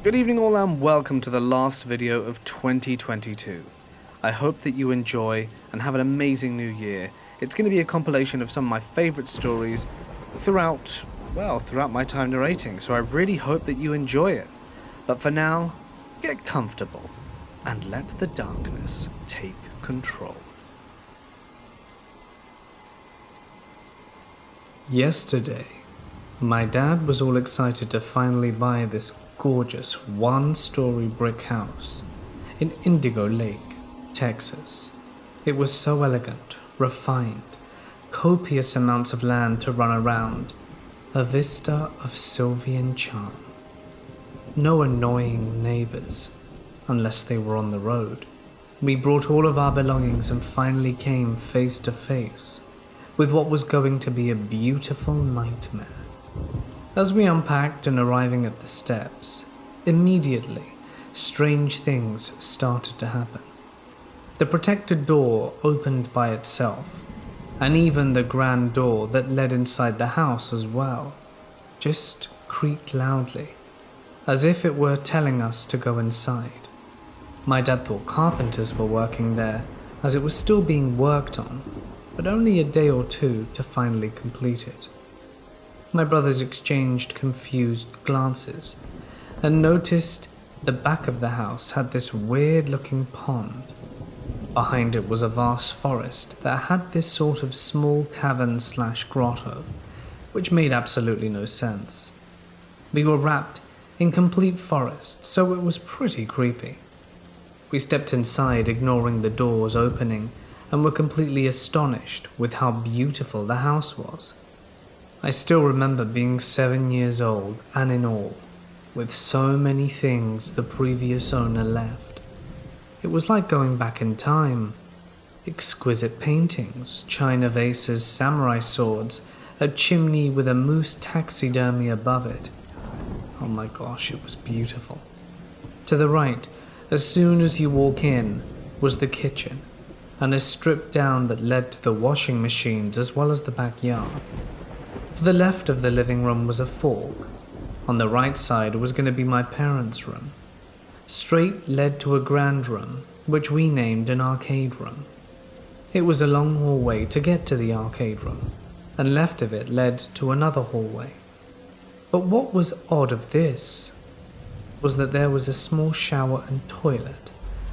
Good evening all and welcome to the last video of 2022. I hope that you enjoy and have an amazing new year. It's going to be a compilation of some of my favourite stories throughout my time narrating, so I really hope that you enjoy it. But for now, get comfortable and let the darkness take control. Yesterday, my dad was all excited to finally buy this gorgeous one-story brick house in Indigo Lake, Texas. It was so elegant, refined, copious amounts of land to run around, a vista of Sylvian charm. No annoying neighbors, unless they were on the road. We brought all of our belongings and finally came face to face with what was going to be a beautiful nightmare. As we unpacked and arriving at the steps, immediately, strange things started to happen. The protected door opened by itself, and even the grand door that led inside the house as well, just creaked loudly, as if it were telling us to go inside. My dad thought carpenters were working there, as it was still being worked on, but only a day or two to finally complete it. My brothers exchanged confused glances and noticed the back of the house had this weird-looking pond. Behind it was a vast forest that had this sort of small cavern/grotto, which made absolutely no sense. We were wrapped in complete forest, so it was pretty creepy. We stepped inside, ignoring the doors opening, and were completely astonished with how beautiful the house was. I still remember being 7 years old and in awe, with so many things the previous owner left. It was like going back in time. Exquisite paintings, china vases, samurai swords, a chimney with a moose taxidermy above it. Oh my gosh, it was beautiful. To the right, as soon as you walk in, was the kitchen, and a strip down that led to the washing machines as well as the backyard. To the left of the living room was a fork. On the right side was going to be my parents' room. Straight led to a grand room, which we named an arcade room. It was a long hallway to get to the arcade room, and left of it led to another hallway. But what was odd of this was that there was a small shower and toilet,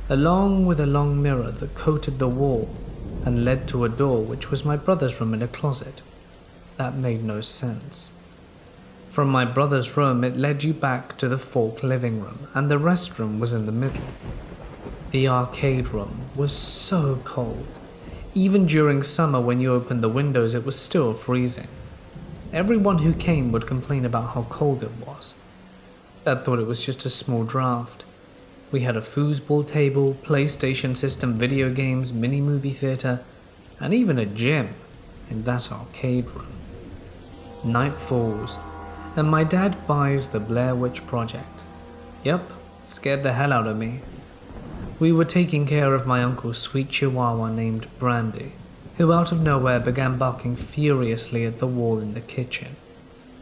along with a long mirror that coated the wall and led to a door which was my brother's room and a closet. That made no sense. From my brother's room, it led you back to the fork living room, and the restroom was in the middle. The arcade room was so cold. Even during summer when you opened the windows, it was still freezing. Everyone who came would complain about how cold it was. Dad thought it was just a small draft. We had a foosball table, PlayStation system, video games, mini movie theater, and even a gym in that arcade room. Night falls, and my dad buys the Blair Witch Project. Yep, scared the hell out of me. We were taking care of my uncle's sweet chihuahua named Brandy, who out of nowhere began barking furiously at the wall in the kitchen.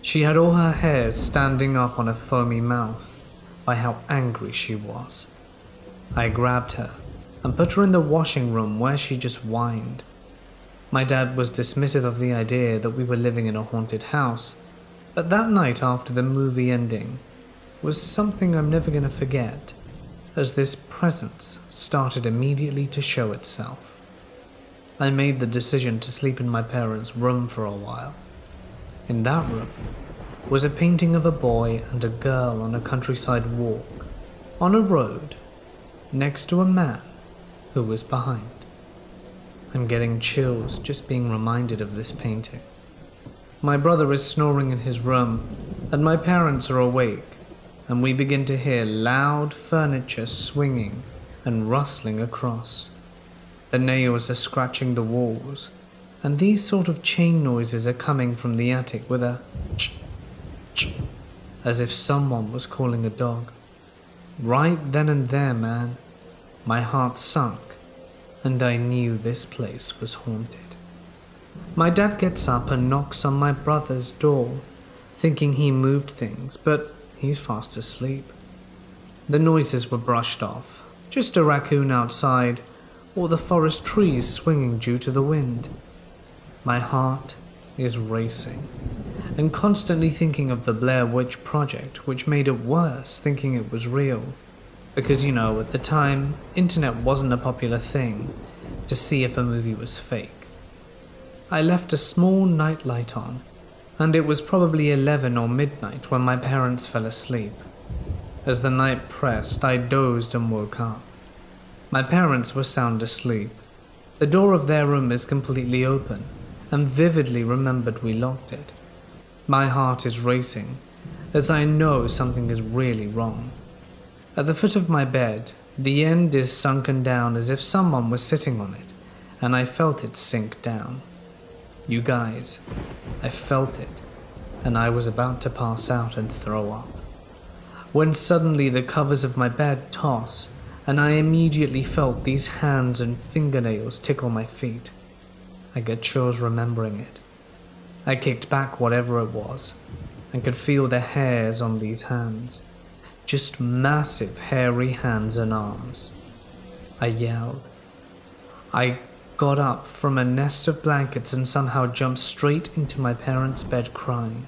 She had all her hairs standing up on her foamy mouth by how angry she was. I grabbed her and put her in the washing room where she just whined. My dad was dismissive of the idea that we were living in a haunted house, but that night after the movie ending was something I'm never going to forget, as this presence started immediately to show itself. I made the decision to sleep in my parents' room for a while. In that room was a painting of a boy and a girl on a countryside walk, on a road, next to a man who was behind. I'm getting chills just being reminded of this painting. My brother is snoring in his room, and my parents are awake, and we begin to hear loud furniture swinging and rustling across. The nails are scratching the walls, and these sort of chain noises are coming from the attic with a ch, ch, as if someone was calling a dog. Right then and there, man, my heart sunk, and I knew this place was haunted. My dad gets up and knocks on my brother's door, thinking he moved things, but he's fast asleep. The noises were brushed off, just a raccoon outside, or the forest trees swinging due to the wind. My heart is racing, and constantly thinking of the Blair Witch Project, which made it worse thinking it was real. Because, at the time, internet wasn't a popular thing to see if a movie was fake. I left a small night light on, and it was probably 11 or midnight when my parents fell asleep. As the night pressed, I dozed and woke up. My parents were sound asleep. The door of their room is completely open, and vividly remembered we locked it. My heart is racing, as I know something is really wrong. At the foot of my bed, the end is sunken down as if someone was sitting on it, and I felt it sink down. You guys, I felt it, and I was about to pass out and throw up. When suddenly the covers of my bed toss, and I immediately felt these hands and fingernails tickle my feet. I get chills remembering it. I kicked back whatever it was, and could feel the hairs on these hands. Just massive hairy hands and arms. I yelled. I got up from a nest of blankets and somehow jumped straight into my parents' bed crying.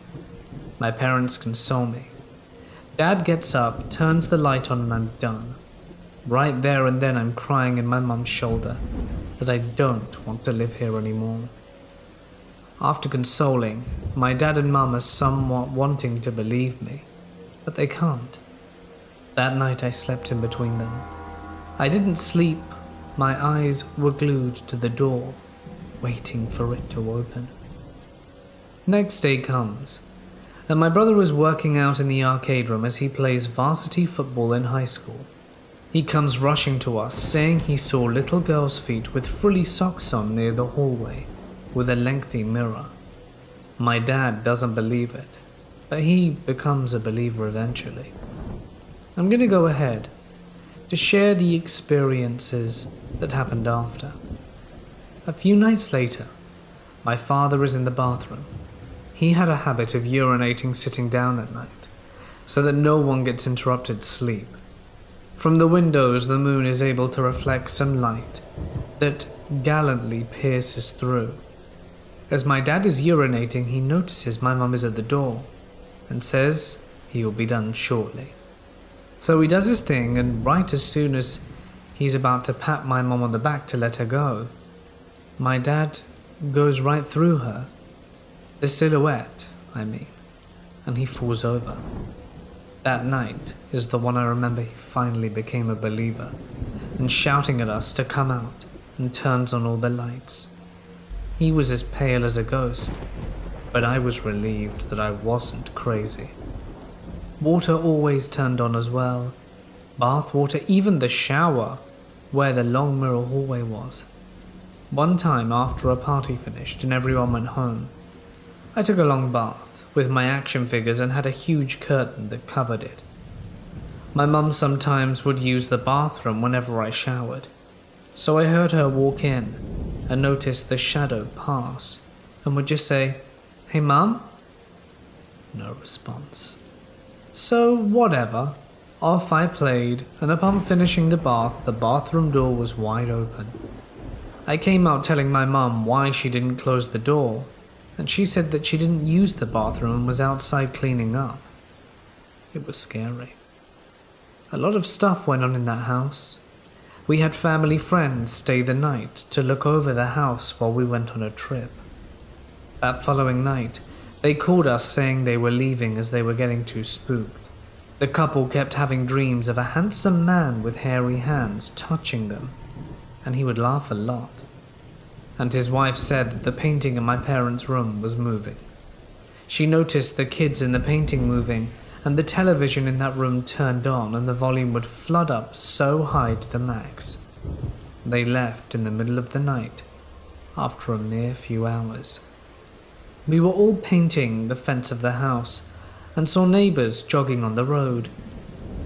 My parents console me. Dad gets up, turns the light on, and I'm done. Right there and then I'm crying in my mum's shoulder that I don't want to live here anymore. After consoling, my dad and mum are somewhat wanting to believe me, but they can't. That night I slept in between them. I didn't sleep. My eyes were glued to the door, waiting for it to open. Next day comes, and my brother is working out in the arcade room as he plays varsity football in high school. He comes rushing to us, saying he saw little girl's feet with frilly socks on near the hallway, with a lengthy mirror. My dad doesn't believe it, but he becomes a believer eventually. I'm going to go ahead to share the experiences that happened after. A few nights later, my father is in the bathroom. He had a habit of urinating sitting down at night, so that no one gets interrupted sleep. From the windows, the moon is able to reflect some light that gallantly pierces through. As my dad is urinating, he notices my mum is at the door and says he will be done shortly. So he does his thing, and right as soon as he's about to pat my mum on the back to let her go, my dad goes right through her, the silhouette, and he falls over. That night is the one I remember he finally became a believer, and shouting at us to come out, and turns on all the lights. He was as pale as a ghost, but I was relieved that I wasn't crazy. Water always turned on as well. Bath water, even the shower, where the long mirror hallway was. One time after a party finished and everyone went home, I took a long bath with my action figures and had a huge curtain that covered it. My mum sometimes would use the bathroom whenever I showered, so I heard her walk in and noticed the shadow pass and would just say, "Hey mum?" No response. So whatever, off I played, and upon finishing the bath, the bathroom door was wide open. I came out telling my mum why she didn't close the door, and she said that she didn't use the bathroom and was outside cleaning up. It was scary. A lot of stuff went on in that house. We had family friends stay the night to look over the house while we went on a trip. That following night, they called us saying they were leaving as they were getting too spooked. The couple kept having dreams of a handsome man with hairy hands touching them, and he would laugh a lot. And his wife said that the painting in my parents' room was moving. She noticed the kids in the painting moving, and the television in that room turned on and the volume would flood up so high to the max. They left in the middle of the night, after a mere few hours. We were all painting the fence of the house, and saw neighbors jogging on the road.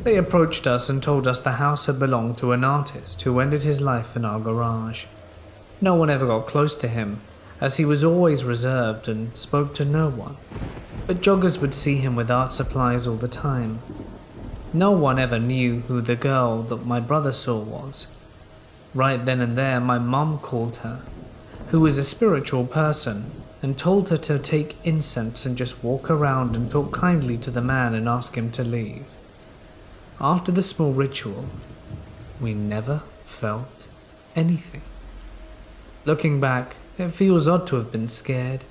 They approached us and told us the house had belonged to an artist who ended his life in our garage. No one ever got close to him, as he was always reserved and spoke to no one, but joggers would see him with art supplies all the time. No one ever knew who the girl that my brother saw was. Right then and there, my mum called her, who is a spiritual person, and told her to take incense and just walk around and talk kindly to the man and ask him to leave. After the small ritual, we never felt anything. Looking back, it feels odd to have been scared.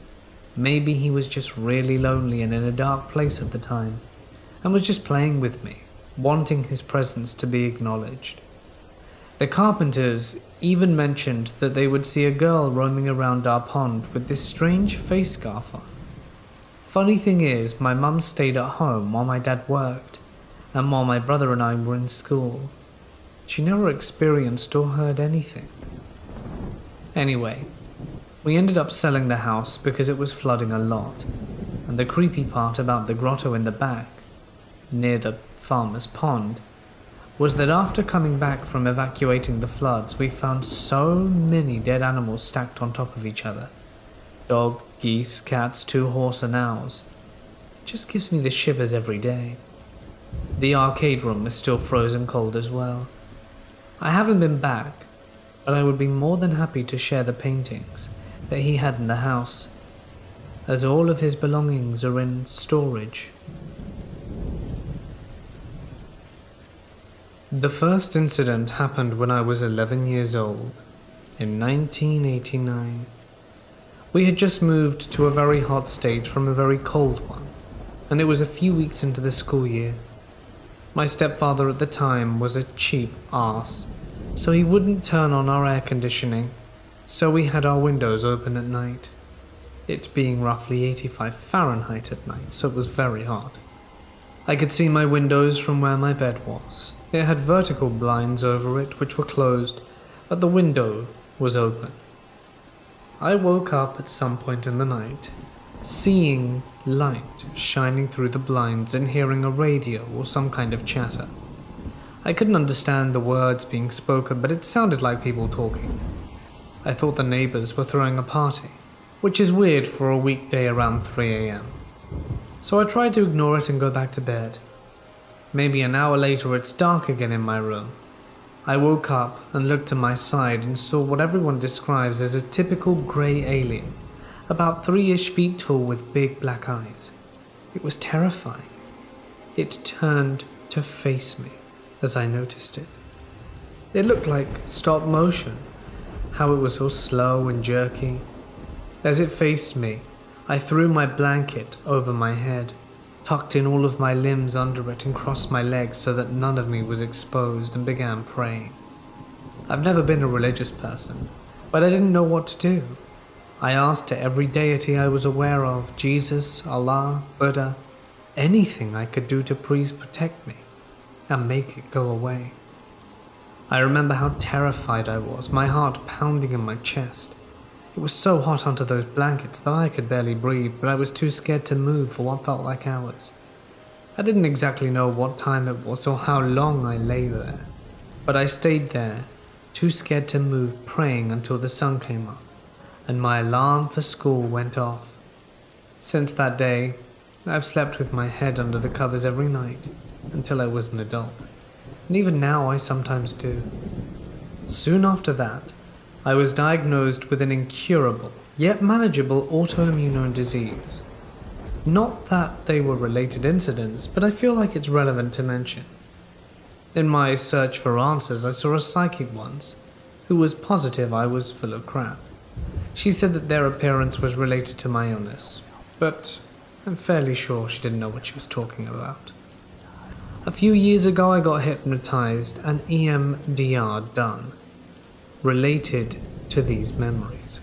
Maybe he was just really lonely and in a dark place at the time, and was just playing with me, wanting his presence to be acknowledged. The carpenters even mentioned that they would see a girl roaming around our pond with this strange face scarf on. Funny thing is, my mum stayed at home while my dad worked, and while my brother and I were in school. She never experienced or heard anything. Anyway, we ended up selling the house because it was flooding a lot, and the creepy part about the grotto in the back, near the farmer's pond, was that after coming back from evacuating the floods, we found so many dead animals stacked on top of each other. Dog, geese, cats, 2 horse and owls. It just gives me the shivers every day. The arcade room is still frozen cold as well. I haven't been back, but I would be more than happy to share the paintings that he had in the house, as all of his belongings are in storage. The first incident happened when I was 11 years old, in 1989. We had just moved to a very hot state from a very cold one, and it was a few weeks into the school year. My stepfather at the time was a cheap arse, so he wouldn't turn on our air conditioning, so we had our windows open at night. It being roughly 85 Fahrenheit at night, so it was very hot. I could see my windows from where my bed was. It had vertical blinds over it which were closed, but the window was open. I woke up at some point in the night, seeing light shining through the blinds and hearing a radio or some kind of chatter. I couldn't understand the words being spoken, but it sounded like people talking. I thought the neighbors were throwing a party, which is weird for a weekday around 3 a.m. So I tried to ignore it and go back to bed. Maybe an hour later, it's dark again in my room. I woke up and looked to my side and saw what everyone describes as a typical grey alien, about 3-ish feet tall with big black eyes. It was terrifying. It turned to face me as I noticed it. It looked like stop motion, how it was all slow and jerky. As it faced me, I threw my blanket over my head, tucked in all of my limbs under it and crossed my legs so that none of me was exposed and began praying. I've never been a religious person, but I didn't know what to do. I asked to every deity I was aware of, Jesus, Allah, Buddha, anything I could do to please protect me and make it go away. I remember how terrified I was, my heart pounding in my chest. It was so hot under those blankets that I could barely breathe, but I was too scared to move for what felt like hours. I didn't exactly know what time it was or how long I lay there, but I stayed there, too scared to move, praying until the sun came up, and my alarm for school went off. Since that day, I've slept with my head under the covers every night, until I was an adult, and even now I sometimes do. Soon after that, I was diagnosed with an incurable, yet manageable autoimmune disease. Not that they were related incidents, but I feel like it's relevant to mention. In my search for answers, I saw a psychic once, who was positive I was full of crap. She said that their appearance was related to my illness, but I'm fairly sure she didn't know what she was talking about. A few years ago I got hypnotized and EMDR done, related to these memories.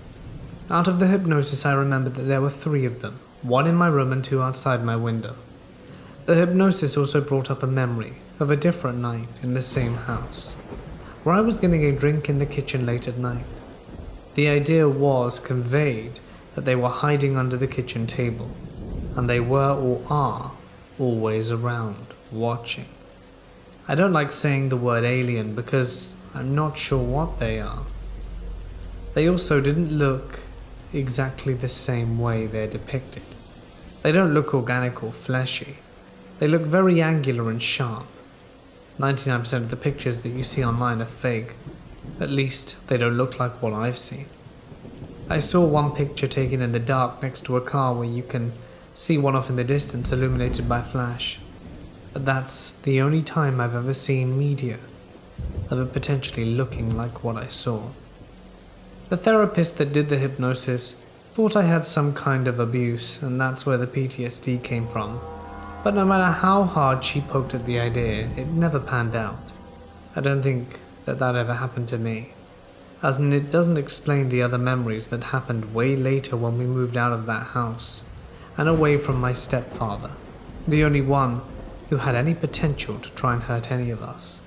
Out of the hypnosis I remembered that there were 3 of them, 1 in my room and 2 outside my window. The hypnosis also brought up a memory of a different night in the same house, where I was getting a drink in the kitchen late at night. The idea was conveyed that they were hiding under the kitchen table, and they were or are always around, watching. I don't like saying the word alien because I'm not sure what they are. They also didn't look exactly the same way they're depicted. They don't look organic or fleshy. They look very angular and sharp, 99% of the pictures that you see online are fake. At least, they don't look like what I've seen. I saw one picture taken in the dark next to a car where you can see one off in the distance illuminated by flash. But that's the only time I've ever seen media of it potentially looking like what I saw. The therapist that did the hypnosis thought I had some kind of abuse, and that's where the PTSD came from. But no matter how hard she poked at the idea, it never panned out. I don't think that ever happened to me, as in it doesn't explain the other memories that happened way later when we moved out of that house and away from my stepfather, the only one who had any potential to try and hurt any of us.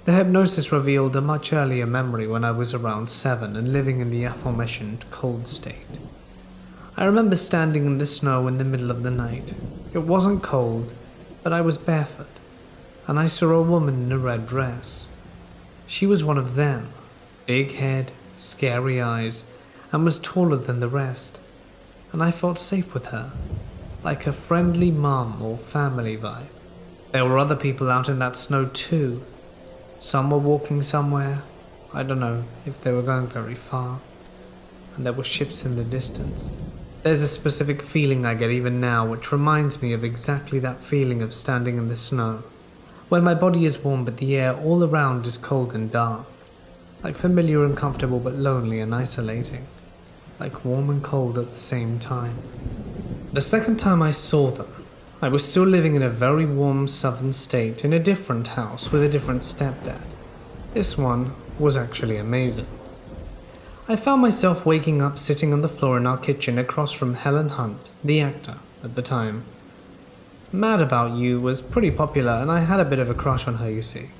The hypnosis revealed a much earlier memory when I was around 7 and living in the aforementioned cold state. I remember standing in the snow in the middle of the night. It wasn't cold, but I was barefoot, and I saw a woman in a red dress. She was one of them, big head, scary eyes, and was taller than the rest, and I felt safe with her, like a friendly mum or family vibe. There were other people out in that snow too. Some were walking somewhere, I don't know if they were going very far, and there were ships in the distance. There's a specific feeling I get even now which reminds me of exactly that feeling of standing in the snow, where my body is warm but the air all around is cold and dark, like familiar and comfortable but lonely and isolating, like warm and cold at the same time. The second time I saw them, I was still living in a very warm southern state in a different house with a different stepdad. This one was actually amazing. I found myself waking up sitting on the floor in our kitchen across from Helen Hunt, the actor, at the time. Mad About You was pretty popular and I had a bit of a crush on her, you see.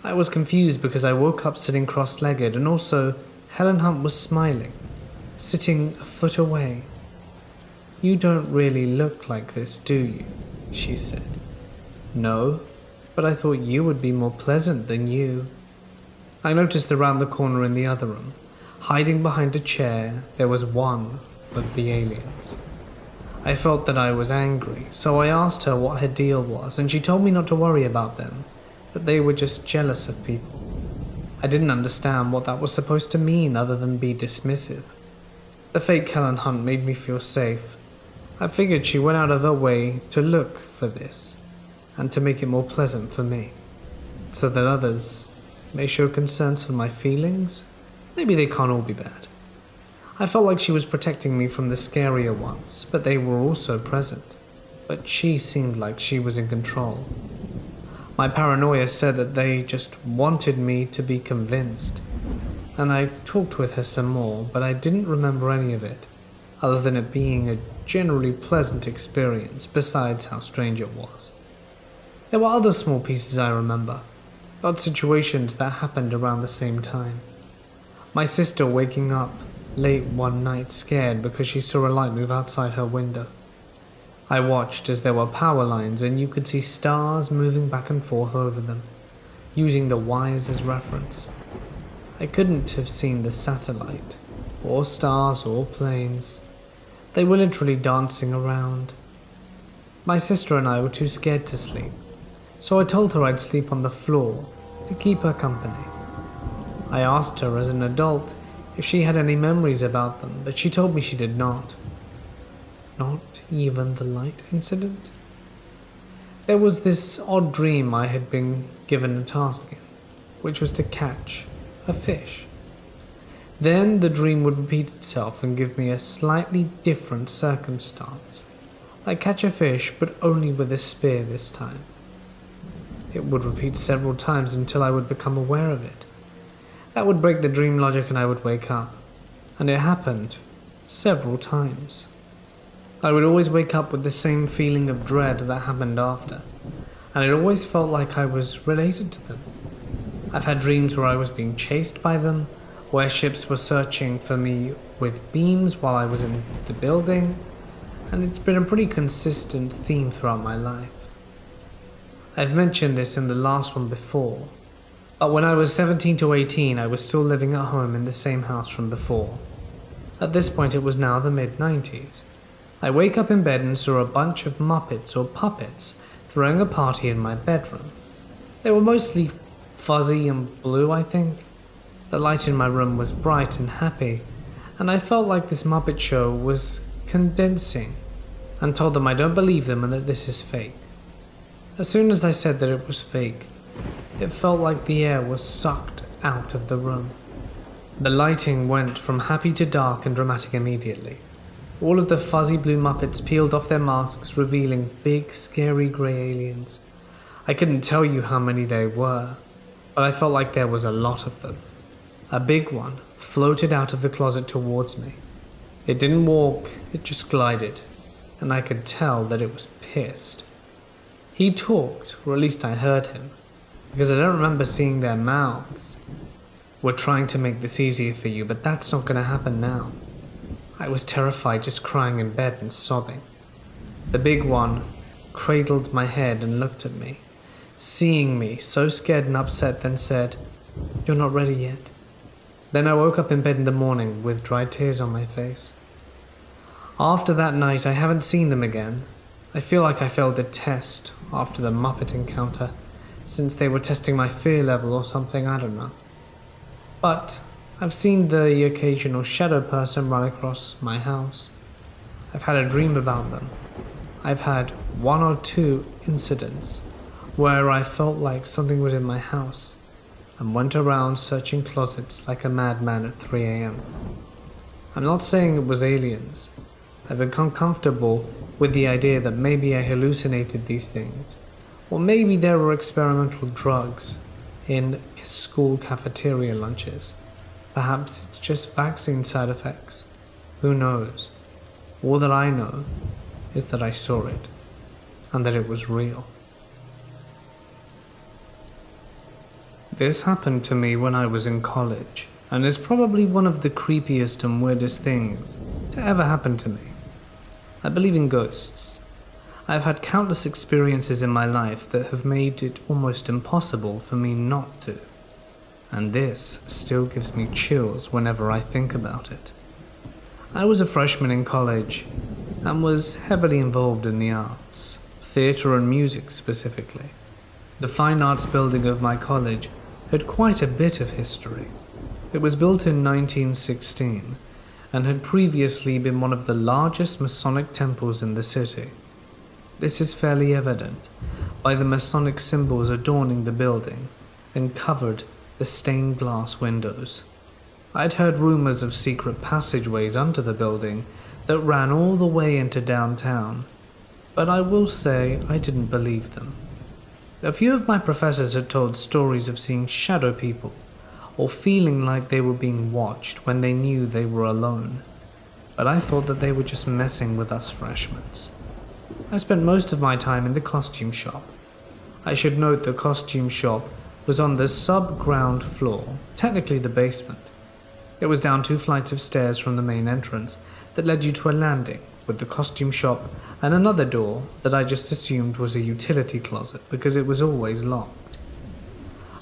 I was confused because I woke up sitting cross-legged and also Helen Hunt was smiling, sitting a foot away. "You don't really look like this, do you?" she said. "No, but I thought you would be more pleasant than you." I noticed around the corner in the other room, hiding behind a chair, there was one of the aliens. I felt that I was angry, so I asked her what her deal was, and she told me not to worry about them, that they were just jealous of people. I didn't understand what that was supposed to mean other than be dismissive. The fake Helen Hunt made me feel safe. I figured she went out of her way to look for this, and to make it more pleasant for me, so that others may show concerns for my feelings. Maybe they can't all be bad. I felt like she was protecting me from the scarier ones, but they were also present. But she seemed like she was in control. My paranoia said that they just wanted me to be convinced, and I talked with her some more, but I didn't remember any of it, other than it being a generally pleasant experience, besides how strange it was. There were other small pieces I remember, odd situations that happened around the same time. My sister waking up late one night scared because she saw a light move outside her window. I watched as there were power lines and you could see stars moving back and forth over them, using the wires as reference. I couldn't have seen the satellite, or stars or planes. They were literally dancing around. My sister and I were too scared to sleep, so I told her I'd sleep on the floor to keep her company. I asked her as an adult if she had any memories about them, but she told me she did not. Not even the light incident? There was this odd dream I had been given a task in, which was to catch a fish. Then the dream would repeat itself and give me a slightly different circumstance, like catch a fish but only with a spear this time. It would repeat several times until I would become aware of it. That would break the dream logic and I would wake up, and it happened several times. I would always wake up with the same feeling of dread that happened after, and it always felt like I was related to them. I've had dreams where I was being chased by them, where ships were searching for me with beams while I was in the building, and it's been a pretty consistent theme throughout my life. I've mentioned this in the last one before, but when I was 17 to 18 I was still living at home in the same house from before. At this point it was now the mid-90s. I wake up in bed and saw a bunch of Muppets or puppets throwing a party in my bedroom. They were mostly fuzzy and blue, I think. The light in my room was bright and happy, and I felt like this Muppet show was condensing, and told them I don't believe them and that this is fake. As soon as I said that it was fake, it felt like the air was sucked out of the room. The lighting went from happy to dark and dramatic immediately. All of the fuzzy blue Muppets peeled off their masks, revealing big, scary grey aliens. I couldn't tell you how many they were, but I felt like there was a lot of them. A big one floated out of the closet towards me. It didn't walk, it just glided, and I could tell that it was pissed. He talked, or at least I heard him, because I don't remember seeing their mouths. We're trying to make this easier for you, but that's not going to happen now. I was terrified, just crying in bed and sobbing. The big one cradled my head and looked at me, seeing me so scared and upset, then said, "You're not ready yet." Then I woke up in bed in the morning with dry tears on my face. After that night, I haven't seen them again. I feel like I failed a test after the Muppet encounter, since they were testing my fear level or something, I don't know. But I've seen the occasional shadow person run across my house. I've had a dream about them. I've had 1 or 2 incidents where I felt like something was in my house and went around searching closets like a madman at 3 a.m. I'm not saying it was aliens. I've become comfortable with the idea that maybe I hallucinated these things, or maybe there were experimental drugs in school cafeteria lunches. Perhaps it's just vaccine side effects. Who knows? All that I know is that I saw it, and that it was real. This happened to me when I was in college, and is probably one of the creepiest and weirdest things to ever happen to me. I believe in ghosts. I've had countless experiences in my life that have made it almost impossible for me not to. And this still gives me chills whenever I think about it. I was a freshman in college and was heavily involved in the arts, theatre and music specifically. The fine arts building of my college had quite a bit of history. It was built in 1916 and had previously been one of the largest Masonic temples in the city. This is fairly evident by the Masonic symbols adorning the building and covered the stained glass windows. I'd heard rumors of secret passageways under the building that ran all the way into downtown, but I will say I didn't believe them. A few of my professors had told stories of seeing shadow people, or feeling like they were being watched when they knew they were alone, but I thought that they were just messing with us freshmen. I spent most of my time in the costume shop. I should note the costume shop was on the sub-ground floor, technically the basement. It was down 2 flights of stairs from the main entrance that led you to a landing with the costume shop and another door that I just assumed was a utility closet because it was always locked.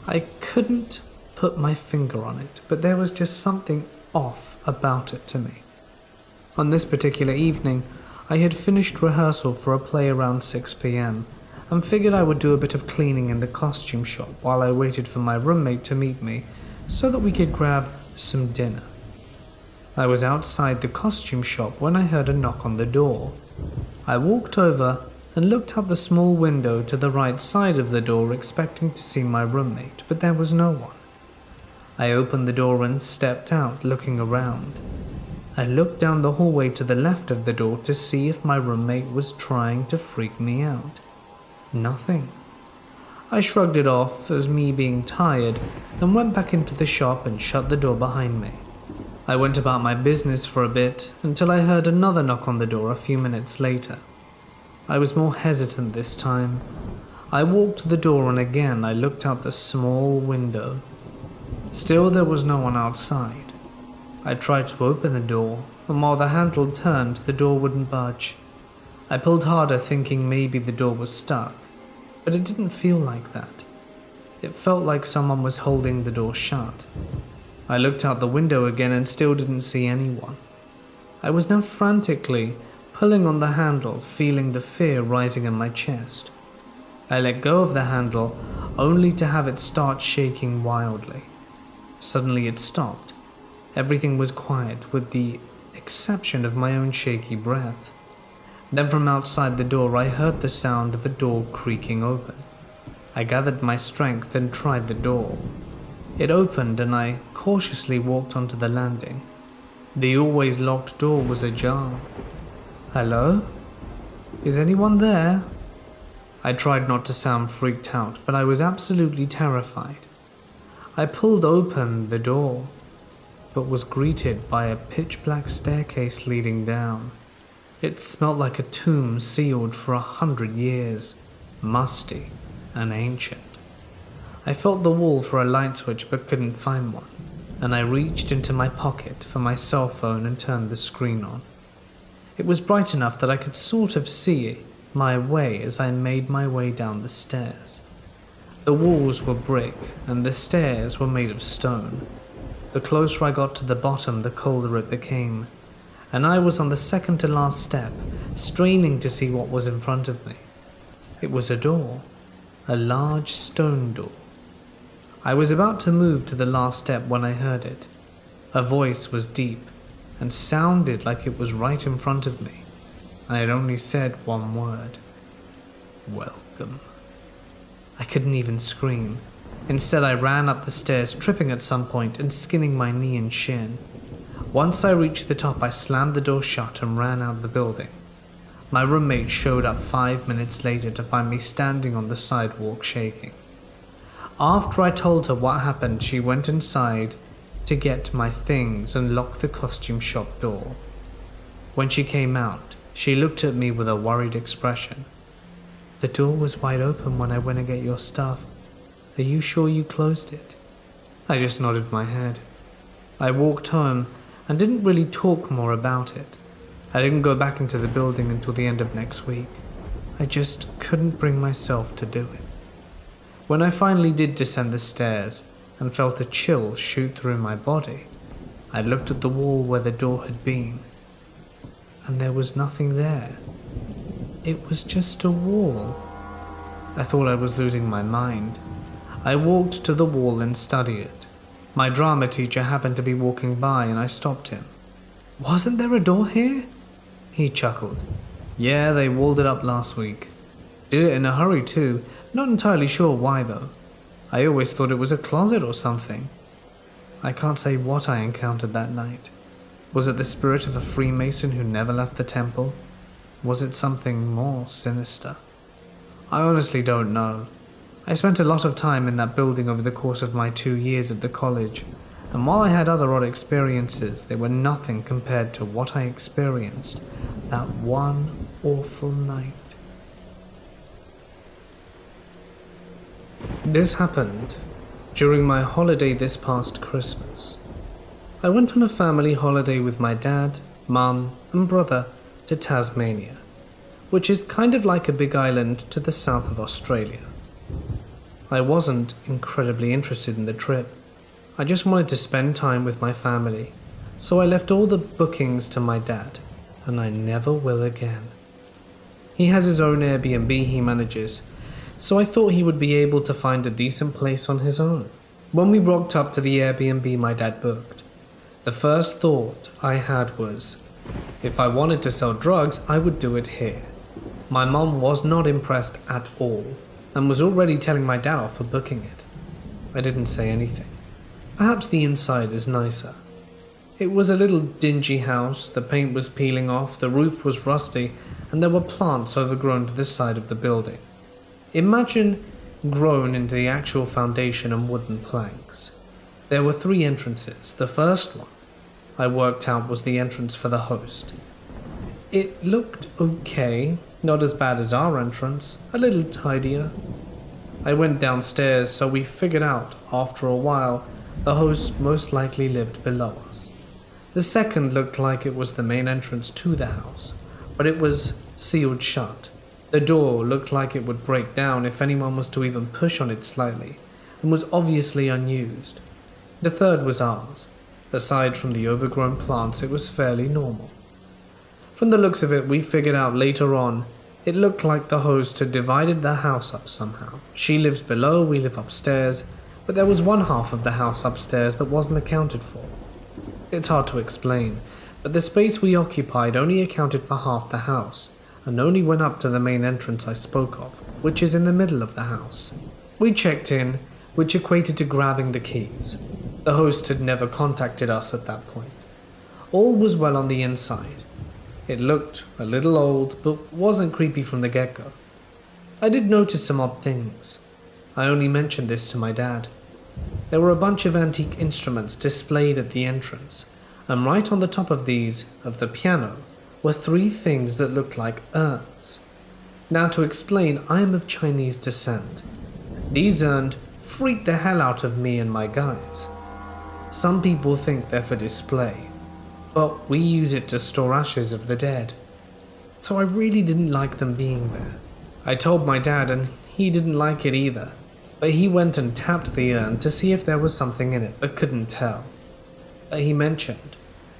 I couldn't put my finger on it, but there was just something off about it to me. On this particular evening, I had finished rehearsal for a play around 6 p.m. and figured I would do a bit of cleaning in the costume shop while I waited for my roommate to meet me so that we could grab some dinner. I was outside the costume shop when I heard a knock on the door. I walked over and looked out the small window to the right side of the door expecting to see my roommate, but there was no one. I opened the door and stepped out, looking around. I looked down the hallway to the left of the door to see if my roommate was trying to freak me out. Nothing. I shrugged it off as me being tired and went back into the shop and shut the door behind me. I went about my business for a bit until I heard another knock on the door a few minutes later. I was more hesitant this time. I walked to the door and again I looked out the small window. Still there was no one outside. I tried to open the door, and while the handle turned, the door wouldn't budge. I pulled harder thinking maybe the door was stuck, but it didn't feel like that. It felt like someone was holding the door shut. I looked out the window again and still didn't see anyone. I was now frantically pulling on the handle, feeling the fear rising in my chest. I let go of the handle only to have it start shaking wildly. Suddenly it stopped. Everything was quiet with the exception of my own shaky breath. Then from outside the door I heard the sound of a door creaking open. I gathered my strength and tried the door. It opened and I cautiously walked onto the landing. The always locked door was ajar. "Hello? Is anyone there?" I tried not to sound freaked out, but I was absolutely terrified. I pulled open the door, but was greeted by a pitch-black staircase leading down. It smelt like a tomb sealed for 100 years, musty and ancient. I felt the wall for a light switch but couldn't find one, and I reached into my pocket for my cell phone and turned the screen on. It was bright enough that I could sort of see my way as I made my way down the stairs. The walls were brick and the stairs were made of stone. The closer I got to the bottom, the colder it became, and I was on the second to last step, straining to see what was in front of me. It was a door, a large stone door. I was about to move to the last step when I heard it. Her voice was deep and sounded like it was right in front of me. I had only said one word: "Welcome." I couldn't even scream. Instead, I ran up the stairs, tripping at some point and skinning my knee and shin. Once I reached the top, I slammed the door shut and ran out the building. My roommate showed up 5 minutes later to find me standing on the sidewalk shaking. After I told her what happened, she went inside to get my things and locked the costume shop door. When she came out, she looked at me with a worried expression. "The door was wide open when I went to get your stuff. Are you sure you closed it?" I just nodded my head. I walked home and didn't really talk more about it. I didn't go back into the building until the end of next week. I just couldn't bring myself to do it. When I finally did descend the stairs and felt a chill shoot through my body, I looked at the wall where the door had been, and there was nothing there. It was just a wall. I thought I was losing my mind. I walked to the wall and studied it. My drama teacher happened to be walking by and I stopped him. "Wasn't there a door here?" He chuckled. "Yeah, they walled it up last week. Did it in a hurry too. Not entirely sure why though. I always thought it was a closet or something." I can't say what I encountered that night. Was it the spirit of a Freemason who never left the temple? Was it something more sinister? I honestly don't know. I spent a lot of time in that building over the course of my 2 years at the college, and while I had other odd experiences, they were nothing compared to what I experienced that one awful night. This happened during my holiday this past Christmas. I went on a family holiday with my dad, mum, and brother to Tasmania, which is kind of like a big island to the south of Australia. I wasn't incredibly interested in the trip. I just wanted to spend time with my family, so I left all the bookings to my dad, and I never will again. He has his own Airbnb he manages, so I thought he would be able to find a decent place on his own. When we rocked up to the Airbnb my dad booked, the first thought I had was, if I wanted to sell drugs, I would do it here. My mum was not impressed at all, and was already telling my dad off for booking it. I didn't say anything. Perhaps the inside is nicer. It was a little dingy house, the paint was peeling off, the roof was rusty, and there were plants overgrown to the side of the building. Imagine grown into the actual foundation and wooden planks. There were 3 entrances. The first one I worked out was the entrance for the host. It looked okay, not as bad as our entrance, a little tidier. I went downstairs, so we figured out, after a while, the host most likely lived below us. The second looked like it was the main entrance to the house, but it was sealed shut. The door looked like it would break down if anyone was to even push on it slightly, and was obviously unused. The third was ours. Aside from the overgrown plants, it was fairly normal. From the looks of it, we figured out later on, It looked like the host had divided the house up somehow. She lives below, we live upstairs, but there was one half of the house upstairs that wasn't accounted for. It's hard to explain, but the space we occupied only accounted for half the house, and only went up to the main entrance I spoke of, which is in the middle of the house. We checked in, which equated to grabbing the keys. The host had never contacted us at that point. All was well on the inside. It looked a little old, but wasn't creepy from the get-go. I did notice some odd things. I only mentioned this to my dad. There were a bunch of antique instruments displayed at the entrance, and right on the top of these, of the piano, were 3 things that looked like urns. Now to explain, I am of Chinese descent. These urns freaked the hell out of me and my guys. Some people think they're for display, but we use it to store ashes of the dead. So I really didn't like them being there. I told my dad and he didn't like it either, but he went and tapped the urn to see if there was something in it but couldn't tell. But he mentioned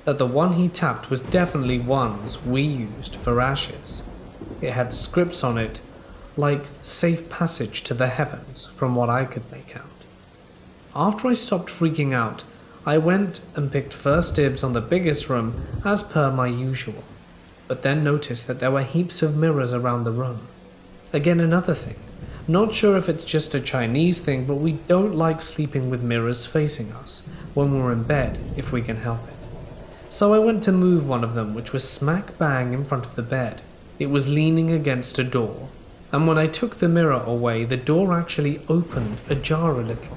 that the one he tapped was definitely ones we used for ashes. It had scripts on it like safe passage to the heavens from what I could make out. After I stopped freaking out, I went and picked first dibs on the biggest room as per my usual, but then noticed that there were heaps of mirrors around the room. Again, another thing. Not sure if it's just a Chinese thing, but we don't like sleeping with mirrors facing us when we're in bed if we can help it. So I went to move one of them, which was smack bang in front of the bed. It was leaning against a door, and when I took the mirror away, the door actually opened ajar a little.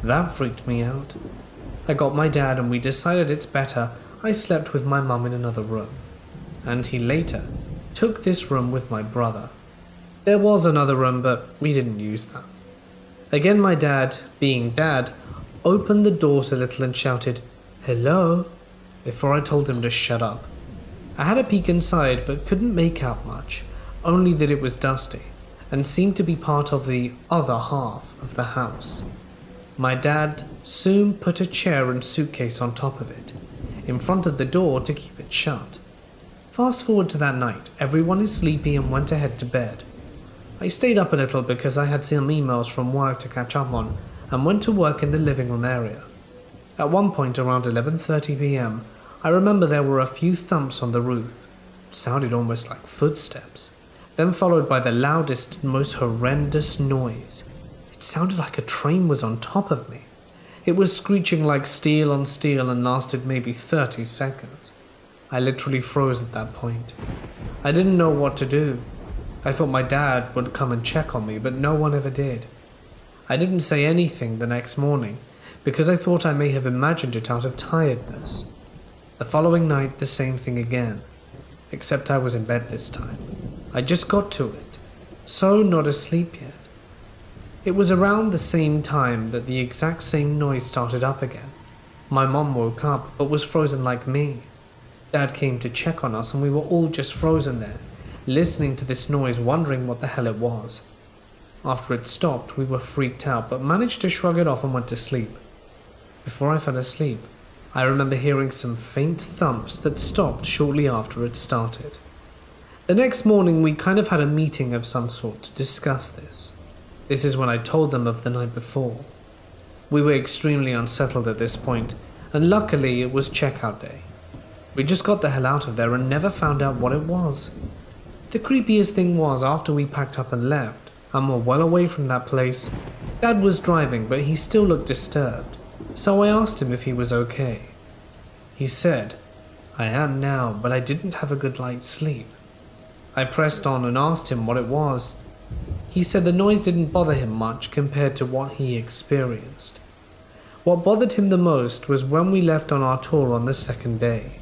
That freaked me out. I got my dad and we decided it's better I slept with my mum in another room, and he later took this room with my brother. There was another room, but we didn't use that. Again, my dad, being dad, opened the doors a little and shouted, "Hello," before I told him to shut up. I had a peek inside but couldn't make out much, only that it was dusty and seemed to be part of the other half of the house. My dad soon put a chair and suitcase on top of it, in front of the door to keep it shut. Fast forward to that night, everyone is sleepy and went ahead to bed. I stayed up a little because I had some emails from work to catch up on and went to work in the living room area. At one point around 11:30 p.m, I remember there were a few thumps on the roof. It sounded almost like footsteps, then followed by the loudest and most horrendous noise. It sounded like a train was on top of me. It was screeching like steel on steel and lasted maybe 30 seconds. I literally froze at that point. I didn't know what to do. I thought my dad would come and check on me, but no one ever did. I didn't say anything the next morning because I thought I may have imagined it out of tiredness. The following night, the same thing again, except I was in bed this time. I just got to it, so not asleep yet. It was around the same time that the exact same noise started up again. My mom woke up, but was frozen like me. Dad came to check on us and we were all just frozen there, listening to this noise, wondering what the hell it was. After it stopped, we were freaked out, but managed to shrug it off and went to sleep. Before I fell asleep, I remember hearing some faint thumps that stopped shortly after it started. The next morning, we kind of had a meeting of some sort to discuss this. This is when I told them of the night before. We were extremely unsettled at this point, and luckily it was checkout day. We just got the hell out of there and never found out what it was. The creepiest thing was, after we packed up and left, and were well away from that place, Dad was driving, but he still looked disturbed, so I asked him if he was okay. He said, "I am now, but I didn't have a good night's sleep." I pressed on and asked him what it was. He said the noise didn't bother him much compared to what he experienced. What bothered him the most was when we left on our tour on the second day.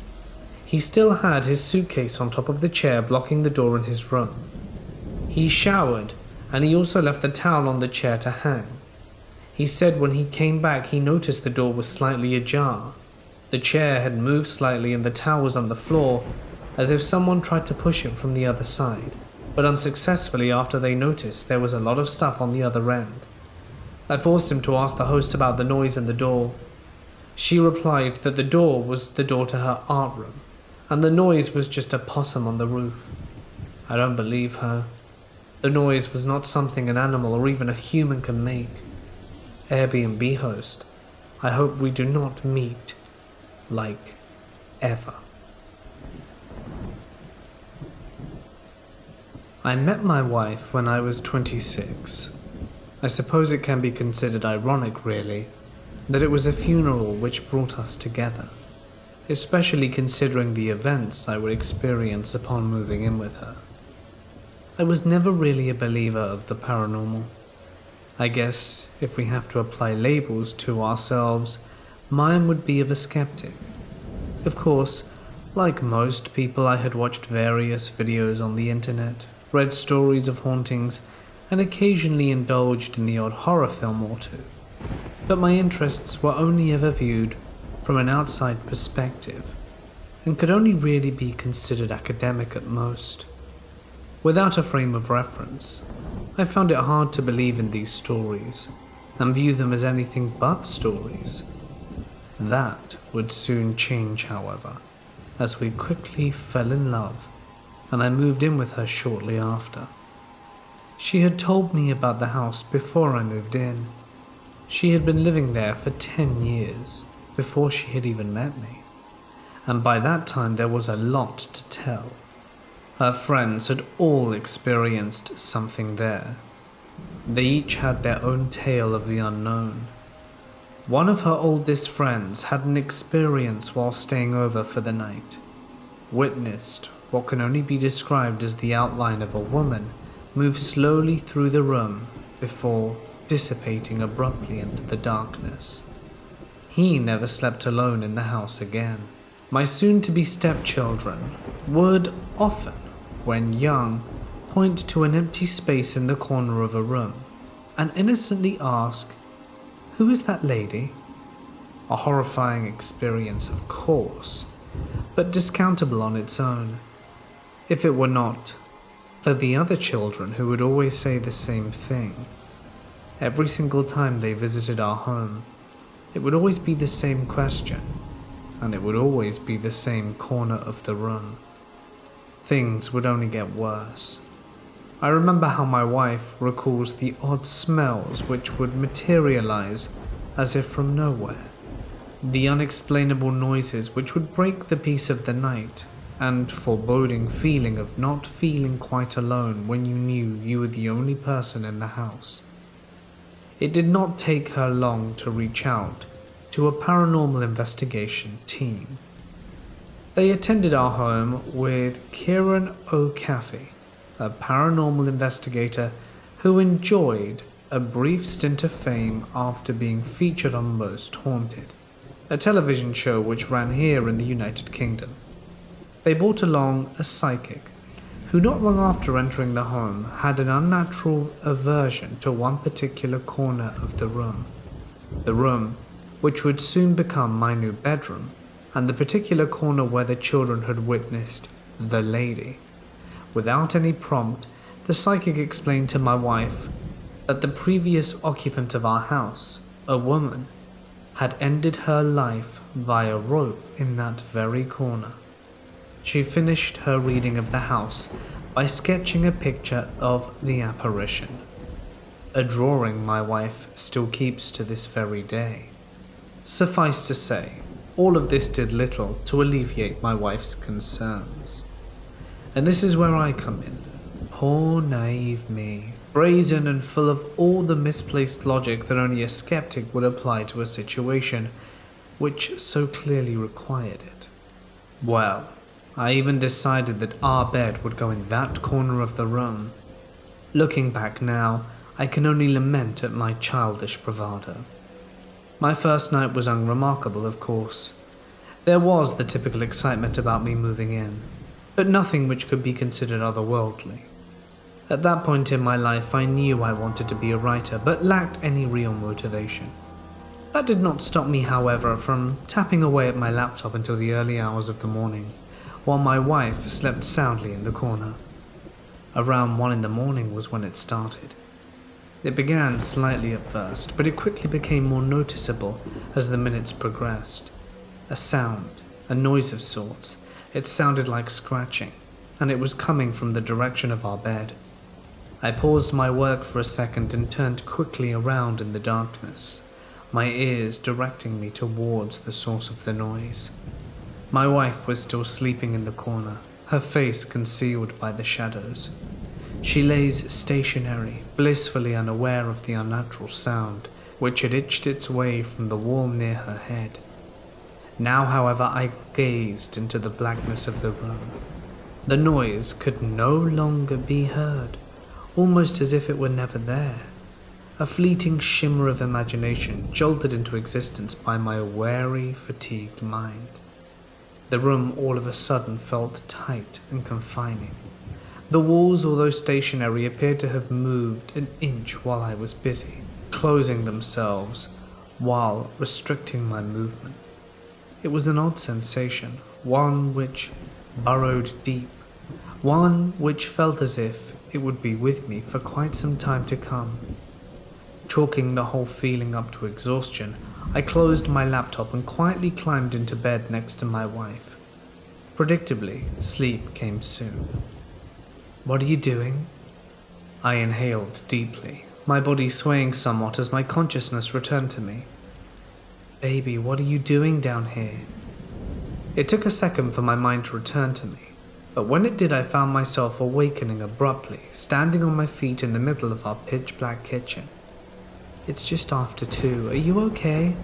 He still had his suitcase on top of the chair blocking the door in his room. He showered, and he also left the towel on the chair to hang. He said when he came back he noticed the door was slightly ajar. The chair had moved slightly and the towel was on the floor, as if someone tried to push it from the other side, but unsuccessfully after they noticed there was a lot of stuff on the other end. I forced him to ask the host about the noise in the door. She replied that the door was the door to her art room, and the noise was just a possum on the roof. I don't believe her. The noise was not something an animal or even a human can make. Airbnb host, I hope we do not meet, like, ever. I met my wife when I was 26. I suppose it can be considered ironic, really, that it was a funeral which brought us together, especially considering the events I would experience upon moving in with her. I was never really a believer of the paranormal. I guess if we have to apply labels to ourselves, mine would be of a skeptic. Of course, like most people, I had watched various videos on the internet, read stories of hauntings, and occasionally indulged in the odd horror film or two. But my interests were only ever viewed from an outside perspective, and could only really be considered academic at most. Without a frame of reference, I found it hard to believe in these stories, and view them as anything but stories. That would soon change, however, as we quickly fell in love, and I moved in with her shortly after. She had told me about the house before I moved in. She had been living there for 10 years, before she had even met me, and by that time there was a lot to tell. Her friends had all experienced something there. They each had their own tale of the unknown. One of her oldest friends had an experience while staying over for the night. Witnessed what can only be described as the outline of a woman move slowly through the room before dissipating abruptly into the darkness. He never slept alone in the house again. My soon-to-be stepchildren would often, when young, point to an empty space in the corner of a room and innocently ask, "Who is that lady?" A horrifying experience, of course, but discountable on its own. If it were not for the other children who would always say the same thing. Every single time they visited our home, it would always be the same question, and it would always be the same corner of the room. Things would only get worse. I remember how my wife recalls the odd smells which would materialize as if from nowhere, the unexplainable noises which would break the peace of the night, and foreboding feeling of not feeling quite alone when you knew you were the only person in the house. It did not take her long to reach out to a paranormal investigation team. They attended our home with Kieran O'Caffey, a paranormal investigator who enjoyed a brief stint of fame after being featured on Most Haunted, a television show which ran here in the United Kingdom. They brought along a psychic who not long after entering the home had an unnatural aversion to one particular corner of the room, which would soon become my new bedroom, and the particular corner where the children had witnessed the lady. Without any prompt, the psychic explained to my wife that the previous occupant of our house, a woman, had ended her life via rope in that very corner. She finished her reading of the house by sketching a picture of the apparition, a drawing my wife still keeps to this very day. Suffice to say, all of this did little to alleviate my wife's concerns. And this is where I come in. Poor naive me, brazen and full of all the misplaced logic that only a skeptic would apply to a situation which so clearly required it. Well, I even decided that our bed would go in that corner of the room. Looking back now, I can only lament at my childish bravado. My first night was unremarkable, of course. There was the typical excitement about me moving in, but nothing which could be considered otherworldly. At that point in my life, I knew I wanted to be a writer, but lacked any real motivation. That did not stop me, however, from tapping away at my laptop until the early hours of the morning, while my wife slept soundly in the corner. Around 1 in the morning was when it started. It began slightly at first, but it quickly became more noticeable as the minutes progressed. A sound, a noise of sorts. It sounded like scratching, and it was coming from the direction of our bed. I paused my work for a second and turned quickly around in the darkness, my ears directing me towards the source of the noise. My wife was still sleeping in the corner, her face concealed by the shadows. She lays stationary, blissfully unaware of the unnatural sound which had itched its way from the wall near her head. Now, however, I gazed into the blackness of the room. The noise could no longer be heard, almost as if it were never there. A fleeting shimmer of imagination jolted into existence by my wary, fatigued mind. The room all of a sudden felt tight and confining. The walls, although stationary, appeared to have moved an inch while I was busy, closing themselves while restricting my movement. It was an odd sensation, one which burrowed deep, one which felt as if it would be with me for quite some time to come. Chalking the whole feeling up to exhaustion, I closed my laptop and quietly climbed into bed next to my wife. Predictably, sleep came soon. "What are you doing?" I inhaled deeply, my body swaying somewhat as my consciousness returned to me. "Baby, what are you doing down here?" It took a second for my mind to return to me, but when it did, I found myself awakening abruptly, standing on my feet in the middle of our pitch-black kitchen. "It's just after 2. Are you okay?"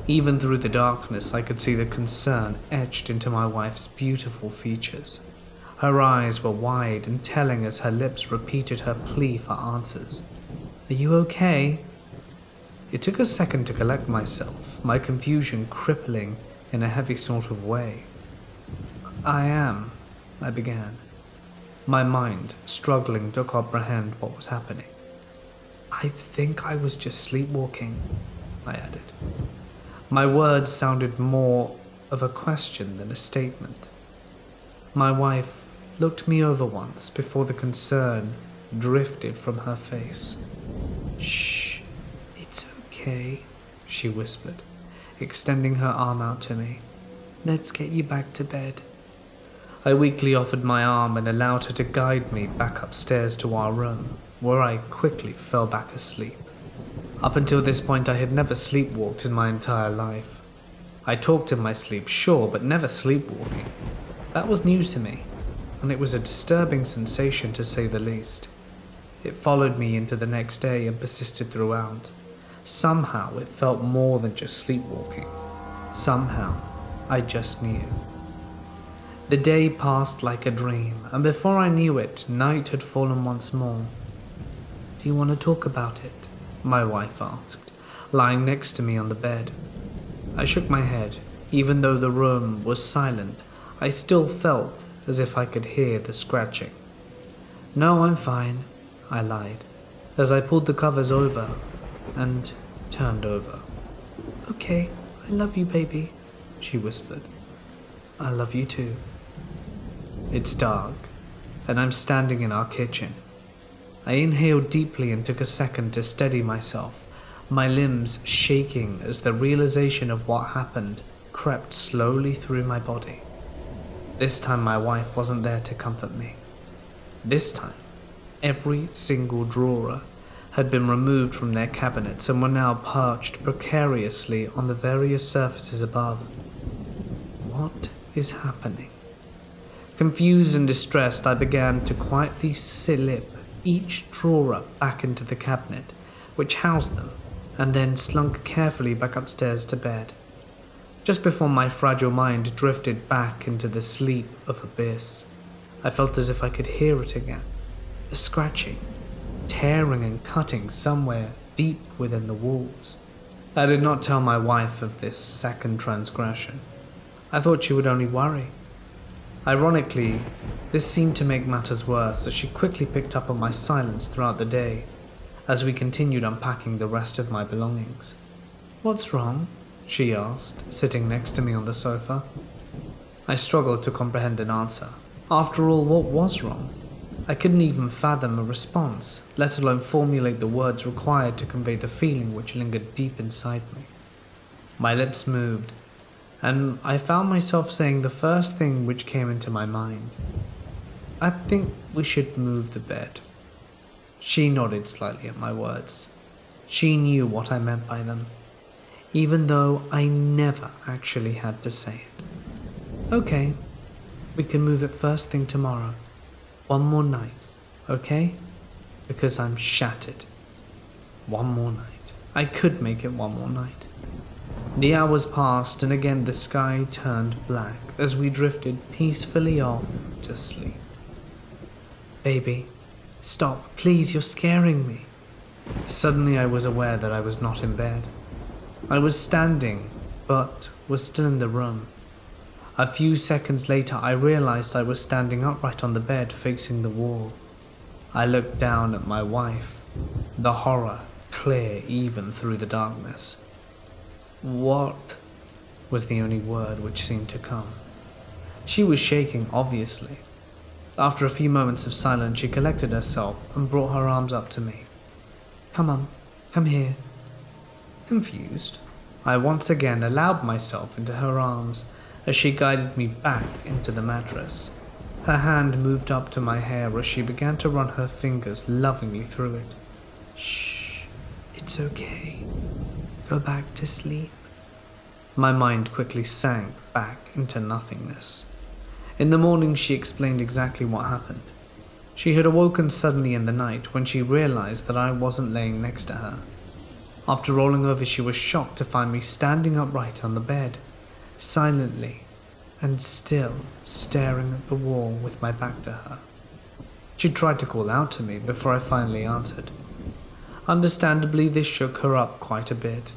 Even through the darkness, I could see the concern etched into my wife's beautiful features. Her eyes were wide and telling as her lips repeated her plea for answers. "Are you okay?" It took a second to collect myself, my confusion crippling in a heavy sort of way. "I am," I began, my mind struggling to comprehend what was happening. "I think I was just sleepwalking," I added. My words sounded more of a question than a statement. My wife looked me over once before the concern drifted from her face. "Shh, it's okay," she whispered, extending her arm out to me. "Let's get you back to bed." I weakly offered my arm and allowed her to guide me back upstairs to our room, where I quickly fell back asleep. Up until this point, I had never sleepwalked in my entire life. I talked in my sleep, sure, but never sleepwalking. That was news to me, and it was a disturbing sensation to say the least. It followed me into the next day and persisted throughout. Somehow it felt more than just sleepwalking. Somehow I just knew. The day passed like a dream, and before I knew it, night had fallen once more. "Do you want to talk about it?" my wife asked, lying next to me on the bed. I shook my head. Even though the room was silent, I still felt as if I could hear the scratching. "No, I'm fine," I lied, as I pulled the covers over and turned over. "Okay, I love you, baby," she whispered. "I love you too." It's dark, and I'm standing in our kitchen. I inhaled deeply and took a second to steady myself, my limbs shaking as the realization of what happened crept slowly through my body. This time my wife wasn't there to comfort me. This time, every single drawer had been removed from their cabinets and were now perched precariously on the various surfaces above. What is happening? Confused and distressed, I began to quietly slip each drawer back into the cabinet, which housed them, and then slunk carefully back upstairs to bed. Just before my fragile mind drifted back into the sleep of abyss, I felt as if I could hear it again, a scratching, tearing and cutting somewhere deep within the walls. I did not tell my wife of this second transgression. I thought she would only worry. Ironically, this seemed to make matters worse as she quickly picked up on my silence throughout the day as we continued unpacking the rest of my belongings. "What's wrong?" she asked, sitting next to me on the sofa. I struggled to comprehend an answer. After all, what was wrong? I couldn't even fathom a response, let alone formulate the words required to convey the feeling which lingered deep inside me. My lips moved, and I found myself saying the first thing which came into my mind. I think we should move the bed." She nodded slightly at my words. She knew what I meant by them, even though I never actually had to say it. "Okay, we can move it first thing tomorrow. One more night, okay? Because I'm shattered. One more night. I could make it one more night." The hours passed, and again the sky turned black as we drifted peacefully off to sleep. "Baby, stop, please, you're scaring me." Suddenly I was aware that I was not in bed. I was standing, but was still in the room. A few seconds later, I realized I was standing upright on the bed facing the wall. I looked down at my wife, the horror clear even through the darkness. "What?" was the only word which seemed to come. She was shaking, obviously. After a few moments of silence, she collected herself and brought her arms up to me. "Come on, come here." Confused, I once again allowed myself into her arms as she guided me back into the mattress. Her hand moved up to my hair as she began to run her fingers lovingly through it. "Shh, it's okay. Go back to sleep." My mind quickly sank back into nothingness. In the morning, she explained exactly what happened. She had awoken suddenly in the night when she realized that I wasn't laying next to her. After rolling over, she was shocked to find me standing upright on the bed, silently and still staring at the wall with my back to her. She tried to call out to me before I finally answered. Understandably, this shook her up quite a bit.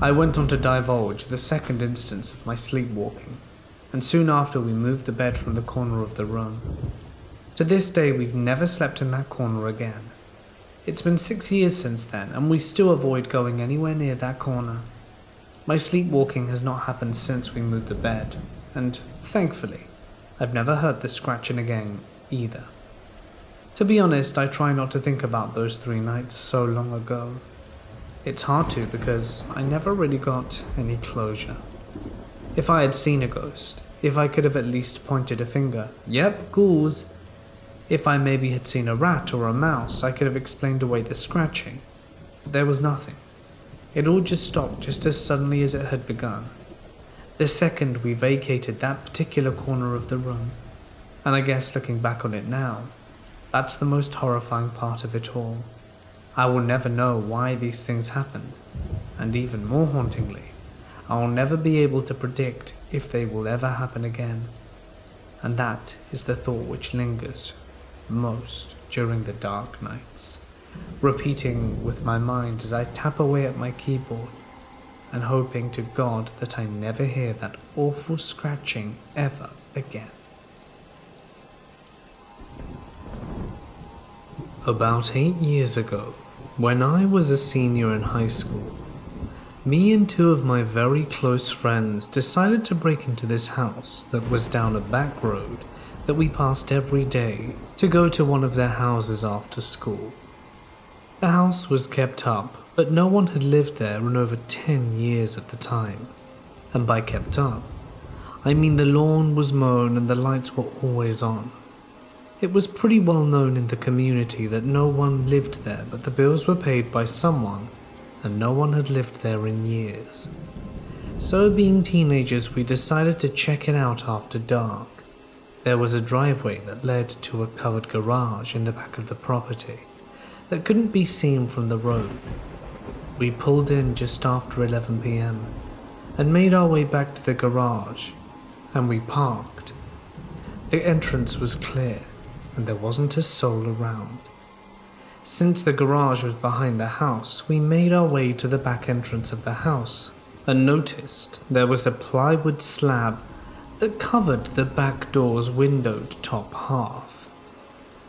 I went on to divulge the second instance of my sleepwalking, and soon after we moved the bed from the corner of the room. To this day, we've never slept in that corner again. It's been 6 years since then, and we still avoid going anywhere near that corner. My sleepwalking has not happened since we moved the bed, and thankfully, I've never heard the scratching again either. To be honest, I try not to think about those 3 nights so long ago. It's hard to because I never really got any closure. If I had seen a ghost, if I could have at least pointed a finger, "Yep, ghouls." If I maybe had seen a rat or a mouse, I could have explained away the scratching. But there was nothing. It all just stopped just as suddenly as it had begun. The second we vacated that particular corner of the room. And I guess looking back on it now, that's the most horrifying part of it all. I will never know why these things happened, and even more hauntingly, I will never be able to predict if they will ever happen again. And that is the thought which lingers most during the dark nights, repeating with my mind as I tap away at my keyboard and hoping to God that I never hear that awful scratching ever again. About 8 years ago, when I was a senior in high school, me and 2 of my very close friends decided to break into this house that was down a back road that we passed every day to go to one of their houses after school. The house was kept up, but no one had lived there in over 10 years at the time. And by kept up, I mean the lawn was mown and the lights were always on. It was pretty well known in the community that no one lived there, but the bills were paid by someone, and no one had lived there in years. So being teenagers, we decided to check it out after dark. There was a driveway that led to a covered garage in the back of the property that couldn't be seen from the road. We pulled in just after 11 p.m. and made our way back to the garage, and we parked. The entrance was clear, and there wasn't a soul around. Since the garage was behind the house, we made our way to the back entrance of the house and noticed there was a plywood slab that covered the back door's windowed top half.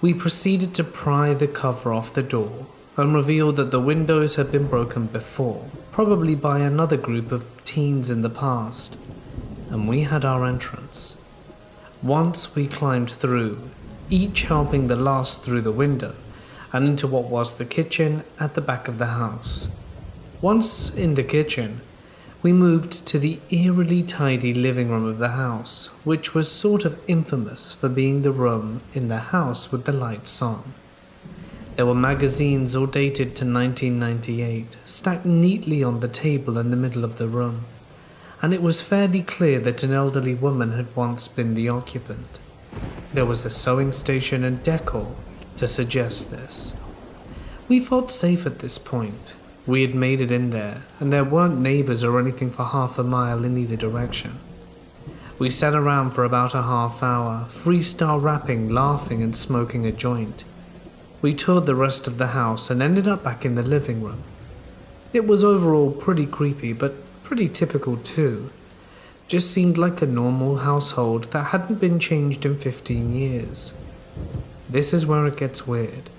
We proceeded to pry the cover off the door and revealed that the windows had been broken before, probably by another group of teens in the past, and we had our entrance. Once we climbed through, each helping the last through the window and into what was the kitchen at the back of the house. Once in the kitchen, We moved to the eerily tidy living room of the house, which was sort of infamous for being the room in the house with the lights on. There were magazines all dated to 1998, stacked neatly on the table in the middle of the room, and it was fairly clear that an elderly woman had once been the occupant. There was a sewing station and decor to suggest this. We felt safe at this point. We had made it in there, and there weren't neighbors or anything for half a mile in either direction. We sat around for about a half hour, freestyle rapping, laughing and smoking a joint. We toured the rest of the house and ended up back in the living room. It was overall pretty creepy, but pretty typical too. Just seemed like a normal household that hadn't been changed in 15 years. This is where it gets weird.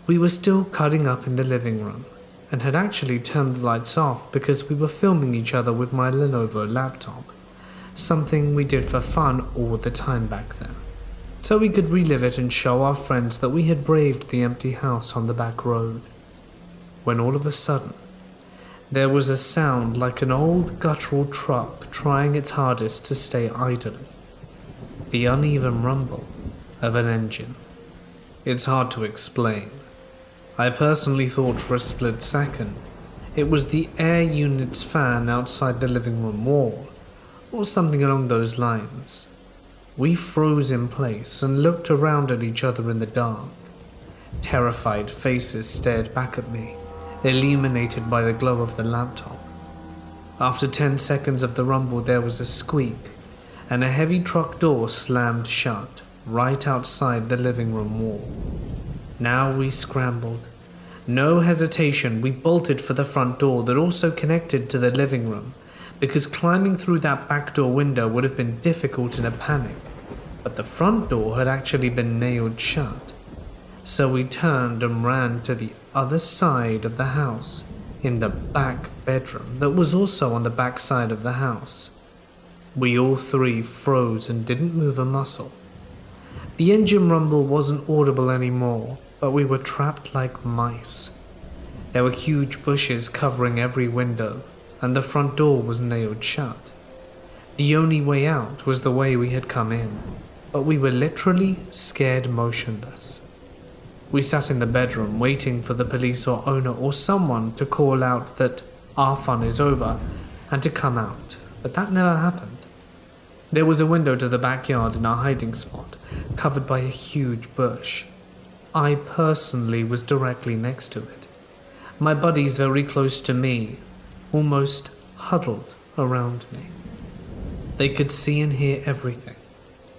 We were still cutting up in the living room, and had actually turned the lights off because we were filming each other with my Lenovo laptop, something we did for fun all the time back then, so we could relive it and show our friends that we had braved the empty house on the back road. When all of a sudden, there was a sound like an old guttural truck trying its hardest to stay idling. The uneven rumble of an engine. It's hard to explain. I personally thought for a split second it was the air unit's fan outside the living room wall, or something along those lines. We froze in place and looked around at each other in the dark. Terrified faces stared back at me, illuminated by the glow of the laptop. After 10 seconds of the rumble, there was a squeak, and a heavy truck door slammed shut right outside the living room wall. Now we scrambled. No hesitation, we bolted for the front door that also connected to the living room, because climbing through that back door window would have been difficult in a panic, but the front door had actually been nailed shut. So we turned and ran to the other side of the house, in the back bedroom that was also on the back side of the house. We all three froze and didn't move a muscle. The engine rumble wasn't audible anymore, but we were trapped like mice. There were huge bushes covering every window, and the front door was nailed shut. The only way out was the way we had come in, but we were literally scared motionless. We sat in the bedroom waiting for the police or owner or someone to call out that our fun is over and to come out, but that never happened. There was a window to the backyard in our hiding spot, covered by a huge bush. I personally was directly next to it. My buddies very close to me, almost huddled around me. They could see and hear everything.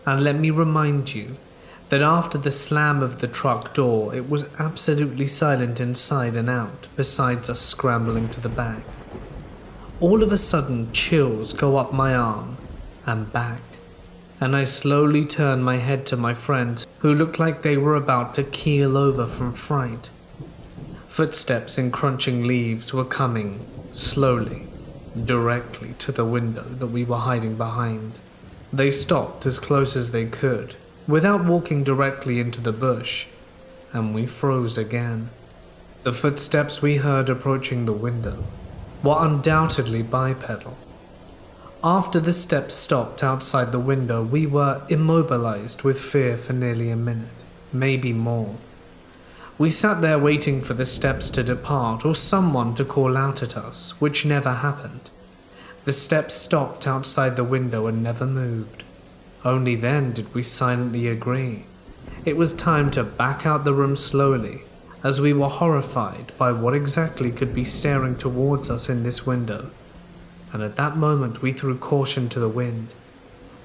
And let me remind you that after the slam of the truck door, it was absolutely silent inside and out, besides us scrambling to the back. All of a sudden, chills go up my arm and back, and I slowly turn my head to my friends, who looked like they were about to keel over from fright. Footsteps in crunching leaves were coming, slowly, directly to the window that we were hiding behind. They stopped as close as they could, without walking directly into the bush, and we froze again. The footsteps we heard approaching the window were undoubtedly bipedal. After the steps stopped outside the window, we were immobilized with fear for nearly a minute, maybe more. We sat there waiting for the steps to depart or someone to call out at us, which never happened. The steps stopped outside the window and never moved. Only then did we silently agree. It was time to back out the room slowly, as we were horrified by what exactly could be staring towards us in this window. And at that moment we threw caution to the wind.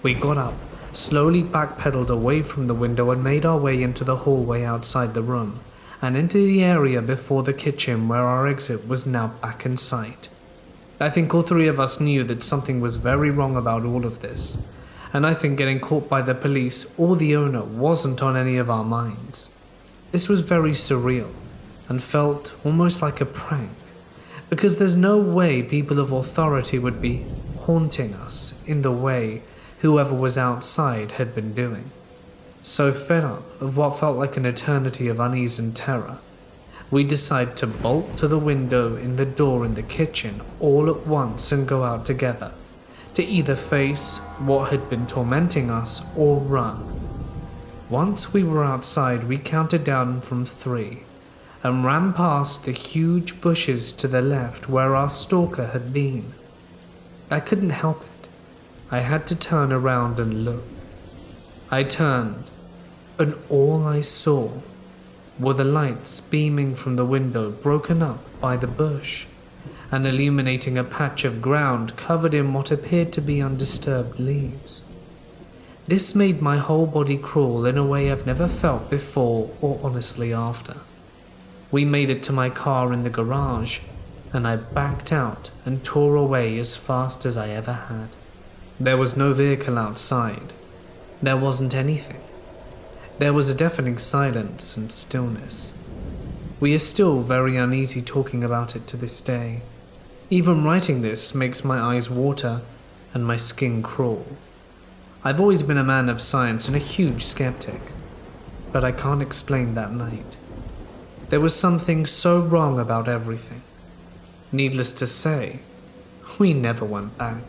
We got up, slowly backpedaled away from the window and made our way into the hallway outside the room, and into the area before the kitchen where our exit was now back in sight. I think all three of us knew that something was very wrong about all of this, and I think getting caught by the police or the owner wasn't on any of our minds. This was very surreal, and felt almost like a prank, because there's no way people of authority would be haunting us in the way whoever was outside had been doing. So fed up of what felt like an eternity of unease and terror, we decided to bolt to the window in the door in the kitchen all at once and go out together, to either face what had been tormenting us or run. Once we were outside, we counted down from 3 and ran past the huge bushes to the left where our stalker had been. I couldn't help it. I had to turn around and look. I turned, and all I saw were the lights beaming from the window broken up by the bush and illuminating a patch of ground covered in what appeared to be undisturbed leaves. This made my whole body crawl in a way I've never felt before or honestly after. We made it to my car in the garage, and I backed out and tore away as fast as I ever had. There was no vehicle outside. There wasn't anything. There was a deafening silence and stillness. We are still very uneasy talking about it to this day. Even writing this makes my eyes water and my skin crawl. I've always been a man of science and a huge skeptic, but I can't explain that night. There was something so wrong about everything. Needless to say, we never went back.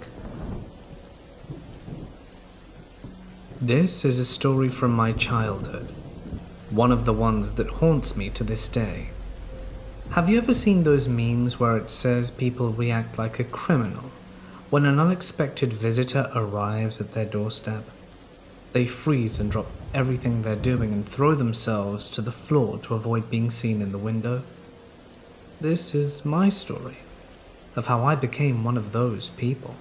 This is a story from my childhood, one of the ones that haunts me to this day. Have you ever seen those memes where it says people react like a criminal when an unexpected visitor arrives at their doorstep? They freeze and drop everything they're doing and throw themselves to the floor to avoid being seen in the window. This is my story of how I became one of those people.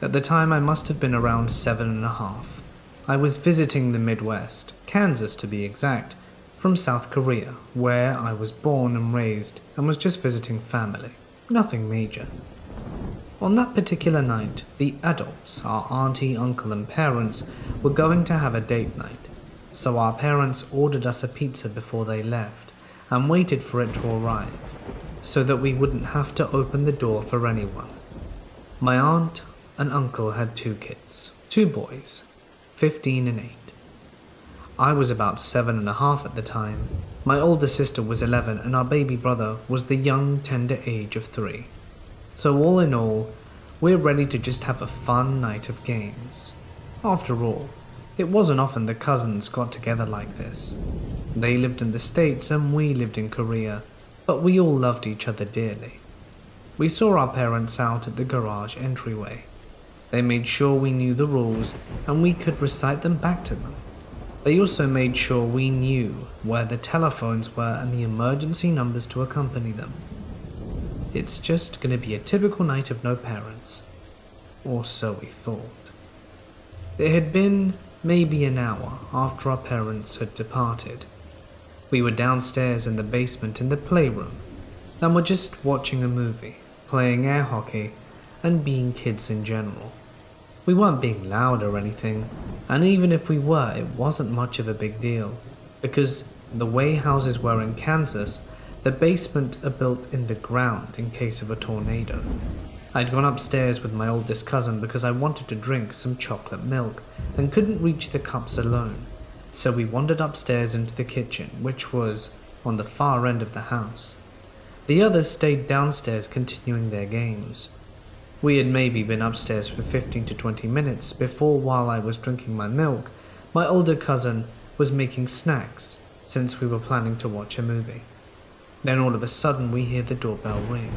At the time, I must have been around 7.5. I was visiting the Midwest, Kansas to be exact, from South Korea, where I was born and raised, and was just visiting family. Nothing major. On that particular night, the adults, our auntie, uncle, and parents, were going to have a date night, so our parents ordered us a pizza before they left, and waited for it to arrive, so that we wouldn't have to open the door for anyone. My aunt and uncle had 2 kids, 2 boys, 15 and 8. I was about 7.5 at the time. My older sister was 11 and our baby brother was the young, tender age of 3. So all in all, we're ready to just have a fun night of games. After all, it wasn't often the cousins got together like this. They lived in the States and we lived in Korea, but we all loved each other dearly. We saw our parents out at the garage entryway. They made sure we knew the rules and we could recite them back to them. They also made sure we knew where the telephones were and the emergency numbers to accompany them. It's just going to be a typical night of no parents. Or so we thought. It had been maybe an hour after our parents had departed. We were downstairs in the basement in the playroom and were just watching a movie, playing air hockey, and being kids in general. We weren't being loud or anything, and even if we were, it wasn't much of a big deal, because the way houses were in Kansas, the basement are built in the ground in case of a tornado. I'd gone upstairs with my oldest cousin because I wanted to drink some chocolate milk and couldn't reach the cups alone, so we wandered upstairs into the kitchen, which was on the far end of the house. The others stayed downstairs continuing their games. We had maybe been upstairs for 15 to 20 minutes before, while I was drinking my milk, my older cousin was making snacks since we were planning to watch a movie. Then all of a sudden we hear the doorbell ring.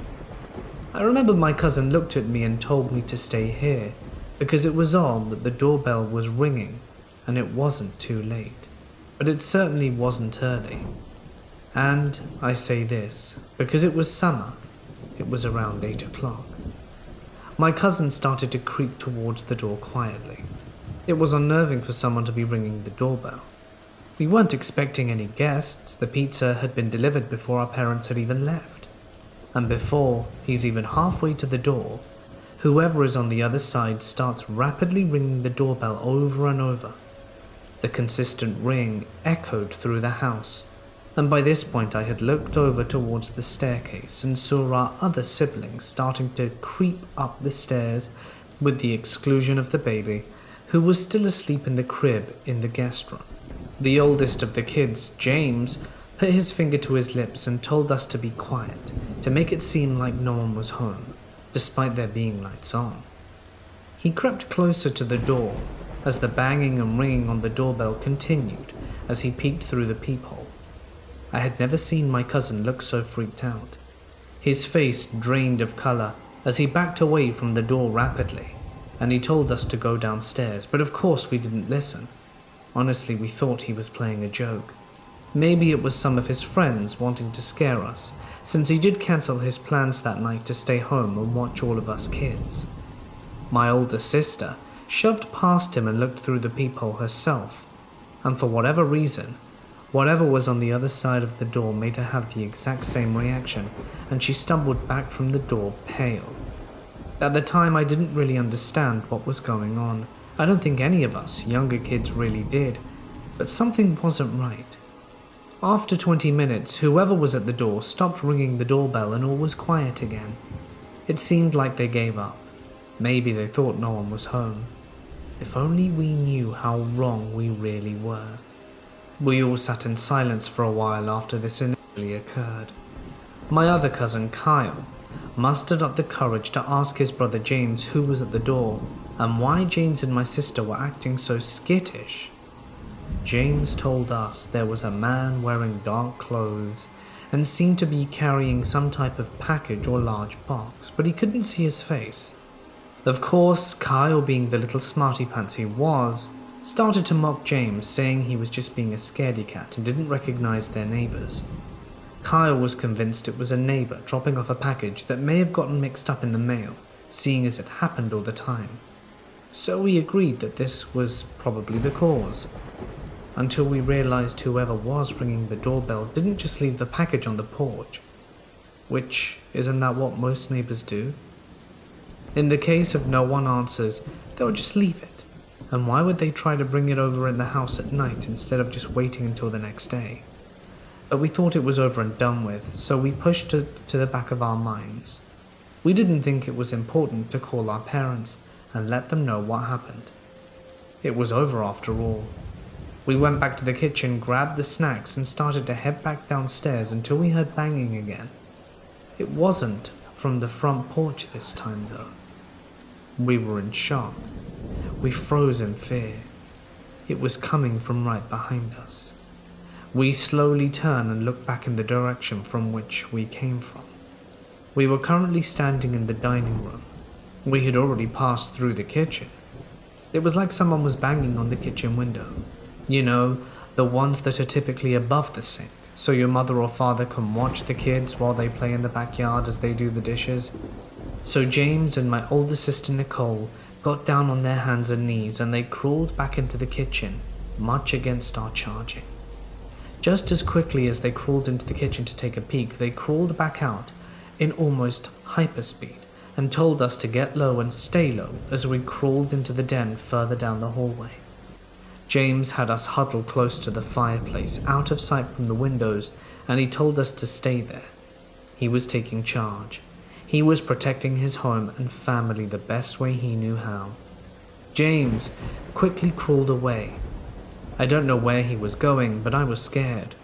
I remember my cousin looked at me and told me to stay here because it was odd that the doorbell was ringing and it wasn't too late, but it certainly wasn't early. And I say this because it was summer. It was around 8 o'clock. My cousin started to creep towards the door quietly. It was unnerving for someone to be ringing the doorbell. We weren't expecting any guests. The pizza had been delivered before our parents had even left. And before he's even halfway to the door, whoever is on the other side starts rapidly ringing the doorbell over and over. The consistent ring echoed through the house, and by this point I had looked over towards the staircase and saw our other siblings starting to creep up the stairs, with the exclusion of the baby, who was still asleep in the crib in the guest room. The oldest of the kids, James, put his finger to his lips and told us to be quiet, to make it seem like no one was home, despite there being lights on. He crept closer to the door as the banging and ringing on the doorbell continued as he peeked through the peephole. I had never seen my cousin look so freaked out. His face drained of color as he backed away from the door rapidly, and he told us to go downstairs, but of course we didn't listen. Honestly, we thought he was playing a joke. Maybe it was some of his friends wanting to scare us, since he did cancel his plans that night to stay home and watch all of us kids. My older sister shoved past him and looked through the peephole herself, and for whatever reason, whatever was on the other side of the door made her have the exact same reaction, and she stumbled back from the door pale. At the time, I didn't really understand what was going on. I don't think any of us younger kids really did, but something wasn't right. After 20 minutes, whoever was at the door stopped ringing the doorbell and all was quiet again. It seemed like they gave up. Maybe they thought no one was home. If only we knew how wrong we really were. We all sat in silence for a while after this initially occurred. My other cousin, Kyle, mustered up the courage to ask his brother James who was at the door and why James and my sister were acting so skittish. James told us there was a man wearing dark clothes and seemed to be carrying some type of package or large box, but he couldn't see his face. Of course, Kyle, being the little smarty pants he was, started to mock James, saying he was just being a scaredy cat and didn't recognize their neighbors. Kyle was convinced it was a neighbor dropping off a package that may have gotten mixed up in the mail, seeing as it happened all the time. So we agreed that this was probably the cause, until we realized whoever was ringing the doorbell didn't just leave the package on the porch. Which, isn't that what most neighbors do? In the case of no one answers, they'll just leave it. And why would they try to bring it over in the house at night instead of just waiting until the next day? But we thought it was over and done with, so we pushed it to the back of our minds. We didn't think it was important to call our parents and let them know what happened. It was over after all. We went back to the kitchen, grabbed the snacks, and started to head back downstairs until we heard banging again. It wasn't from the front porch this time, though. We were in shock. We froze in fear. It was coming from right behind us. We slowly turned and looked back in the direction from which we came from. We were currently standing in the dining room. We had already passed through the kitchen. It was like someone was banging on the kitchen window. You know, the ones that are typically above the sink, so your mother or father can watch the kids while they play in the backyard as they do the dishes. So James and my older sister Nicole got down on their hands and knees and they crawled back into the kitchen, much against our charging. Just as quickly as they crawled into the kitchen to take a peek, they crawled back out in almost hyperspeed and told us to get low and stay low as we crawled into the den further down the hallway. James had us huddled close to the fireplace, out of sight from the windows, and he told us to stay there. He was taking charge. He was protecting his home and family the best way he knew how. James quickly crawled away. I don't know where he was going, but I was scared.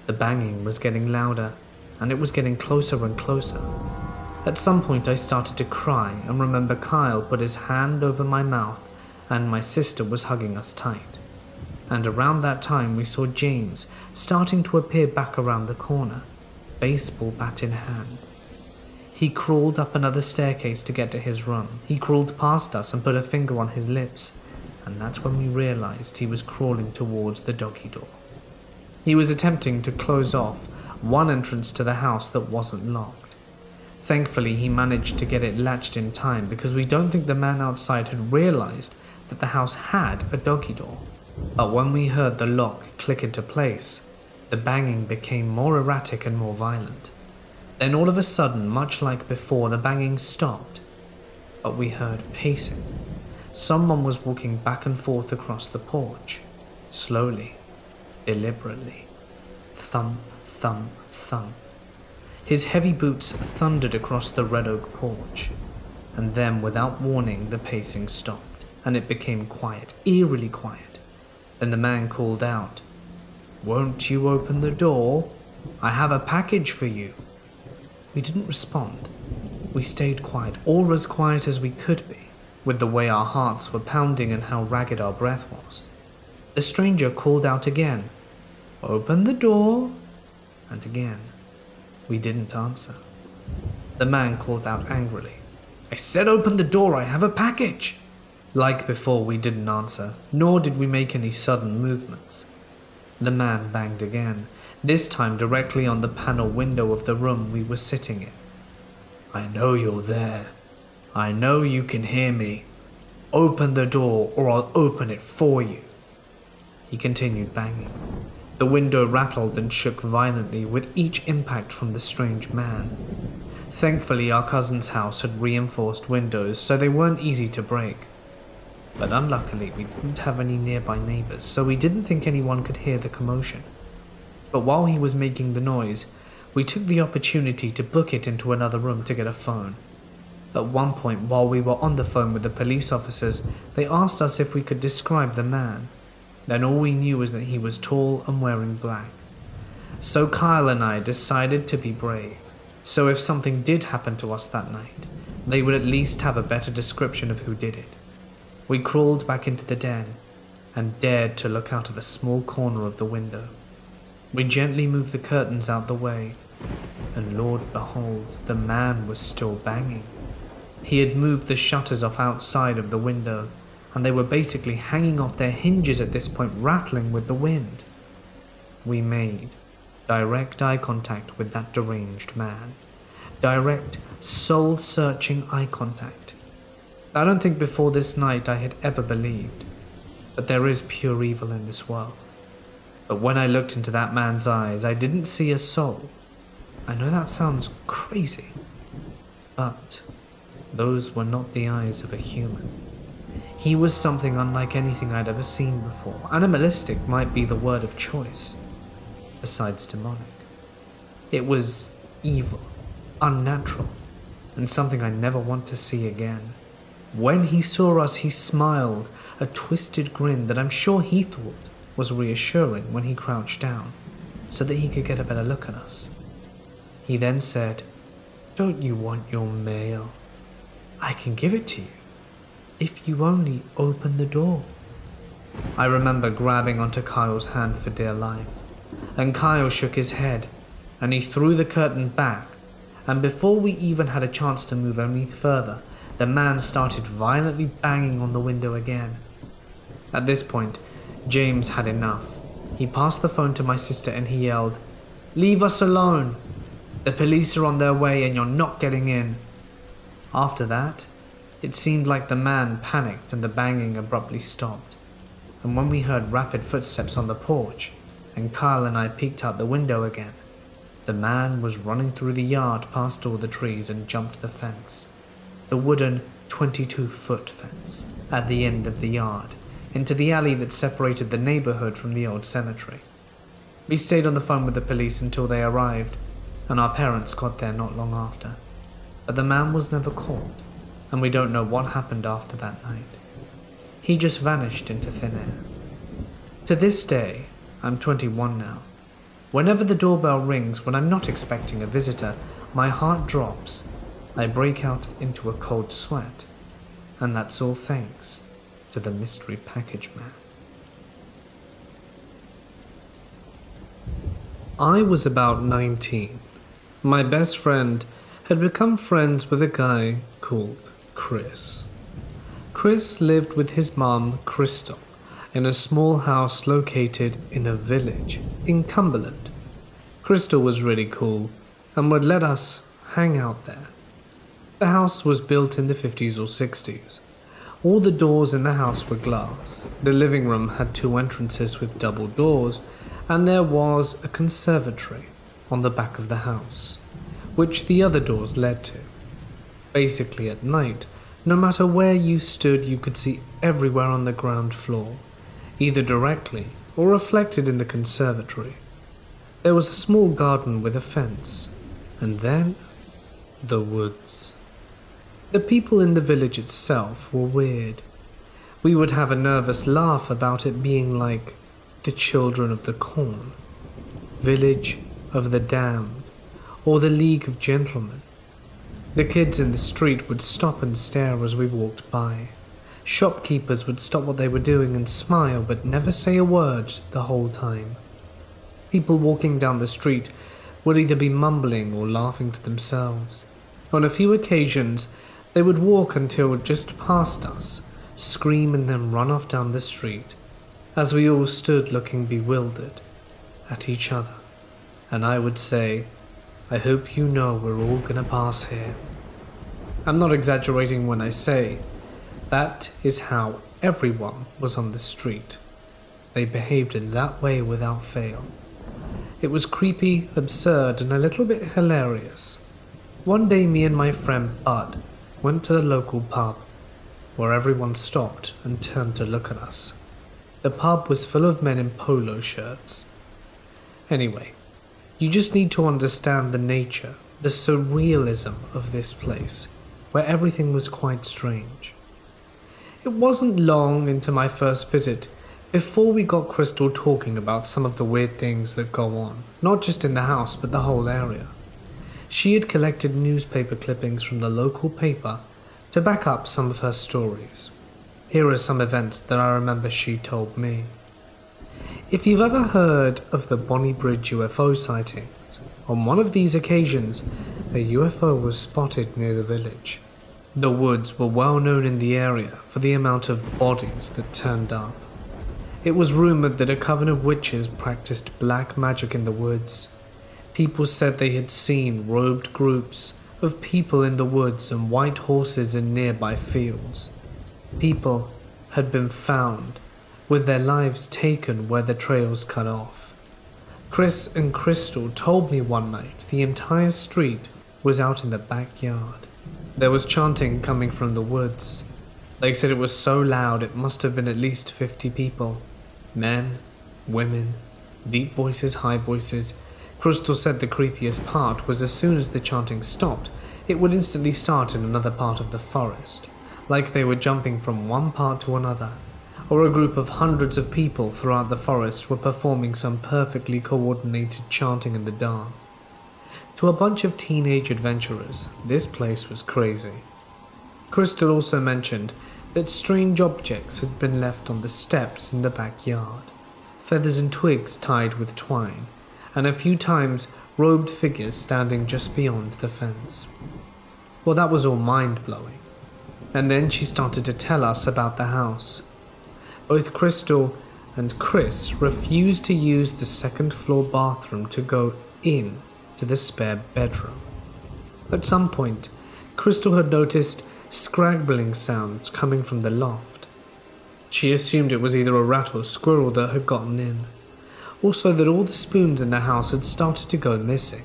The banging was getting louder, and it was getting closer and closer. At some point I started to cry and remember Kyle put his hand over my mouth and my sister was hugging us tight. And around that time we saw James starting to appear back around the corner, baseball bat in hand. He crawled up another staircase to get to his room. He crawled past us and put a finger on his lips, and that's when we realized he was crawling towards the doggy door. He was attempting to close off one entrance to the house that wasn't locked. Thankfully, he managed to get it latched in time because we don't think the man outside had realized that the house had a doggy door. But when we heard the lock click into place, the banging became more erratic and more violent. Then all of a sudden, much like before, the banging stopped, but we heard pacing. Someone was walking back and forth across the porch, slowly, deliberately. Thump, thump, thump. His heavy boots thundered across the red oak porch, and then without warning the pacing stopped, and it became quiet, eerily quiet. Then the man called out, "Won't you open the door?" I have a package for you." We didn't respond. We stayed quiet, or as quiet as we could be, with the way our hearts were pounding and how ragged our breath was. The stranger called out again, "Open the door," and again. We didn't answer. The man called out angrily, "I said open the door, I have a package!" Like before, we didn't answer, nor did we make any sudden movements. The man banged again, this time directly on the panel window of the room we were sitting in. "I know you're there. I know you can hear me. Open the door or I'll open it for you." He continued banging. The window rattled and shook violently with each impact from the strange man. Thankfully, our cousin's house had reinforced windows, so they weren't easy to break. But unluckily, we didn't have any nearby neighbors, so we didn't think anyone could hear the commotion. But while he was making the noise, we took the opportunity to book it into another room to get a phone. At one point, while we were on the phone with the police officers, they asked us if we could describe the man. Then all we knew was that he was tall and wearing black. So Kyle and I decided to be brave. So if something did happen to us that night, they would at least have a better description of who did it. We crawled back into the den and dared to look out of a small corner of the window. We gently moved the curtains out the way, and Lord behold, the man was still banging. He had moved the shutters off outside of the window, and they were basically hanging off their hinges at this point, rattling with the wind. We made direct eye contact with that deranged man. Direct, soul-searching eye contact. I don't think before this night I had ever believed that there is pure evil in this world. But when I looked into that man's eyes, I didn't see a soul. I know that sounds crazy, but those were not the eyes of a human. He was something unlike anything I'd ever seen before. Animalistic might be the word of choice, besides demonic. It was evil, unnatural, and something I never want to see again. When he saw us, he smiled, a twisted grin that I'm sure he thought was reassuring when he crouched down, so that he could get a better look at us. He then said, "Don't you want your mail? I can give it to you, if you only open the door." I remember grabbing onto Kyle's hand for dear life, and Kyle shook his head, and he threw the curtain back, and before we even had a chance to move any further, the man started violently banging on the window again. At this point, James had enough. He passed the phone to my sister and he yelled, "Leave us alone! The police are on their way and you're not getting in." After that, it seemed like the man panicked and the banging abruptly stopped. And when we heard rapid footsteps on the porch, and Kyle and I peeked out the window again, the man was running through the yard past all the trees and jumped the fence. The wooden 22-foot fence at the end of the yard, into the alley that separated the neighborhood from the old cemetery. We stayed on the phone with the police until they arrived, and our parents got there not long after. But the man was never caught, and we don't know what happened after that night. He just vanished into thin air. To this day, I'm 21 now. Whenever the doorbell rings when I'm not expecting a visitor, my heart drops. I break out into a cold sweat, and that's all thanks to the mystery package man. I was about 19. My best friend had become friends with a guy called Chris. Chris lived with his mom, Crystal, in a small house located in a village in Cumberland. Crystal was really cool and would let us hang out there. The house was built in the 50s or 60s. All the doors in the house were glass. The living room had 2 entrances with double doors, and there was a conservatory on the back of the house, which the other doors led to. Basically, at night, no matter where you stood, you could see everywhere on the ground floor, either directly or reflected in the conservatory. There was a small garden with a fence, and then the woods. The people in the village itself were weird. We would have a nervous laugh about it being like the children of the corn. Village of the Damned or the League of Gentlemen. The kids in the street would stop and stare as we walked by. Shopkeepers would stop what they were doing and smile but never say a word the whole time. People walking down the street would either be mumbling or laughing to themselves. On a few occasions, they would walk until just past us, scream and then run off down the street, as we all stood looking bewildered at each other. And I would say, I hope you know we're all gonna pass here. I'm not exaggerating when I say that is how everyone was on the street. They behaved in that way without fail. It was creepy, absurd, and a little bit hilarious. One day me and my friend Bud went to the local pub, where everyone stopped and turned to look at us. The pub was full of men in polo shirts. Anyway, you just need to understand the nature, the surrealism of this place, where everything was quite strange. It wasn't long into my first visit before we got Crystal talking about some of the weird things that go on, not just in the house but the whole area. She had collected newspaper clippings from the local paper to back up some of her stories. Here are some events that I remember she told me. If you've ever heard of the Bonnie Bridge UFO sightings, on one of these occasions, a UFO was spotted near the village. The woods were well known in the area for the amount of bodies that turned up. It was rumored that a coven of witches practiced black magic in the woods. People said they had seen robed groups of people in the woods and white horses in nearby fields. People had been found with their lives taken where the trails cut off. Chris and Crystal told me one night the entire street was out in the backyard. There was chanting coming from the woods. They said it was so loud it must have been at least 50 people. Men, women, deep voices, high voices. Crystal said the creepiest part was as soon as the chanting stopped, it would instantly start in another part of the forest, like they were jumping from one part to another, or a group of hundreds of people throughout the forest were performing some perfectly coordinated chanting in the dark. To a bunch of teenage adventurers, this place was crazy. Crystal also mentioned that strange objects had been left on the steps in the backyard, feathers and twigs tied with twine, and a few times robed figures standing just beyond the fence. Well, that was all mind-blowing. And then she started to tell us about the house. Both Crystal and Chris refused to use the second-floor bathroom to go in to the spare bedroom. At some point, Crystal had noticed scrabbling sounds coming from the loft. She assumed it was either a rat or squirrel that had gotten in. Also that all the spoons in the house had started to go missing.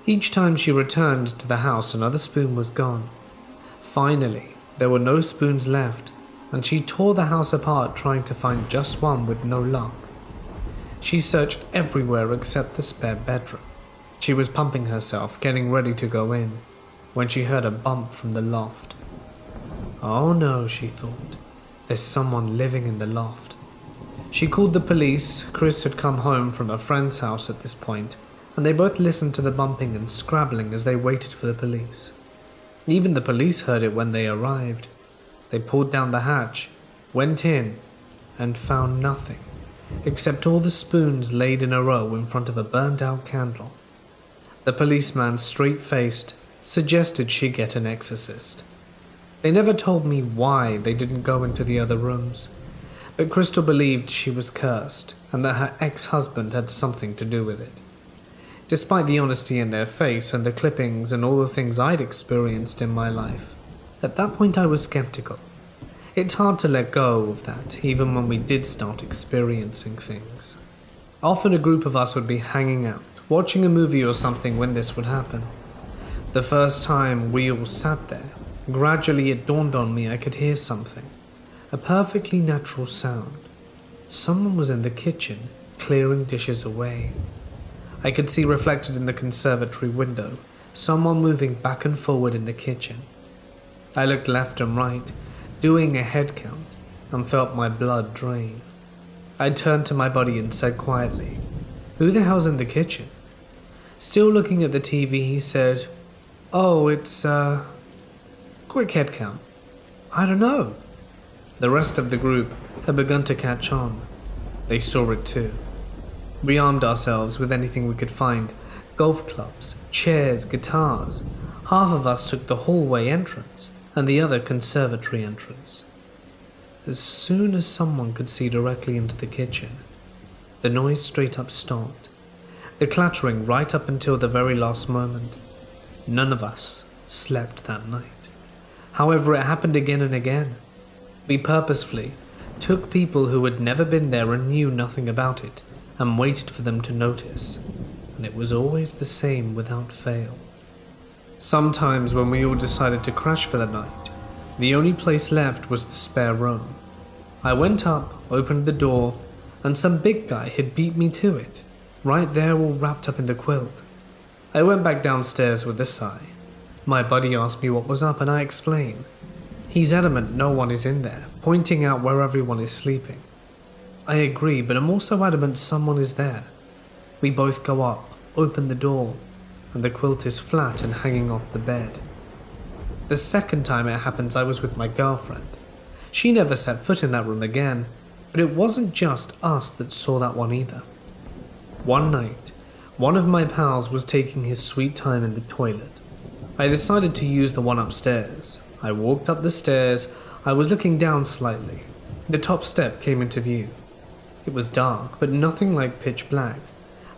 Each time she returned to the house, another spoon was gone. Finally, there were no spoons left, and she tore the house apart trying to find just one with no luck. She searched everywhere except the spare bedroom. She was pumping herself, getting ready to go in, when she heard a bump from the loft. Oh no, she thought. There's someone living in the loft. She called the police. Chris had come home from a friend's house at this point, and they both listened to the bumping and scrabbling as they waited for the police. Even the police heard it when they arrived. They pulled down the hatch, went in, and found nothing, except all the spoons laid in a row in front of a burned-out candle. The policeman, straight-faced, suggested she get an exorcist. They never told me why they didn't go into the other rooms, but Crystal believed she was cursed and that her ex-husband had something to do with it. Despite the honesty in their face and the clippings and all the things I'd experienced in my life, at that point I was skeptical. It's hard to let go of that, even when we did start experiencing things. Often a group of us would be hanging out, watching a movie or something when this would happen. The first time we all sat there, gradually it dawned on me I could hear something. A perfectly natural sound. Someone was in the kitchen, clearing dishes away. I could see reflected in the conservatory window, someone moving back and forward in the kitchen. I looked left and right, doing a head count, and felt my blood drain. I turned to my buddy and said quietly, "Who the hell's in the kitchen?" Still looking at the TV, he said, "Oh, it's, quick head count." "I don't know." The rest of the group had begun to catch on. They saw it too. We armed ourselves with anything we could find: golf clubs, chairs, guitars. Half of us took the hallway entrance and the other conservatory entrance. As soon as someone could see directly into the kitchen, the noise straight up stopped. The clattering right up until the very last moment. None of us slept that night. However, it happened again and again. We purposefully took people who had never been there and knew nothing about it and waited for them to notice, and it was always the same without fail. Sometimes when we all decided to crash for the night, the only place left was the spare room. I went up, opened the door, and some big guy had beat me to it, right there all wrapped up in the quilt. I went back downstairs with a sigh. My buddy asked me what was up and I explained. He's adamant no one is in there, pointing out where everyone is sleeping. I agree, but I'm also adamant someone is there. We both go up, open the door, and the quilt is flat and hanging off the bed. The second time it happens, I was with my girlfriend. She never set foot in that room again, but it wasn't just us that saw that one either. One night, one of my pals was taking his sweet time in the toilet. I decided to use the one upstairs. I walked up the stairs. I was looking down slightly. The top step came into view. It was dark, but nothing like pitch black,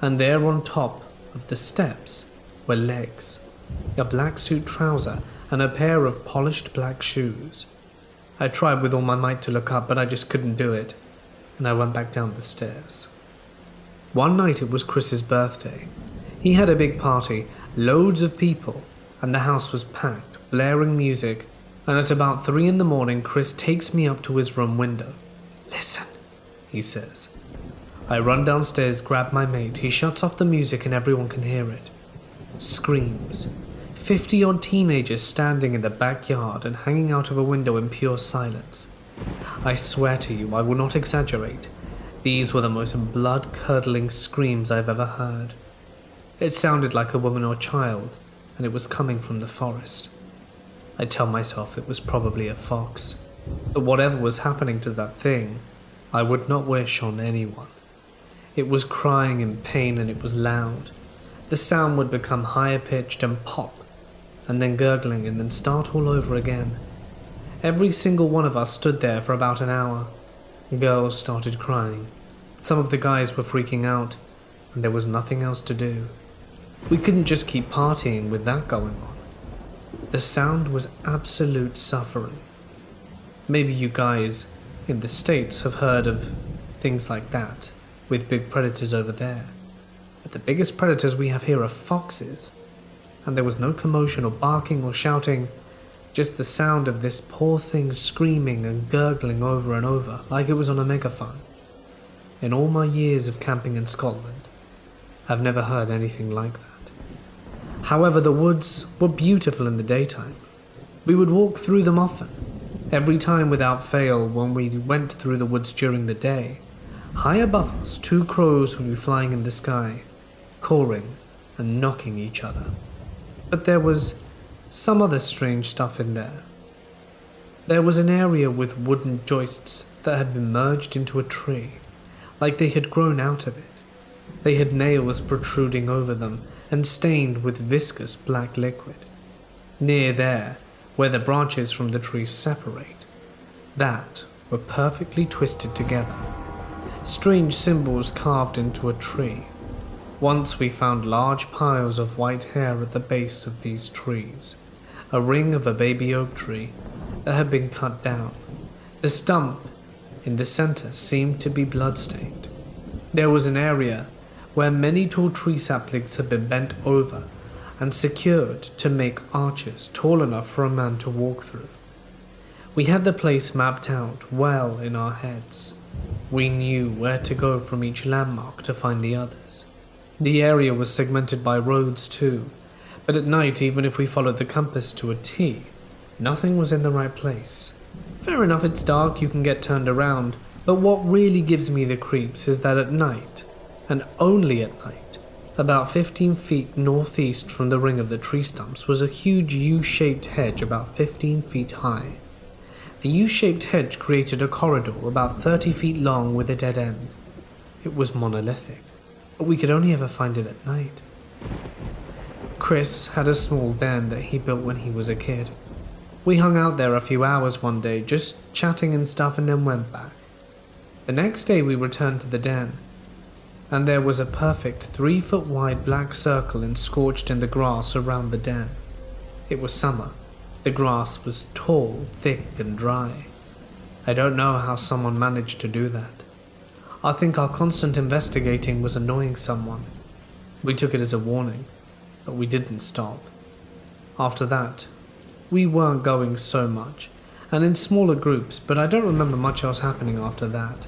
and there on top of the steps were legs, a black suit trouser, and a pair of polished black shoes. I tried with all my might to look up, but I just couldn't do it, and I went back down the stairs. One night it was Chris's birthday. He had a big party, loads of people, and the house was packed, blaring music, and at about 3 a.m, Chris takes me up to his room window. "Listen," he says. I run downstairs, grab my mate. He shuts off the music and everyone can hear it. Screams. 50-odd teenagers standing in the backyard and hanging out of a window in pure silence. I swear to you, I will not exaggerate. These were the most blood-curdling screams I've ever heard. It sounded like a woman or child, and it was coming from the forest. I tell myself it was probably a fox, but whatever was happening to that thing, I would not wish on anyone. It was crying in pain and it was loud. The sound would become higher pitched and pop, and then gurgling and then start all over again. Every single one of us stood there for about an hour. The girls started crying. Some of the guys were freaking out, and there was nothing else to do. We couldn't just keep partying with that going on. The sound was absolute suffering. Maybe you guys in the States have heard of things like that, with big predators over there. But the biggest predators we have here are foxes. And there was no commotion or barking or shouting, just the sound of this poor thing screaming and gurgling over and over, like it was on a megaphone. In all my years of camping in Scotland, I've never heard anything like that. However, the woods were beautiful in the daytime. We would walk through them often. Every time without fail when we went through the woods during the day, high above us 2 crows would be flying in the sky, cawing and knocking each other. But there was some other strange stuff in there. There was an area with wooden joists that had been merged into a tree, like they had grown out of it. They had nails protruding over them and stained with viscous black liquid. Near there, where the branches from the tree separate, that were perfectly twisted together. Strange symbols carved into a tree. Once we found large piles of white hair at the base of these trees, a ring of a baby oak tree that had been cut down. The stump in the center seemed to be blood-stained. There was an area where many tall tree saplings had been bent over and secured to make arches tall enough for a man to walk through. We had the place mapped out well in our heads. We knew where to go from each landmark to find the others. The area was segmented by roads too, but at night, even if we followed the compass to a T, nothing was in the right place. Fair enough, it's dark, you can get turned around, but what really gives me the creeps is that at night, and only at night, About 15 feet northeast from the ring of the tree stumps was a huge U-shaped hedge about 15 feet high. The U-shaped hedge created a corridor about 30 feet long with a dead end. It was monolithic, but we could only ever find it at night. Chris had a small den that he built when he was a kid. We hung out there a few hours one day, just chatting and stuff, and then went back. The next day we returned to the den, and there was a perfect 3-foot wide black circle enscorched in the grass around the den. It was summer. The grass was tall, thick, and dry. I don't know how someone managed to do that. I think our constant investigating was annoying someone. We took it as a warning, but we didn't stop. After that, we weren't going so much, and in smaller groups, but I don't remember much else happening after that.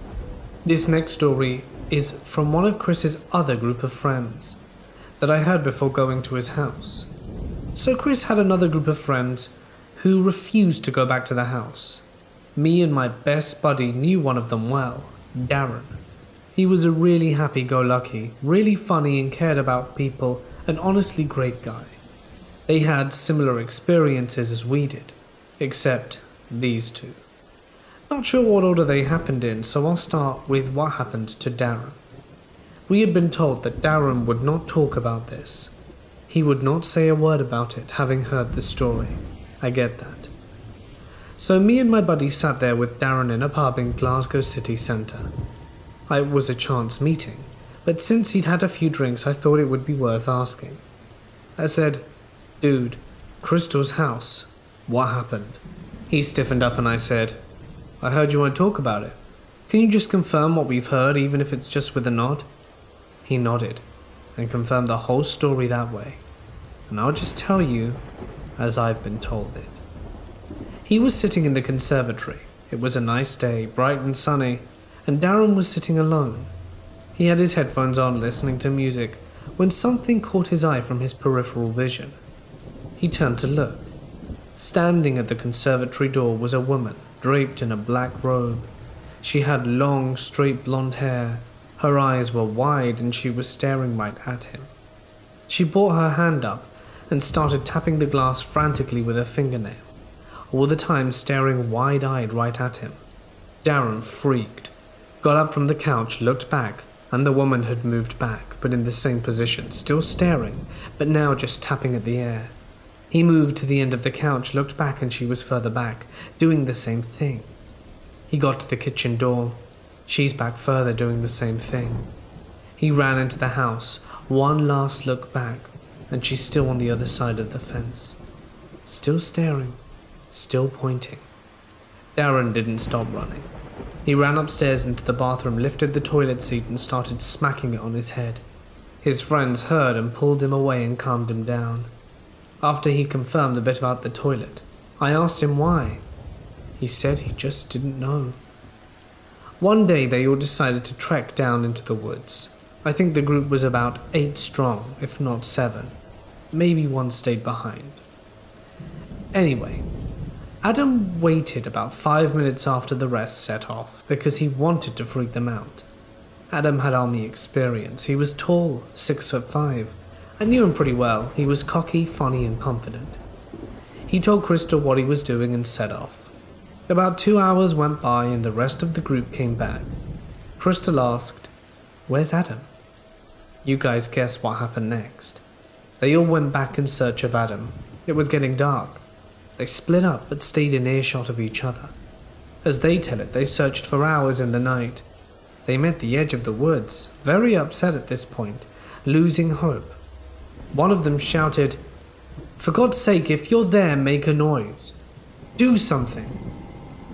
This next story is from one of Chris's other group of friends that I heard before going to his house. So Chris had another group of friends who refused to go back to the house. Me and my best buddy knew one of them well, Darren. He was a really happy-go-lucky, really funny and cared about people, an honestly great guy. They had similar experiences as we did, except these two. Not sure what order they happened in, so I'll start with what happened to Darren. We had been told that Darren would not talk about this. He would not say a word about it, having heard the story. I get that. So me and my buddy sat there with Darren in a pub in Glasgow city centre. It was a chance meeting, but since he'd had a few drinks I thought it would be worth asking. I said, "Dude, Crystal's house, what happened?" He stiffened up and I said, "I heard you won't talk about it. Can you just confirm what we've heard, even if it's just with a nod?" He nodded and confirmed the whole story that way, and I'll just tell you as I've been told it. He was sitting in the conservatory. It was a nice day, bright and sunny, and Darren was sitting alone. He had his headphones on listening to music when something caught his eye from his peripheral vision. He turned to look. Standing at the conservatory door was a woman draped in a black robe. She had long, straight blonde hair. Her eyes were wide and she was staring right at him. She brought her hand up and started tapping the glass frantically with her fingernail, all the time staring wide-eyed right at him. Darren freaked, got up from the couch, looked back, and the woman had moved back, but in the same position, still staring, but now just tapping at the air. He moved to the end of the couch, looked back, and she was further back, doing the same thing. He got to the kitchen door. She's back further, doing the same thing. He ran into the house, one last look back, and she's still on the other side of the fence. Still staring, still pointing. Darren didn't stop running. He ran upstairs into the bathroom, lifted the toilet seat and started smacking it on his head. His friends heard and pulled him away and calmed him down. After he confirmed a bit about the toilet, I asked him why. He said he just didn't know. One day they all decided to trek down into the woods. I think the group was about 8 strong, if not 7. Maybe one stayed behind. Anyway, Adam waited about 5 minutes after the rest set off because he wanted to freak them out. Adam had army experience. He was tall, 6'5". I knew him pretty well. He was cocky, funny, and confident. He told Crystal what he was doing and set off. About 2 hours went by and the rest of the group came back. Crystal asked, "Where's Adam?" You guys guess what happened next. They all went back in search of Adam. It was getting dark. They split up but stayed in earshot of each other. As they tell it, they searched for hours in the night. They met the edge of the woods, very upset at this point, losing hope. One of them shouted, "For God's sake, if you're there, make a noise. Do something."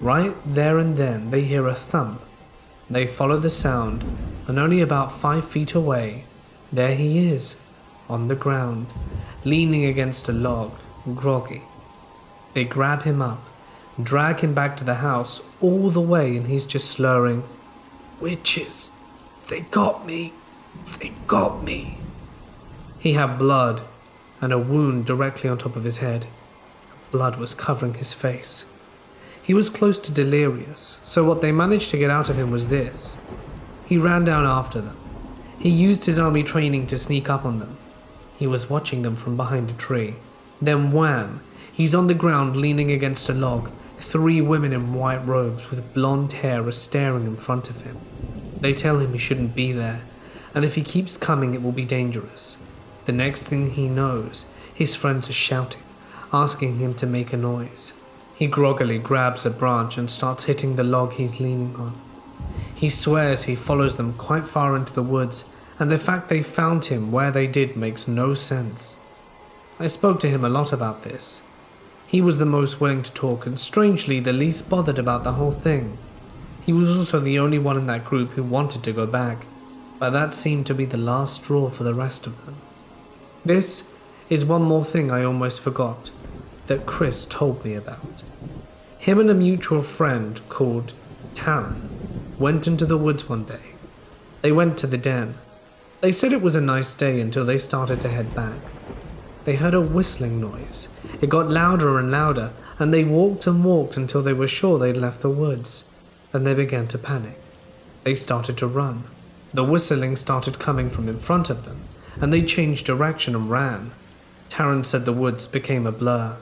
Right there and then, they hear a thump. They follow the sound, and only about 5 feet away, there he is, on the ground, leaning against a log, groggy. They grab him up, drag him back to the house all the way, and he's just slurring, "Witches, they got me, they got me." He had blood and a wound directly on top of his head. Blood was covering his face. He was close to delirious, so what they managed to get out of him was this. He ran down after them. He used his army training to sneak up on them. He was watching them from behind a tree. Then wham! He's on the ground leaning against a log. 3 women in white robes with blonde hair are staring in front of him. They tell him he shouldn't be there, and if he keeps coming it will be dangerous. The next thing he knows, his friends are shouting, asking him to make a noise. He groggily grabs a branch and starts hitting the log he's leaning on. He swears he follows them quite far into the woods, and the fact they found him where they did makes no sense. I spoke to him a lot about this. He was the most willing to talk and strangely the least bothered about the whole thing. He was also the only one in that group who wanted to go back, but that seemed to be the last straw for the rest of them. This is one more thing I almost forgot, that Chris told me about. Him and a mutual friend called Taryn went into the woods one day. They went to the den. They said it was a nice day until they started to head back. They heard a whistling noise. It got louder and louder, and they walked and walked until they were sure they'd left the woods. Then they began to panic. They started to run. The whistling started coming from in front of them, and they changed direction and ran. Taryn said the woods became a blur.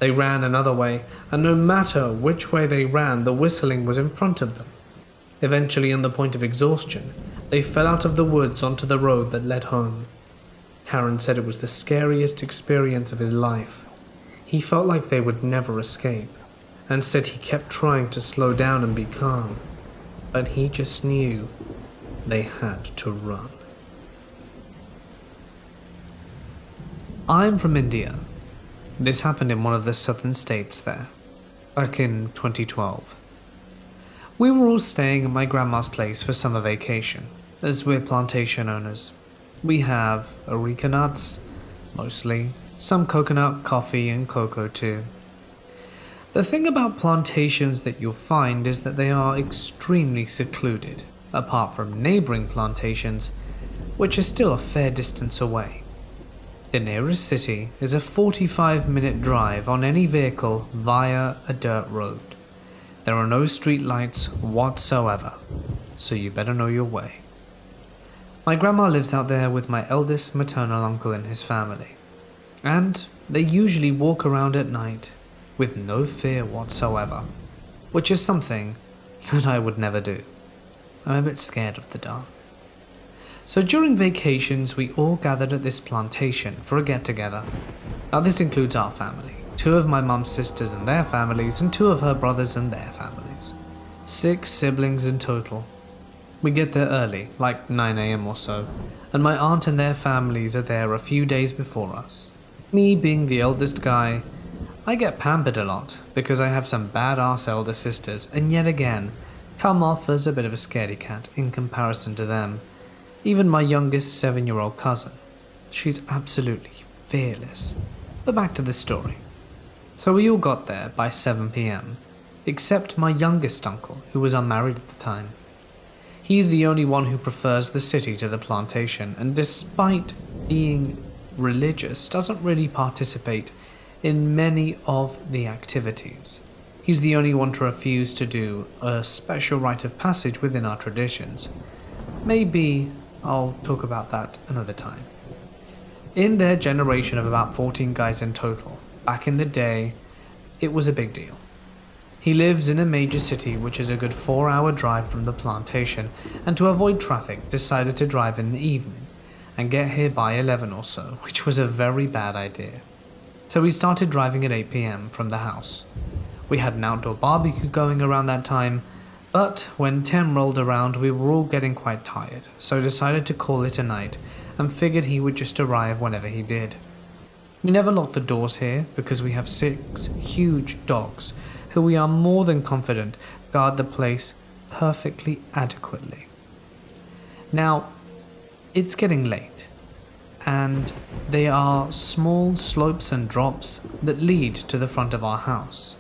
They ran another way, and no matter which way they ran, the whistling was in front of them. Eventually, on the point of exhaustion, they fell out of the woods onto the road that led home. Taryn said it was the scariest experience of his life. He felt like they would never escape, and said he kept trying to slow down and be calm, but he just knew they had to run. I'm from India. This happened in one of the southern states there, back in 2012. We were all staying at my grandma's place for summer vacation, as we're plantation owners. We have areca nuts, mostly, some coconut, coffee, and cocoa too. The thing about plantations that you'll find is that they are extremely secluded, apart from neighboring plantations, which are still a fair distance away. The nearest city is a 45-minute drive on any vehicle via a dirt road. There are no street lights whatsoever, so you better know your way. My grandma lives out there with my eldest maternal uncle and his family, and they usually walk around at night with no fear whatsoever, which is something that I would never do. I'm a bit scared of the dark. So during vacations, we all gathered at this plantation for a get-together. Now this includes our family, 2 of my mum's sisters and their families, and 2 of her brothers and their families. 6 siblings in total. We get there early, like 9 AM or so, and my aunt and their families are there a few days before us. Me being the eldest guy, I get pampered a lot because I have some badass elder sisters and yet again come off as a bit of a scaredy cat in comparison to them. Even my youngest 7-year-old cousin. She's absolutely fearless. But back to the story. So we all got there by 7 PM, except my youngest uncle, who was unmarried at the time. He's the only one who prefers the city to the plantation, and despite being religious, doesn't really participate in many of the activities. He's the only one to refuse to do a special rite of passage within our traditions. Maybe I'll talk about that another time. In their generation of about 14 guys in total, back in the day, it was a big deal. He lives in a major city which is a good 4-hour drive from the plantation, and to avoid traffic decided to drive in the evening and get here by 11 or so, which was a very bad idea. So we started driving at 8 PM from the house. We had an outdoor barbecue going around that time, but when 10 rolled around we were all getting quite tired, so decided to call it a night and figured he would just arrive whenever he did. We never lock the doors here because we have 6 huge dogs who we are more than confident guard the place perfectly adequately. Now, it's getting late, and there are small slopes and drops that lead to the front of our house,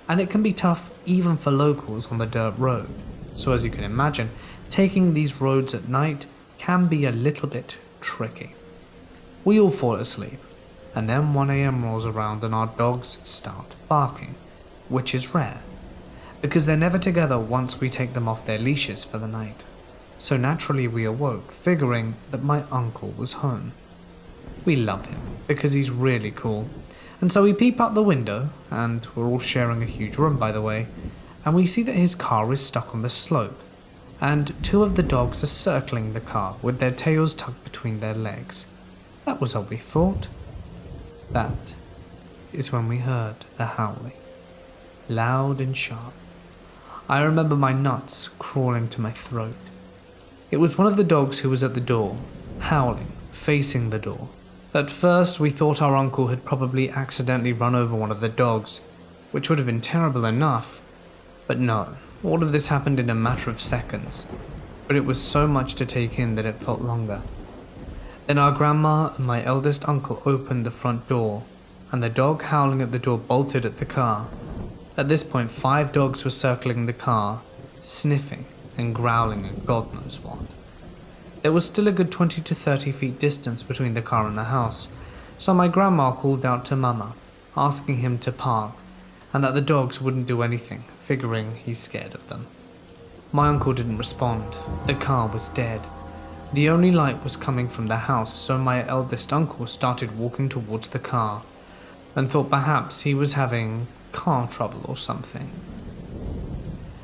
and it can be tough even for locals on the dirt road. So as you can imagine, taking these roads at night can be a little bit tricky. We all fall asleep, and then 1 AM rolls around and our dogs start barking, which is rare, because they're never together once we take them off their leashes for the night. so naturally we awoke, figuring that my uncle was home. We love him because he's really cool, and so we peep out the window, and we're all sharing a huge room by the way, and we see that his car is stuck on the slope, and two of the dogs are circling the car with their tails tucked between their legs. That was what we thought. That is when we heard the howling, loud and sharp. I remember my nuts crawling to my throat. It was one of the dogs who was at the door, howling, facing the door. At first we thought our uncle had probably accidentally run over one of the dogs, which would have been terrible enough, but no, all of this happened in a matter of seconds, but it was so much to take in that it felt longer. Then our grandma and my eldest uncle opened the front door, and the dog howling at the door bolted at the car. At this point 5 dogs were circling the car, sniffing and growling at God knows what. There was still a good 20 to 30 feet distance between the car and the house, so my grandma called out to Mama, asking him to park, and that the dogs wouldn't do anything, figuring he's scared of them. My uncle didn't respond. The car was dead. The only light was coming from the house, so my eldest uncle started walking towards the car, and thought perhaps he was having car trouble or something.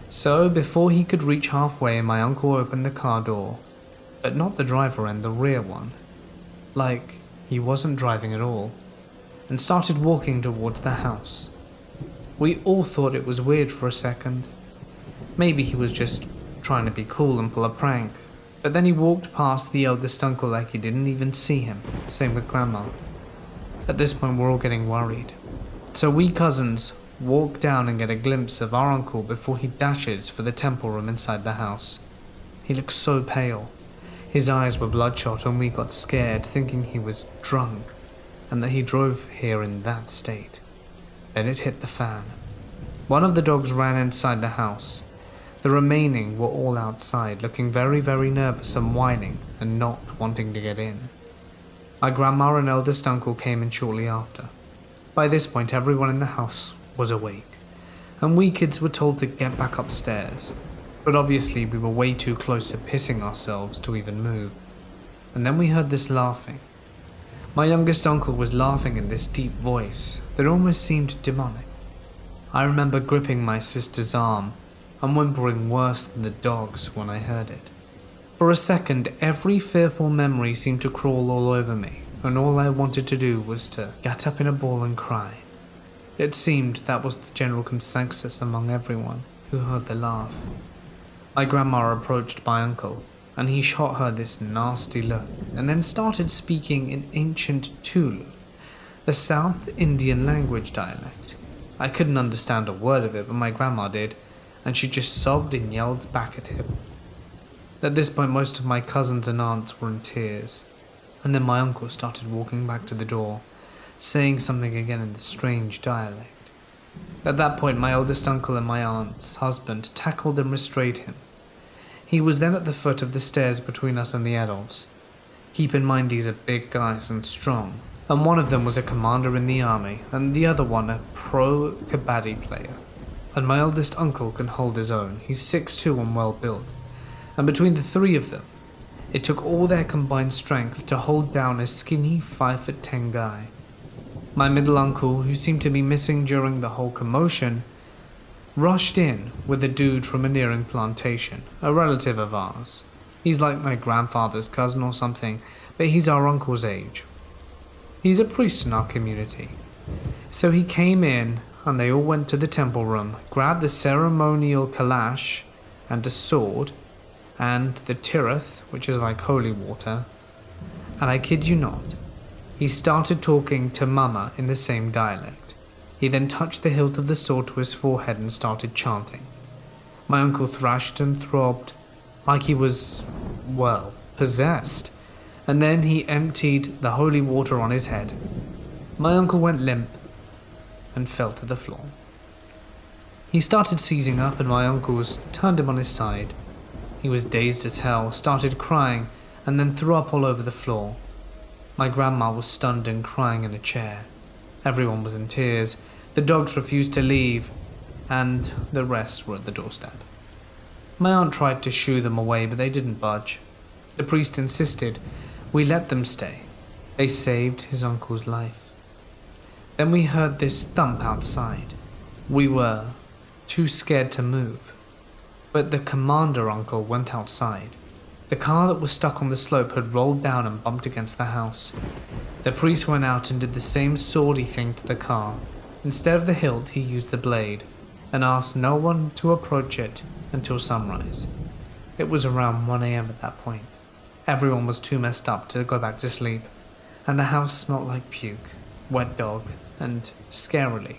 So before he could reach halfway, my uncle opened the car door, but not the driver end, the rear one, like he wasn't driving at all, and started walking towards the house. We all thought it was weird for a second. Maybe he was just trying to be cool and pull a prank, but then he walked past the eldest uncle like he didn't even see him, same with Grandma. At this point we're all getting worried, so we cousins walk down and get a glimpse of our uncle before he dashes for the temple room inside the house. He looked so pale. His eyes were bloodshot, and we got scared, thinking he was drunk and that he drove here in that state. Then it hit the fan. One of the dogs ran inside the house. The remaining were all outside, looking very, very nervous and whining and not wanting to get in. My grandma and eldest uncle came in shortly after. By this point everyone in the house was awake, and we kids were told to get back upstairs. But obviously we were way too close to pissing ourselves to even move. And then we heard this laughing. My youngest uncle was laughing in this deep voice that almost seemed demonic. I remember gripping my sister's arm and whimpering worse than the dogs when I heard it. For a second, every fearful memory seemed to crawl all over me, and all I wanted to do was to get up in a ball and cry. It seemed that was the general consensus among everyone who heard the laugh. My grandma approached my uncle, and he shot her this nasty look, and then started speaking in ancient Tulu, a South Indian language dialect. I couldn't understand a word of it, but my grandma did, and she just sobbed and yelled back at him. At this point most of my cousins and aunts were in tears, and then my uncle started walking back to the door, saying something again in the strange dialect. At that point my eldest uncle and my aunt's husband tackled and restrained him. He was then at the foot of the stairs between us and the adults. Keep in mind these are big guys and strong, and one of them was a commander in the army, and the other one a pro kabaddi player. And my eldest uncle can hold his own. He's 6'2" and well built, and between the 3 of them, it took all their combined strength to hold down a skinny 5'10" guy. My middle uncle, who seemed to be missing during the whole commotion, rushed in with a dude from a nearing plantation, a relative of ours. He's like my grandfather's cousin or something, but he's our uncle's age. He's a priest in our community. So he came in, and they all went to the temple room, grabbed the ceremonial kalash and a sword, and the tirith, which is like holy water, and I kid you not, he started talking to Mama in the same dialect. He then touched the hilt of the sword to his forehead and started chanting. My uncle thrashed and throbbed like he was, well, possessed, and then he emptied the holy water on his head. My uncle went limp and fell to the floor. He started seizing up, and my uncles turned him on his side. He was dazed as hell, started crying, and then threw up all over the floor. My grandma was stunned and crying in a chair. Everyone was in tears. The dogs refused to leave, and the rest were at the doorstep. My aunt tried to shoo them away, but they didn't budge. The priest insisted we let them stay. They saved his uncle's life. Then we heard this thump outside. We were too scared to move. But the commander uncle went outside. The car that was stuck on the slope had rolled down and bumped against the house. The priest went out and did the same swordy thing to the car. Instead of the hilt, he used the blade, and asked no one to approach it until sunrise. It was around 1 a.m. at that point. Everyone was too messed up to go back to sleep, and the house smelt like puke, wet dog, and, scarily,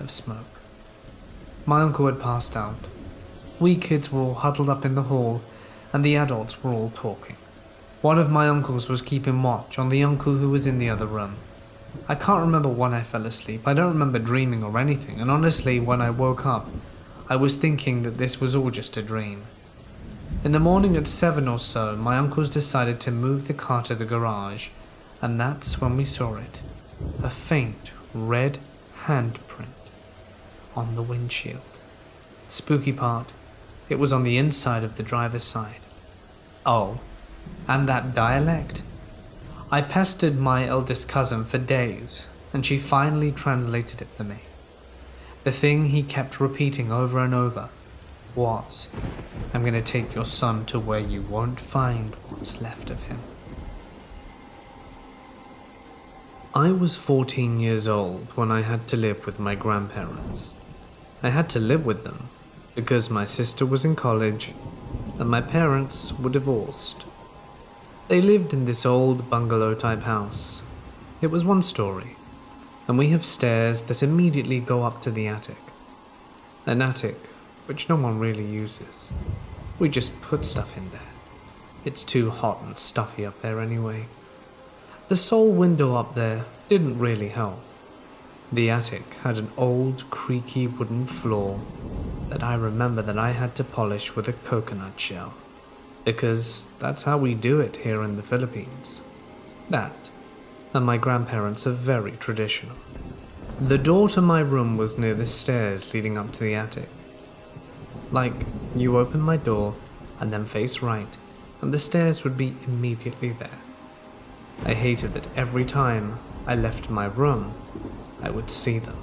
of smoke. My uncle had passed out. We kids were all huddled up in the hall, and the adults were all talking. One of my uncles was keeping watch on the uncle who was in the other room. I can't remember when I fell asleep. I don't remember dreaming or anything, and honestly, when I woke up, I was thinking that this was all just a dream. In the morning at 7 or so, my uncles decided to move the car to the garage, and that's when we saw it. A faint red handprint on the windshield. The spooky part, it was on the inside of the driver's side. Oh, and that dialect? I pestered my eldest cousin for days, and she finally translated it for me. The thing he kept repeating over and over was, "I'm going to take your son to where you won't find what's left of him." I was 14 years old when I had to live with my grandparents. I had to live with them because my sister was in college and my parents were divorced. They lived in this old bungalow-type house. It was one story, and we have stairs that immediately go up to the attic. An attic which no one really uses. We just put stuff in there. It's too hot and stuffy up there anyway. The sole window up there didn't really help. The attic had an old, creaky wooden floor that I remember that I had to polish with a coconut shell, because that's how we do it here in the Philippines. That, and my grandparents are very traditional. The door to my room was near the stairs leading up to the attic. Like, you open my door and then face right, and the stairs would be immediately there. I hated that every time I left my room, I would see them,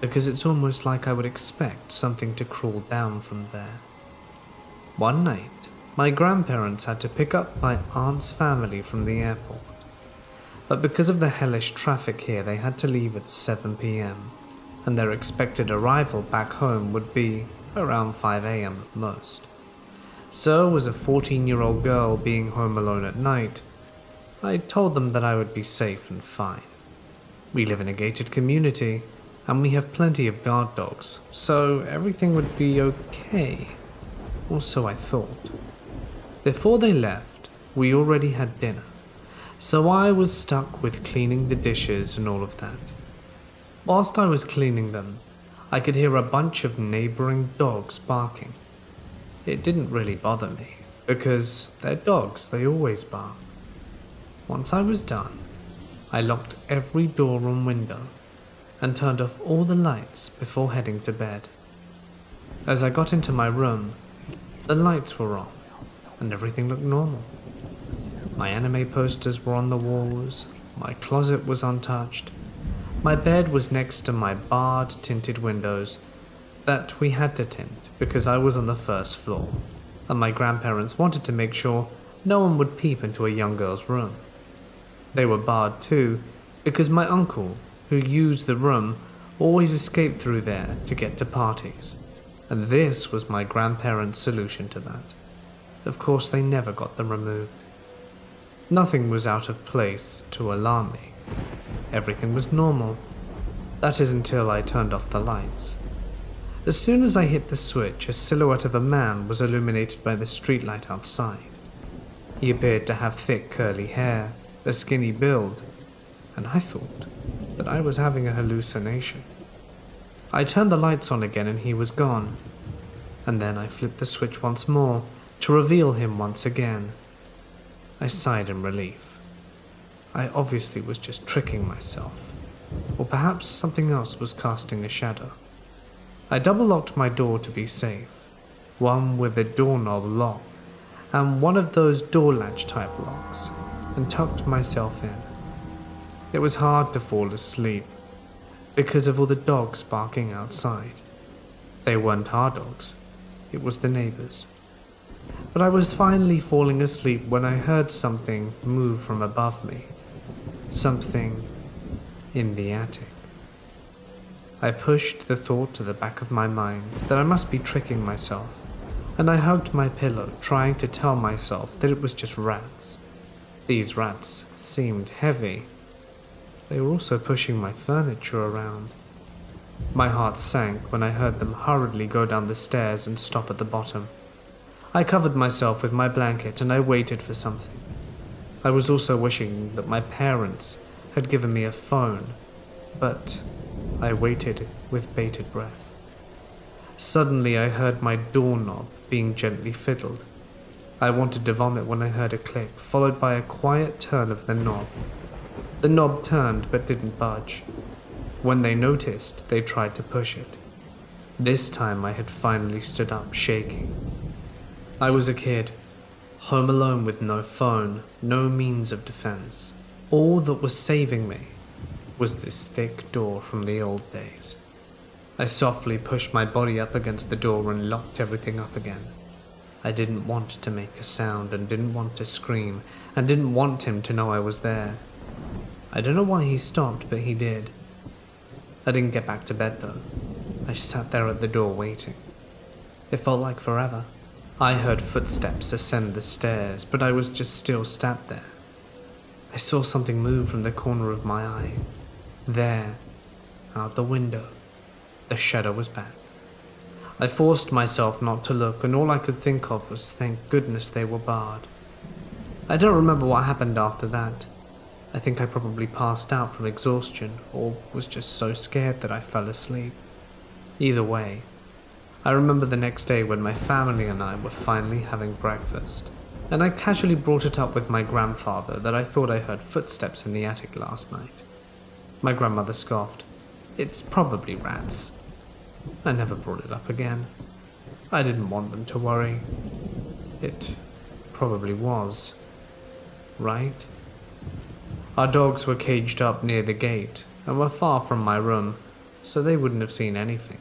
because it's almost like I would expect something to crawl down from there. One night, my grandparents had to pick up my aunt's family from the airport, but because of the hellish traffic here, they had to leave at 7 p.m, and their expected arrival back home would be around 5 a.m. at most. So, as a 14-year-old girl being home alone at night, I told them that I would be safe and fine. We live in a gated community, and we have plenty of guard dogs, so everything would be okay. Or so I thought. Before they left, we already had dinner, so I was stuck with cleaning the dishes and all of that. Whilst I was cleaning them, I could hear a bunch of neighboring dogs barking. It didn't really bother me, because they're dogs, they always bark. Once I was done, I locked every door and window and turned off all the lights before heading to bed. As I got into my room, the lights were on and everything looked normal. My anime posters were on the walls, my closet was untouched, my bed was next to my barred tinted windows that we had to tint because I was on the first floor, and my grandparents wanted to make sure no one would peep into a young girl's room. They were barred too because my uncle, who used the room, always escaped through there to get to parties, and this was my grandparents' solution to that. Of course, they never got them removed. Nothing was out of place to alarm me. Everything was normal. That is until I turned off the lights. As soon as I hit the switch, a silhouette of a man was illuminated by the streetlight outside. He appeared to have thick curly hair, a skinny build, and I thought that I was having a hallucination. I turned the lights on again and he was gone, and then I flipped the switch once more to reveal him once again. I sighed in relief. I obviously was just tricking myself, or perhaps something else was casting a shadow. I double-locked my door to be safe. one with a doorknob lock, and one of those door latch type locks, and tucked myself in. It was hard to fall asleep because of all the dogs barking outside. They weren't our dogs, it was the neighbors. But I was finally falling asleep when I heard something move from above me. Something in the attic. I pushed the thought to the back of my mind that I must be tricking myself, and I hugged my pillow, trying to tell myself that it was just rats. These rats seemed heavy. They were also pushing my furniture around. My heart sank when I heard them hurriedly go down the stairs and stop at the bottom. I covered myself with my blanket and I waited for something. I was also wishing that my parents had given me a phone, but I waited with bated breath. Suddenly I heard my doorknob being gently fiddled. I wanted to vomit when I heard a click, followed by a quiet turn of the knob. The knob turned but didn't budge. When they noticed, they tried to push it. This time I had finally stood up, shaking. I was a kid, home alone with no phone, no means of defense. All that was saving me was this thick door from the old days. I softly pushed my body up against the door and locked everything up again. I didn't want to make a sound and didn't want to scream and didn't want him to know I was there. I don't know why he stopped, but he did. I didn't get back to bed though. I sat there at the door waiting. It felt like forever. I heard footsteps ascend the stairs, but I was just still sat there. I saw something move from the corner of my eye. There, out the window, the shadow was back. I forced myself not to look, and all I could think of was thank goodness they were barred. I don't remember what happened after that. I think I probably passed out from exhaustion, or was just so scared that I fell asleep. Either way, I remember the next day when my family and I were finally having breakfast, and I casually brought it up with my grandfather that I thought I heard footsteps in the attic last night. My grandmother scoffed. It's probably rats. I never brought it up again. I didn't want them to worry. It probably was, right? Our dogs were caged up near the gate and were far from my room, so they wouldn't have seen anything.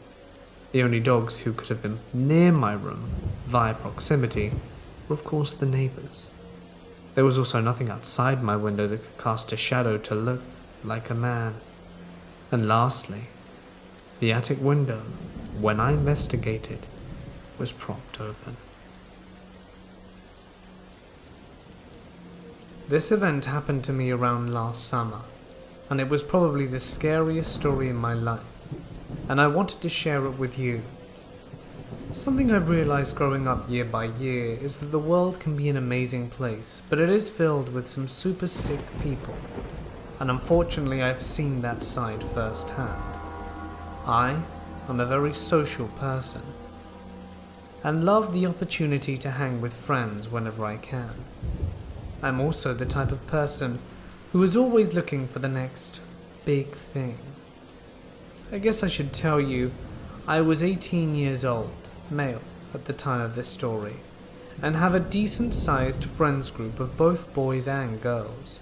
The only dogs who could have been near my room via proximity were of course the neighbors. There was also nothing outside my window that could cast a shadow to look like a man. And lastly, the attic window, when I investigated, was propped open. This event happened to me around last summer, and it was probably the scariest story in my life, and I wanted to share it with you. Something I've realized growing up year by year is that the world can be an amazing place, but it is filled with some super sick people, and unfortunately I've seen that side firsthand. I am a very social person, and love the opportunity to hang with friends whenever I can. I'm also the type of person who is always looking for the next big thing. I guess I should tell you, I was 18 years old, male at the time of this story, and have a decent-sized friends group of both boys and girls.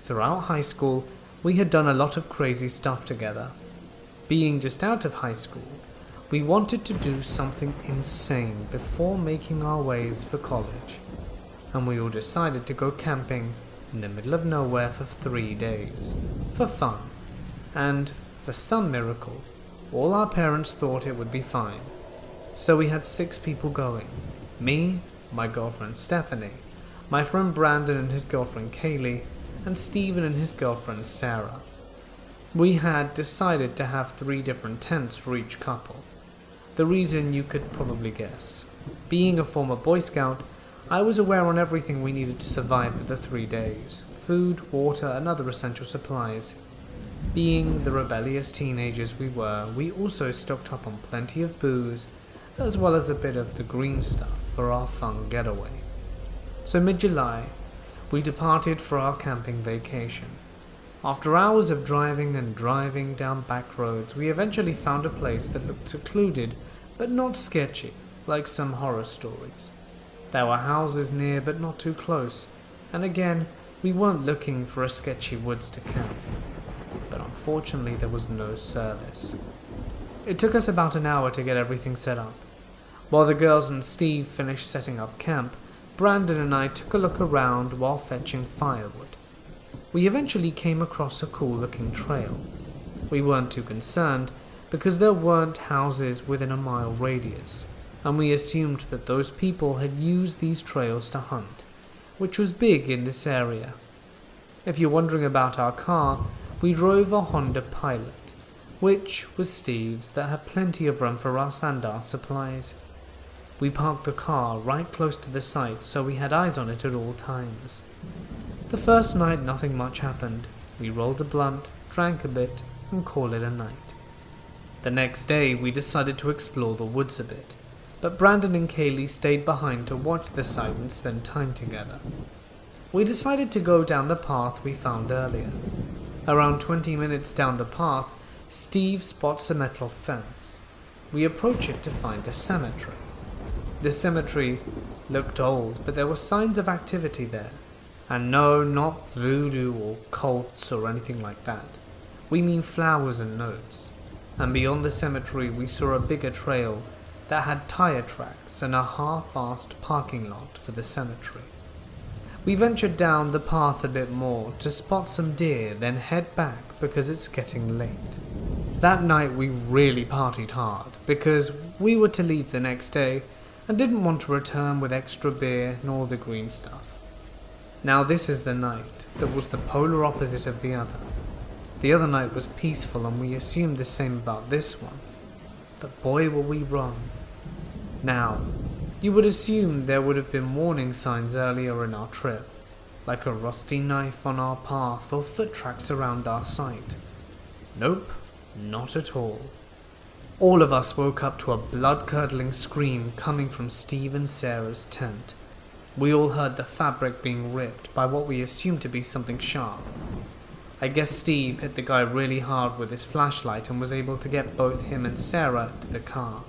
Throughout high school, we had done a lot of crazy stuff together. Being just out of high school, we wanted to do something insane before making our ways for college, and we all decided to go camping in the middle of nowhere for 3 days, for fun, and for some miracle, all our parents thought it would be fine. So we had 6 people going. Me, my girlfriend Stephanie, my friend Brandon and his girlfriend Kaylee, and Steven and his girlfriend Sarah. We had decided to have 3 different tents for each couple. The reason you could probably guess. Being a former Boy Scout, I was aware on everything we needed to survive for the 3 days. Food, water, and other essential supplies. Being the rebellious teenagers we were, we also stocked up on plenty of booze, as well as a bit of the green stuff for our fun getaway. So mid-July, we departed for our camping vacation. After hours of driving and driving down back roads, we eventually found a place that looked secluded, but not sketchy, like some horror stories. There were houses near but not too close, and again, we weren't looking for a sketchy woods to camp. But unfortunately there was no service. It took us about an hour to get everything set up. While the girls and Steve finished setting up camp, Brandon and I took a look around while fetching firewood. We eventually came across a cool looking trail. We weren't too concerned because there weren't houses within a mile radius, and we assumed that those people had used these trails to hunt, which was big in this area. If you're wondering about our car, we drove a Honda Pilot, which was Steve's, that had plenty of room for us and our supplies. We parked the car right close to the site so we had eyes on it at all times. The first night nothing much happened. We rolled a blunt, drank a bit, and called it a night. The next day we decided to explore the woods a bit, but Brandon and Kaylee stayed behind to watch the site and spend time together. We decided to go down the path we found earlier. Around 20 minutes down the path, Steve spots a metal fence. We approach it to find a cemetery. The cemetery looked old, but there were signs of activity there. And no, not voodoo or cults or anything like that. We mean flowers and notes. And beyond the cemetery we saw a bigger trail that had tire tracks and a half-assed parking lot for the cemetery. We ventured down the path a bit more to spot some deer, then head back because it's getting late. That night we really partied hard because we were to leave the next day and didn't want to return with extra beer nor the green stuff. Now this is the night that was the polar opposite of the other. The other night was peaceful and we assumed the same about this one. But boy were we wrong. Now, you would assume there would have been warning signs earlier in our trip, like a rusty knife on our path or foot tracks around our site. Nope, not at all. All of us woke up to a blood-curdling scream coming from Steve and Sarah's tent. We all heard the fabric being ripped by what we assumed to be something sharp. I guess Steve hit the guy really hard with his flashlight and was able to get both him and Sarah to the car.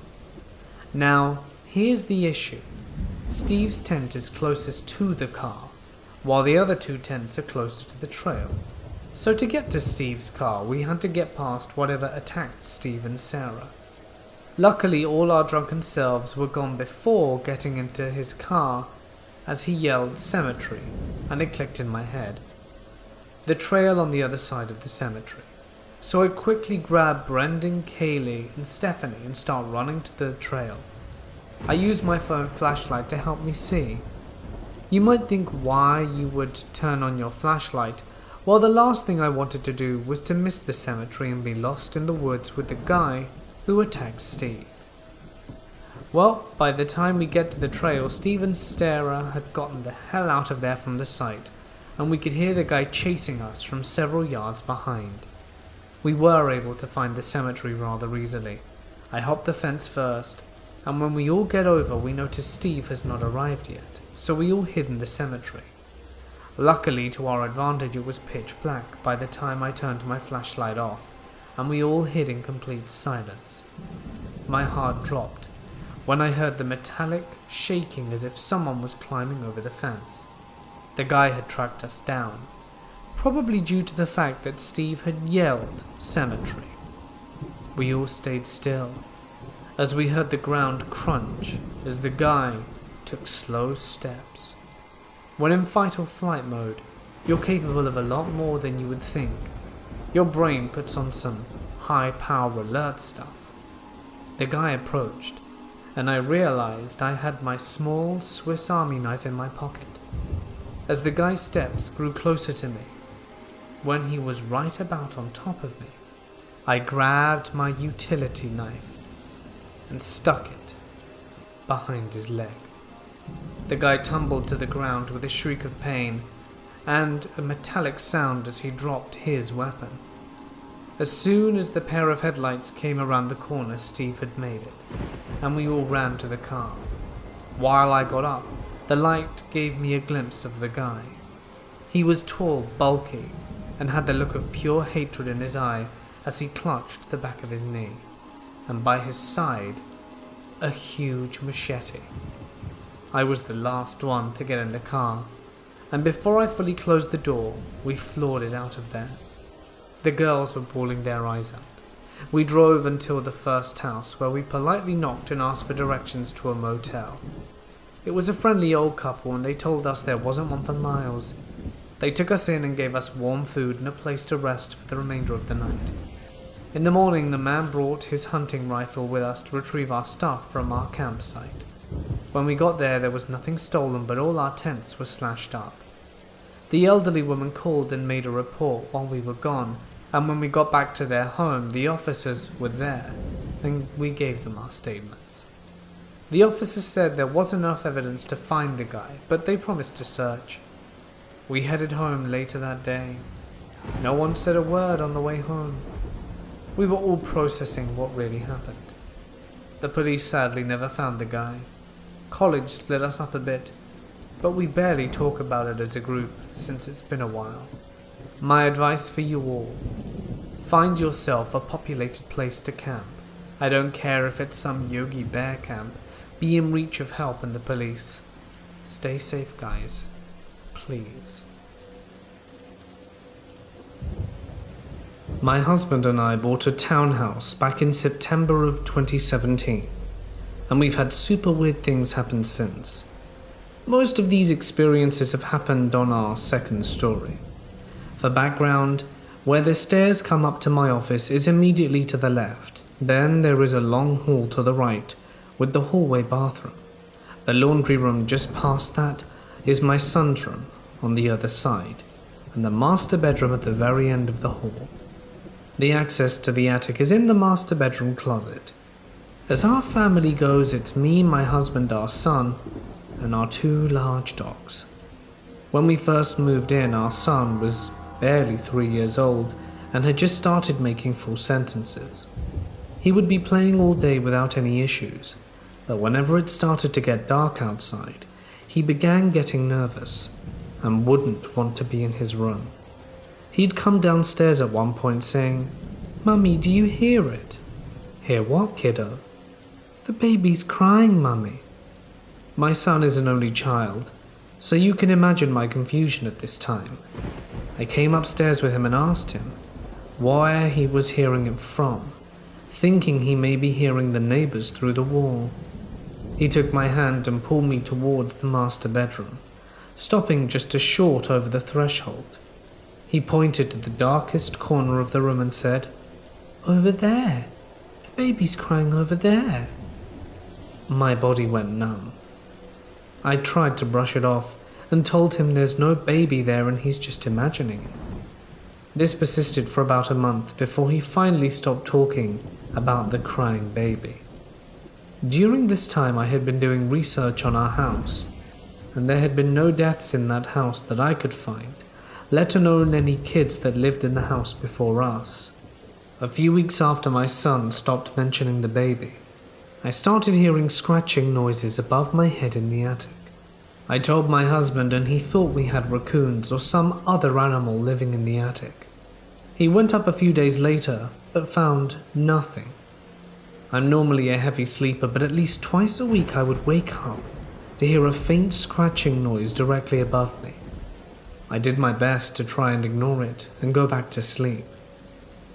Now, here's the issue. Steve's tent is closest to the car, while the other two tents are closer to the trail. So to get to Steve's car, we had to get past whatever attacked Steve and Sarah. Luckily, all our drunken selves were gone before getting into his car, as he yelled cemetery, and it clicked in my head. The trail on the other side of the cemetery. So I quickly grabbed Brendan, Kaylee, and Stephanie and start running to the trail. I used my phone flashlight to help me see. You might think why you would turn on your flashlight, while the last thing I wanted to do was to miss the cemetery and be lost in the woods with the guy who attacked Steve. Well, by the time we get to the trail, Steve and Sarah had gotten the hell out of there from the site, and we could hear the guy chasing us from several yards behind. We were able to find the cemetery rather easily. I hopped the fence first, and when we all get over we notice Steve has not arrived yet, so we all hid in the cemetery. Luckily, to our advantage, it was pitch black by the time I turned my flashlight off, and we all hid in complete silence. My heart dropped when I heard the metallic shaking as if someone was climbing over the fence. The guy had tracked us down, probably due to the fact that Steve had yelled cemetery. We all stayed still, as we heard the ground crunch as the guy took slow steps. When in fight or flight mode, you're capable of a lot more than you would think. Your brain puts on some high-power alert stuff. The guy approached, and I realized I had my small Swiss Army knife in my pocket. As the guy's steps grew closer to me, when he was right about on top of me, I grabbed my utility knife and stuck it behind his leg. The guy tumbled to the ground with a shriek of pain and a metallic sound as he dropped his weapon. As soon as the pair of headlights came around the corner, Steve had made it, and we all ran to the car. While I got up, the light gave me a glimpse of the guy. He was tall, bulky, and had the look of pure hatred in his eye as he clutched the back of his knee, and by his side a huge machete. I was the last one to get in the car, and before I fully closed the door, we floored it out of there. The girls were bawling their eyes out. We drove until the first house, where we politely knocked and asked for directions to a motel. It was a friendly old couple, and they told us there wasn't one for miles. They took us in and gave us warm food and a place to rest for the remainder of the night. In the morning, the man brought his hunting rifle with us to retrieve our stuff from our campsite. When we got there was nothing stolen, but all our tents were slashed up. The elderly woman called and made a report while we were gone, and when we got back to their home, the officers were there, and we gave them our statements. The officers said there wasn't enough evidence to find the guy, but they promised to search. We headed home later that day. No one said a word on the way home. We were all processing what really happened. The police sadly never found the guy. College split us up a bit, but we barely talk about it as a group since it's been a while. My advice for you all: find yourself a populated place to camp. I don't care if it's some Yogi Bear camp. Be in reach of help and the police. Stay safe, guys. Please. My husband and I bought a townhouse back in September of 2017, and we've had super weird things happen since. Most of these experiences have happened on our second story. For background, where the stairs come up to my office is immediately to the left. Then there is a long hall to the right with the hallway bathroom. The laundry room just past that is my son's room on the other side, and the master bedroom at the very end of the hall. The access to the attic is in the master bedroom closet. As our family goes, it's me, my husband, our son, and our 2 large dogs. When we first moved in, our son was barely 3 years old and had just started making full sentences. He would be playing all day without any issues, but whenever it started to get dark outside, he began getting nervous and wouldn't want to be in his room. He'd come downstairs at one point saying, "Mummy, do you hear it?" "Hear what, kiddo?" "The baby's crying, Mummy." My son is an only child, so you can imagine my confusion at this time. I came upstairs with him and asked him where he was hearing it from, thinking he may be hearing the neighbors through the wall. He took my hand and pulled me towards the master bedroom, stopping just a short over the threshold. He pointed to the darkest corner of the room and said, "Over there. The baby's crying over there." My body went numb. I tried to brush it off and told him there's no baby there and he's just imagining it. This persisted for about a month before he finally stopped talking about the crying baby. During this time I had been doing research on our house, and there had been no deaths in that house that I could find, let alone any kids that lived in the house before us. A few weeks after my son stopped mentioning the baby, I started hearing scratching noises above my head in the attic. I told my husband and he thought we had raccoons or some other animal living in the attic. He went up a few days later, but found nothing. I'm normally a heavy sleeper, but at least twice a week I would wake up to hear a faint scratching noise directly above me. I did my best to try and ignore it and go back to sleep.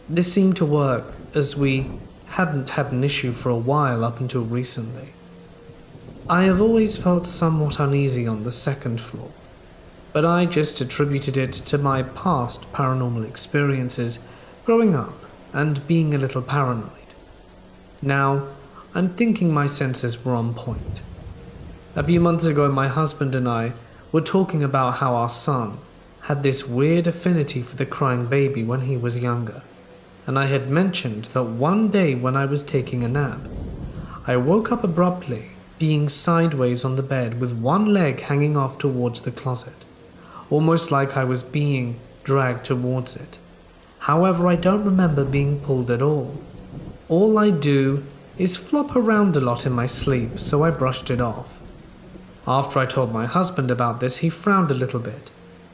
This seemed to work, as we hadn't had an issue for a while up until recently. I have always felt somewhat uneasy on the second floor, but I just attributed it to my past paranormal experiences growing up and being a little paranoid. Now, I'm thinking my senses were on point. A few months ago, my husband and I were talking about how our son had this weird affinity for the crying baby when he was younger, and I had mentioned that one day when I was taking a nap, I woke up abruptly, being sideways on the bed with one leg hanging off towards the closet, almost like I was being dragged towards it. However, I don't remember being pulled at all. All I do is flop around a lot in my sleep, so I brushed it off. After I told my husband about this, he frowned a little bit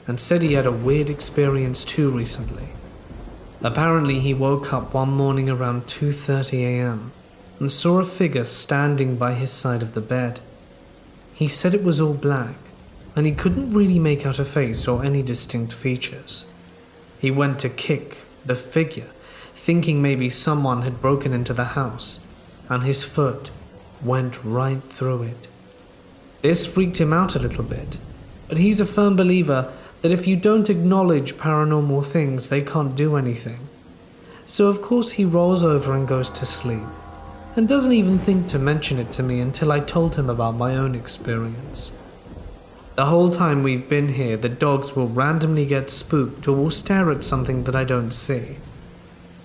and said he had a weird experience too recently. Apparently, he woke up one morning around 2:30 a.m. and saw a figure standing by his side of the bed. He said it was all black, and he couldn't really make out a face or any distinct features. He went to kick the figure, thinking maybe someone had broken into the house, and his foot went right through it. This freaked him out a little bit, but he's a firm believer that if you don't acknowledge paranormal things, they can't do anything. So of course he rolls over and goes to sleep, and doesn't even think to mention it to me until I told him about my own experience. The whole time we've been here, the dogs will randomly get spooked or will stare at something that I don't see.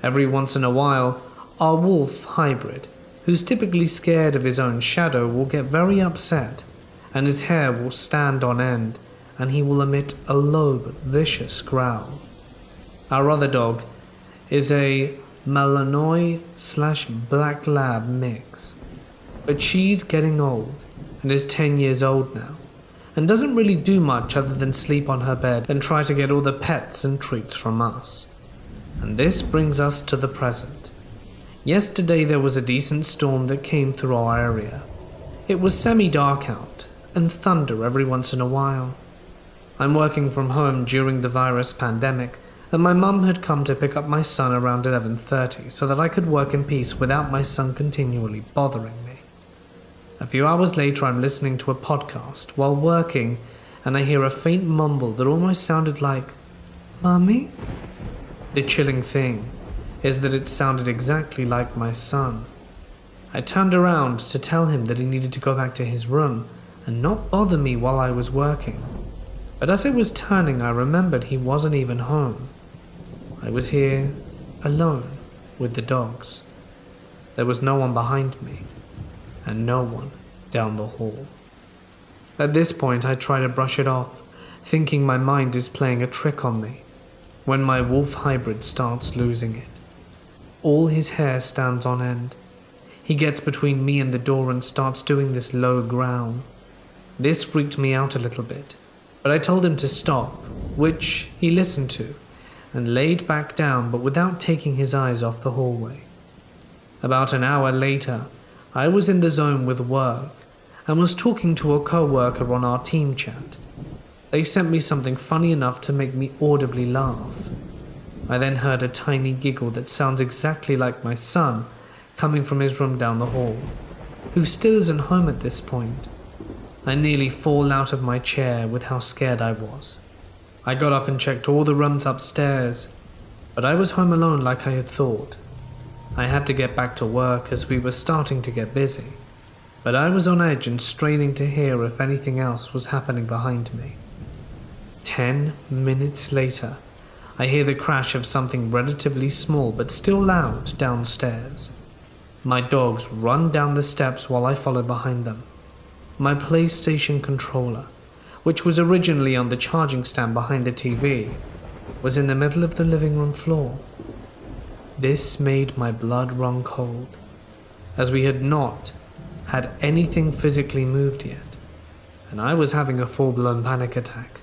Every once in a while, our wolf hybrid, who's typically scared of his own shadow, will get very upset, and his hair will stand on end, and he will emit a low but vicious growl. Our other dog is a Malinois/Black Lab mix, but she's getting old and is 10 years old now, and doesn't really do much other than sleep on her bed and try to get all the pets and treats from us. And this brings us to the present. Yesterday there was a decent storm that came through our area. It was semi-dark out, and thunder every once in a while. I'm working from home during the virus pandemic, and my mum had come to pick up my son around 11:30 so that I could work in peace without my son continually bothering me. A few hours later, I'm listening to a podcast while working, and I hear a faint mumble that almost sounded like, "Mummy?" The chilling thing is that it sounded exactly like my son. I turned around to tell him that he needed to go back to his room and not bother me while I was working. But as I was turning, I remembered he wasn't even home. I was here alone with the dogs. There was no one behind me, and no one down the hall. At this point, I try to brush it off, thinking my mind is playing a trick on me, when my wolf hybrid starts losing it. All his hair stands on end. He gets between me and the door and starts doing this low growl. This freaked me out a little bit, but I told him to stop, which he listened to, and laid back down, but without taking his eyes off the hallway. About an hour later, I was in the zone with work and was talking to a co-worker on our team chat. They sent me something funny enough to make me audibly laugh. I then heard a tiny giggle that sounds exactly like my son coming from his room down the hall, who still isn't home at this point. I nearly fall out of my chair with how scared I was. I got up and checked all the rooms upstairs, but I was home alone like I had thought. I had to get back to work as we were starting to get busy, but I was on edge and straining to hear if anything else was happening behind me. 10 minutes later, I hear the crash of something relatively small but still loud downstairs. My dogs run down the steps while I follow behind them. My PlayStation controller, which was originally on the charging stand behind the TV, was in the middle of the living room floor. This made my blood run cold, as we had not had anything physically moved yet, and I was having a full-blown panic attack.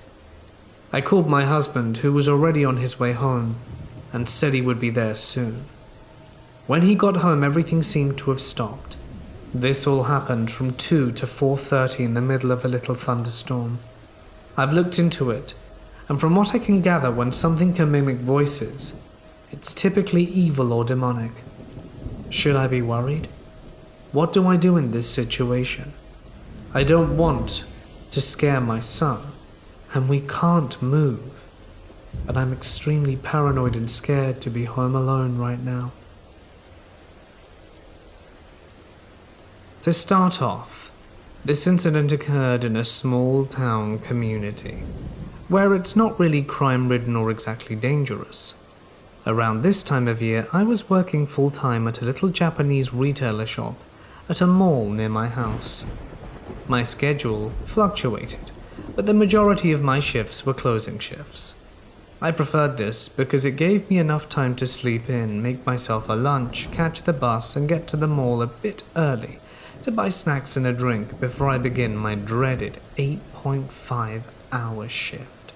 I called my husband, who was already on his way home, and said he would be there soon. When he got home, everything seemed to have stopped. This all happened from 2 to 4:30 in the middle of a little thunderstorm. I've looked into it, and from what I can gather, when something can mimic voices, it's typically evil or demonic. Should I be worried? What do I do in this situation? I don't want to scare my son, and we can't move, but I'm extremely paranoid and scared to be home alone right now. To start off, this incident occurred in a small town community, where it's not really crime-ridden or exactly dangerous. Around this time of year, I was working full-time at a little Japanese retailer shop at a mall near my house. My schedule fluctuated, but the majority of my shifts were closing shifts. I preferred this because it gave me enough time to sleep in, make myself a lunch, catch the bus, and get to the mall a bit early to buy snacks and a drink before I begin my dreaded 8.5-hour shift.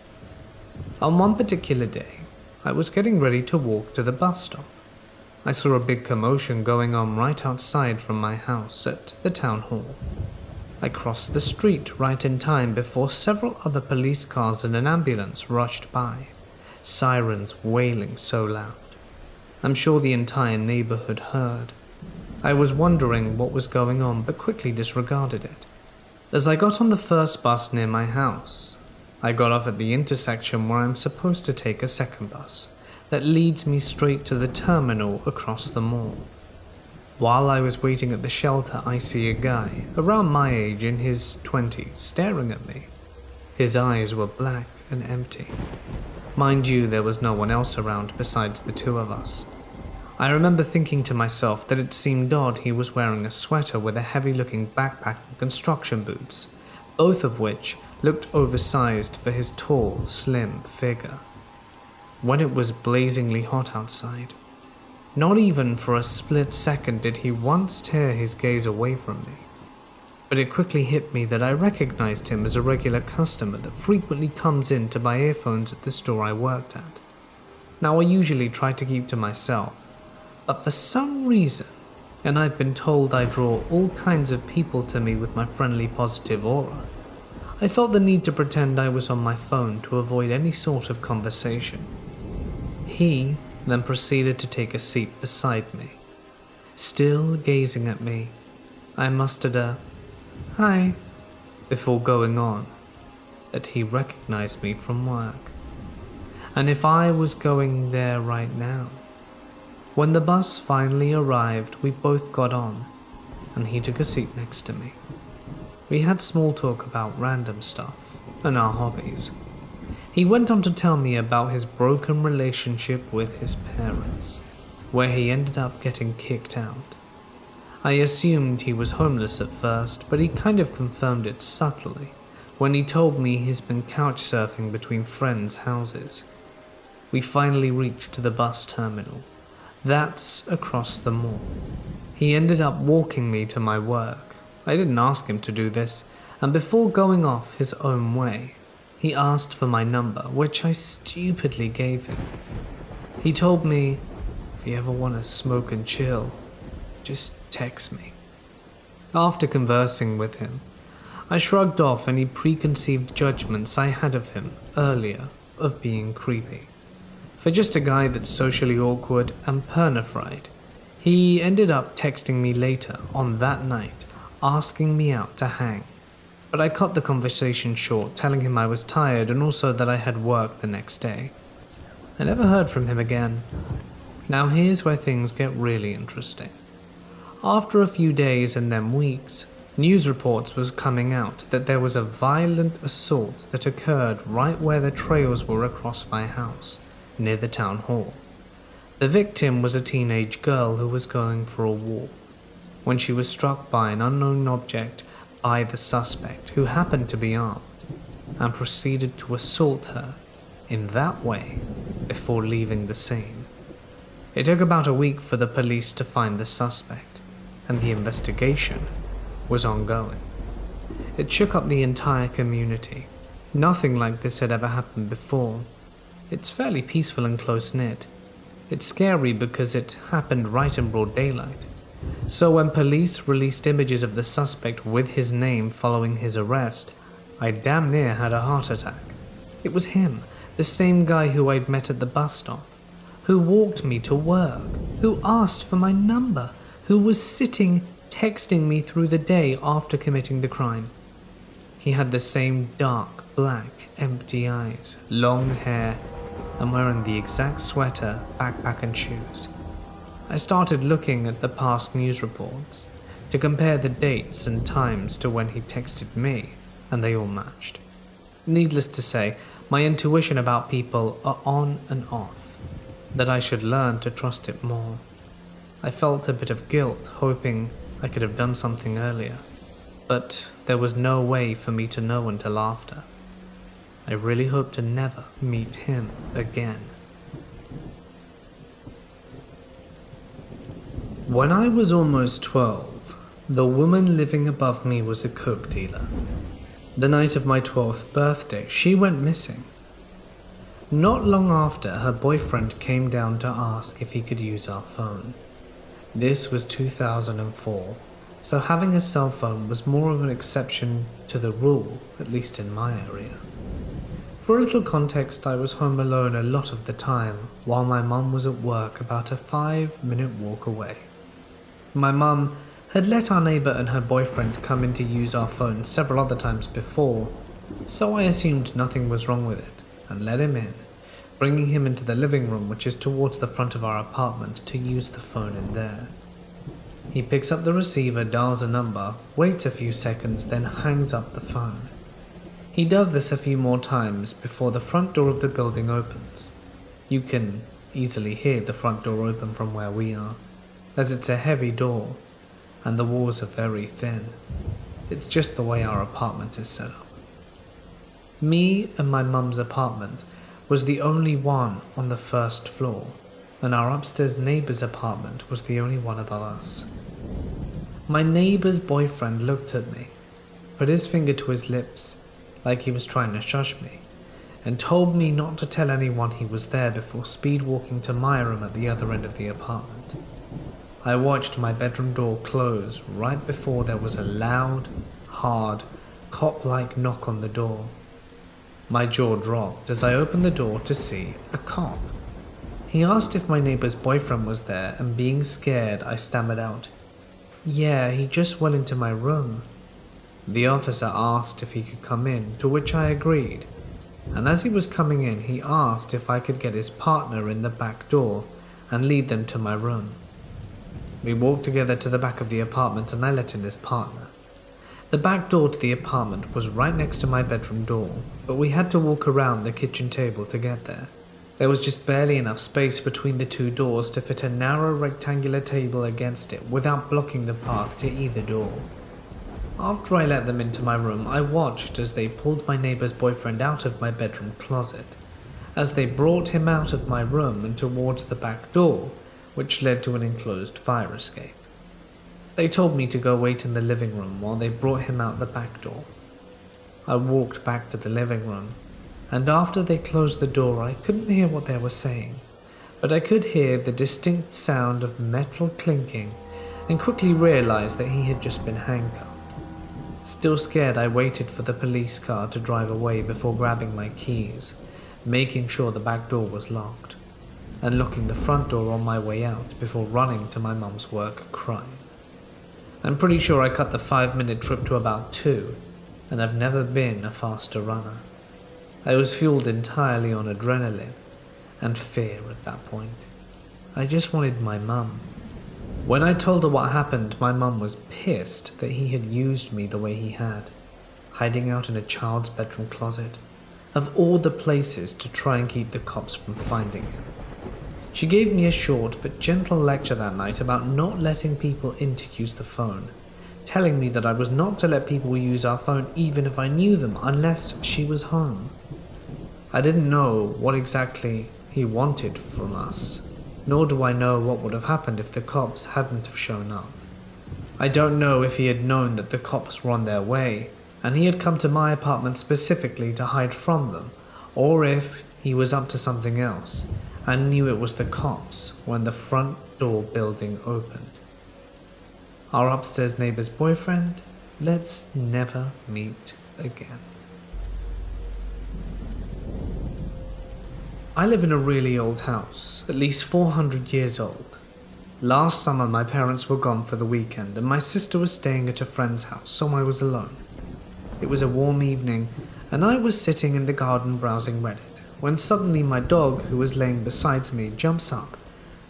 On one particular day, I was getting ready to walk to the bus stop. I saw a big commotion going on right outside from my house at the town hall. I crossed the street right in time before several other police cars and an ambulance rushed by, sirens wailing so loud. I'm sure the entire neighborhood heard. I was wondering what was going on, but quickly disregarded it. As I got on the first bus near my house, I got off at the intersection where I'm supposed to take a second bus that leads me straight to the terminal across the mall. While I was waiting at the shelter, I see a guy around my age in his 20s staring at me. His eyes were black and empty. Mind you, there was no one else around besides the two of us. I remember thinking to myself that it seemed odd he was wearing a sweater with a heavy-looking backpack and construction boots, both of which looked oversized for his tall, slim figure. When it was blazingly hot outside, not even for a split second did he once tear his gaze away from me. But it quickly hit me that I recognized him as a regular customer that frequently comes in to buy earphones at the store I worked at. Now I usually try to keep to myself, but for some reason, and I've been told I draw all kinds of people to me with my friendly positive aura, I felt the need to pretend I was on my phone to avoid any sort of conversation. He then proceeded to take a seat beside me. Still gazing at me, I mustered a "Hi," before going on that he recognized me from work, and if I was going there right now. When the bus finally arrived, we both got on, and he took a seat next to me. We had small talk about random stuff and our hobbies. He went on to tell me about his broken relationship with his parents, where he ended up getting kicked out. I assumed he was homeless at first, but he kind of confirmed it subtly when he told me he's been couch surfing between friends' houses. We finally reached the bus terminal. That's across the mall. He ended up walking me to my work. I didn't ask him to do this, and before going off his own way, he asked for my number, which I stupidly gave him. He told me, if you ever want to smoke and chill, just text me. After conversing with him, I shrugged off any preconceived judgments I had of him earlier of being creepy. For just a guy that's socially awkward and perna-fried, he ended up texting me later on that night, asking me out to hang. But I cut the conversation short, telling him I was tired and also that I had work the next day. I never heard from him again. Now here's where things get really interesting. After a few days and then weeks, news reports was coming out that there was a violent assault that occurred right where the trails were across my house, near the town hall. The victim was a teenage girl who was going for a walk when she was struck by an unknown object by the suspect, who happened to be armed, and proceeded to assault her in that way before leaving the scene. It took about a week for the police to find the suspect, and the investigation was ongoing. It shook up the entire community. Nothing like this had ever happened before. It's fairly peaceful and close-knit. It's scary because it happened right in broad daylight. So when police released images of the suspect with his name following his arrest, I damn near had a heart attack. It was him, the same guy who I'd met at the bus stop, who walked me to work, who asked for my number, who was sitting texting me through the day after committing the crime. He had the same dark, black, empty eyes, long hair, and wearing the exact sweater, backpack and shoes. I started looking at the past news reports to compare the dates and times to when he texted me, and they all matched. Needless to say, my intuition about people are on and off, that I should learn to trust it more. I felt a bit of guilt, hoping I could have done something earlier, but there was no way for me to know until after. I really hope to never meet him again. When I was almost 12, the woman living above me was a coke dealer. The night of my 12th birthday, she went missing. Not long after, her boyfriend came down to ask if he could use our phone. This was 2004, so having a cell phone was more of an exception to the rule, at least in my area. For a little context, I was home alone a lot of the time, while my mum was at work about a 5-minute walk away. My mum had let our neighbour and her boyfriend come in to use our phone several other times before, so I assumed nothing was wrong with it, and let him in, bringing him into the living room, which is towards the front of our apartment, to use the phone in there. He picks up the receiver, dials a number, waits a few seconds, then hangs up the phone. He does this a few more times before the front door of the building opens. You can easily hear the front door open from where we are, as it's a heavy door, and the walls are very thin. It's just the way our apartment is set up. Me and my mum's apartment was the only one on the first floor, and our upstairs neighbour's apartment was the only one above us. My neighbour's boyfriend looked at me, put his finger to his lips, like he was trying to shush me, and told me not to tell anyone he was there before speed walking to my room at the other end of the apartment. I watched my bedroom door close right before there was a loud, hard, cop-like knock on the door. My jaw dropped as I opened the door to see a cop. He asked if my neighbour's boyfriend was there, and being scared, I stammered out, "Yeah, he just went into my room." The officer asked if he could come in, to which I agreed, and as he was coming in, he asked if I could get his partner in the back door and lead them to my room. We walked together to the back of the apartment and I let in his partner. The back door to the apartment was right next to my bedroom door, but we had to walk around the kitchen table to get there. There was just barely enough space between the two doors to fit a narrow rectangular table against it without blocking the path to either door. After I let them into my room, I watched as they pulled my neighbour's boyfriend out of my bedroom closet, as they brought him out of my room and towards the back door, which led to an enclosed fire escape. They told me to go wait in the living room while they brought him out the back door. I walked back to the living room, and after they closed the door, I couldn't hear what they were saying, but I could hear the distinct sound of metal clinking and quickly realized that he had just been handcuffed. Still scared, I waited for the police car to drive away before grabbing my keys, making sure the back door was locked, and locking the front door on my way out before running to my mum's work crying. I'm pretty sure I cut the 5-minute trip to about 2, and I've never been a faster runner. I was fueled entirely on adrenaline and fear at that point. I just wanted my mum. When I told her what happened, my mum was pissed that he had used me the way he had, hiding out in a child's bedroom closet, of all the places to try and keep the cops from finding him. She gave me a short but gentle lecture that night about not letting people in to use the phone, telling me that I was not to let people use our phone even if I knew them unless she was home. I didn't know what exactly he wanted from us, nor do I know what would have happened if the cops hadn't have shown up. I don't know if he had known that the cops were on their way, and he had come to my apartment specifically to hide from them, or if he was up to something else, and knew it was the cops when the front door building opened. Our upstairs neighbour's boyfriend, let's never meet again. I live in a really old house, at least 400 years old. Last summer my parents were gone for the weekend and my sister was staying at a friend's house, so I was alone. It was a warm evening and I was sitting in the garden browsing Reddit, when suddenly my dog, who was laying beside me, jumps up,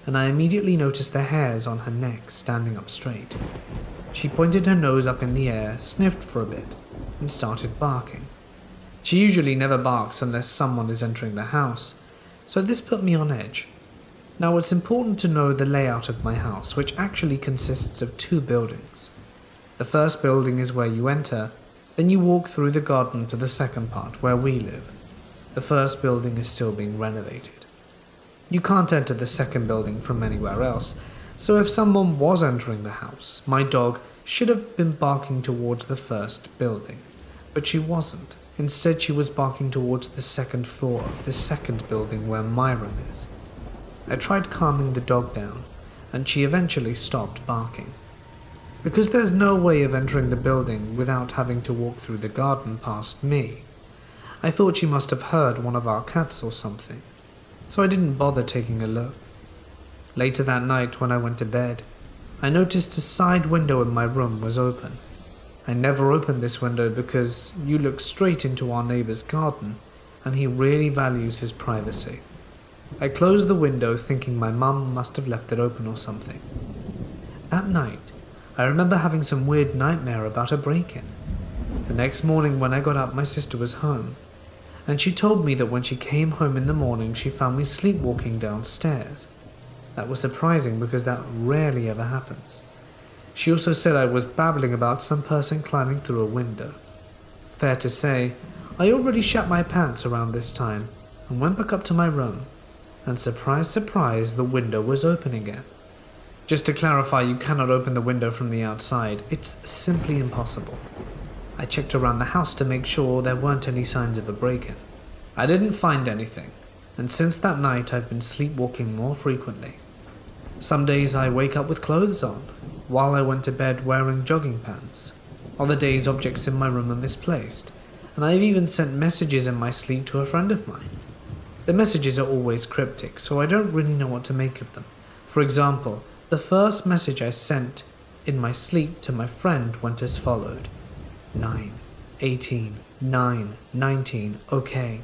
and I immediately noticed the hairs on her neck standing up straight. She pointed her nose up in the air, sniffed for a bit, and started barking. She usually never barks unless someone is entering the house, so this put me on edge. Now it's important to know the layout of my house, which actually consists of 2 buildings. The first building is where you enter, then you walk through the garden to the second part where we live. The first building is still being renovated. You can't enter the second building from anywhere else, so if someone was entering the house, my dog should have been barking towards the first building, but she wasn't. Instead, she was barking towards the second floor of the second building where my room is. I tried calming the dog down, and she eventually stopped barking. Because there's no way of entering the building without having to walk through the garden past me, I thought she must have heard one of our cats or something, so I didn't bother taking a look. Later that night when I went to bed, I noticed a side window in my room was open. I never opened this window because you look straight into our neighbor's garden, and he really values his privacy. I closed the window thinking my mum must have left it open or something. That night, I remember having some weird nightmare about a break-in. The next morning when I got up, my sister was home, and she told me that when she came home in the morning, she found me sleepwalking downstairs. That was surprising because that rarely ever happens. She also said I was babbling about some person climbing through a window. Fair to say, I already shat my pants around this time and went back up to my room, and surprise, surprise, the window was open again. Just to clarify, you cannot open the window from the outside. It's simply impossible. I checked around the house to make sure there weren't any signs of a break-in. I didn't find anything, and since that night I've been sleepwalking more frequently. Some days I wake up with clothes on, while I went to bed wearing jogging pants. Other days objects in my room are misplaced, and I've even sent messages in my sleep to a friend of mine. The messages are always cryptic, so I don't really know what to make of them. For example, the first message I sent in my sleep to my friend went as followed: 9, 18, 9, 19, okay.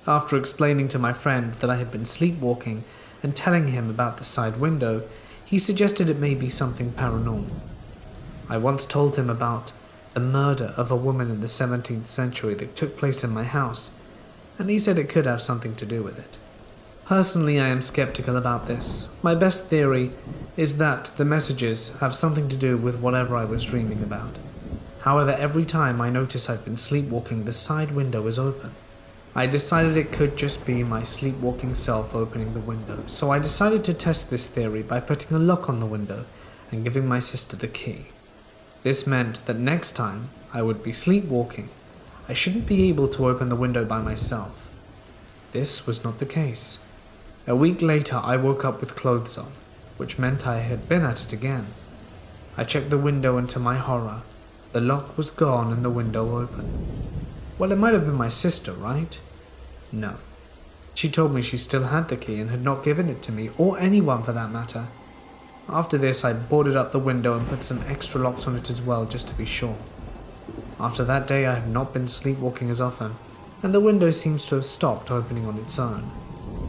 After explaining to my friend that I had been sleepwalking and telling him about the side window, he suggested it may be something paranormal. I once told him about the murder of a woman in the 17th century that took place in my house, and he said it could have something to do with it. Personally, I am skeptical about this. My best theory is that the messages have something to do with whatever I was dreaming about. However, every time I notice I've been sleepwalking, the side window is open. I decided it could just be my sleepwalking self opening the window, so I decided to test this theory by putting a lock on the window and giving my sister the key. This meant that next time I would be sleepwalking, I shouldn't be able to open the window by myself. This was not the case. A week later, I woke up with clothes on, which meant I had been at it again. I checked the window, and to my horror, the lock was gone and the window open. Well, it might have been my sister, right? No. She told me she still had the key and had not given it to me, or anyone for that matter. After this, I boarded up the window and put some extra locks on it as well, just to be sure. After that day, I have not been sleepwalking as often, and the window seems to have stopped opening on its own.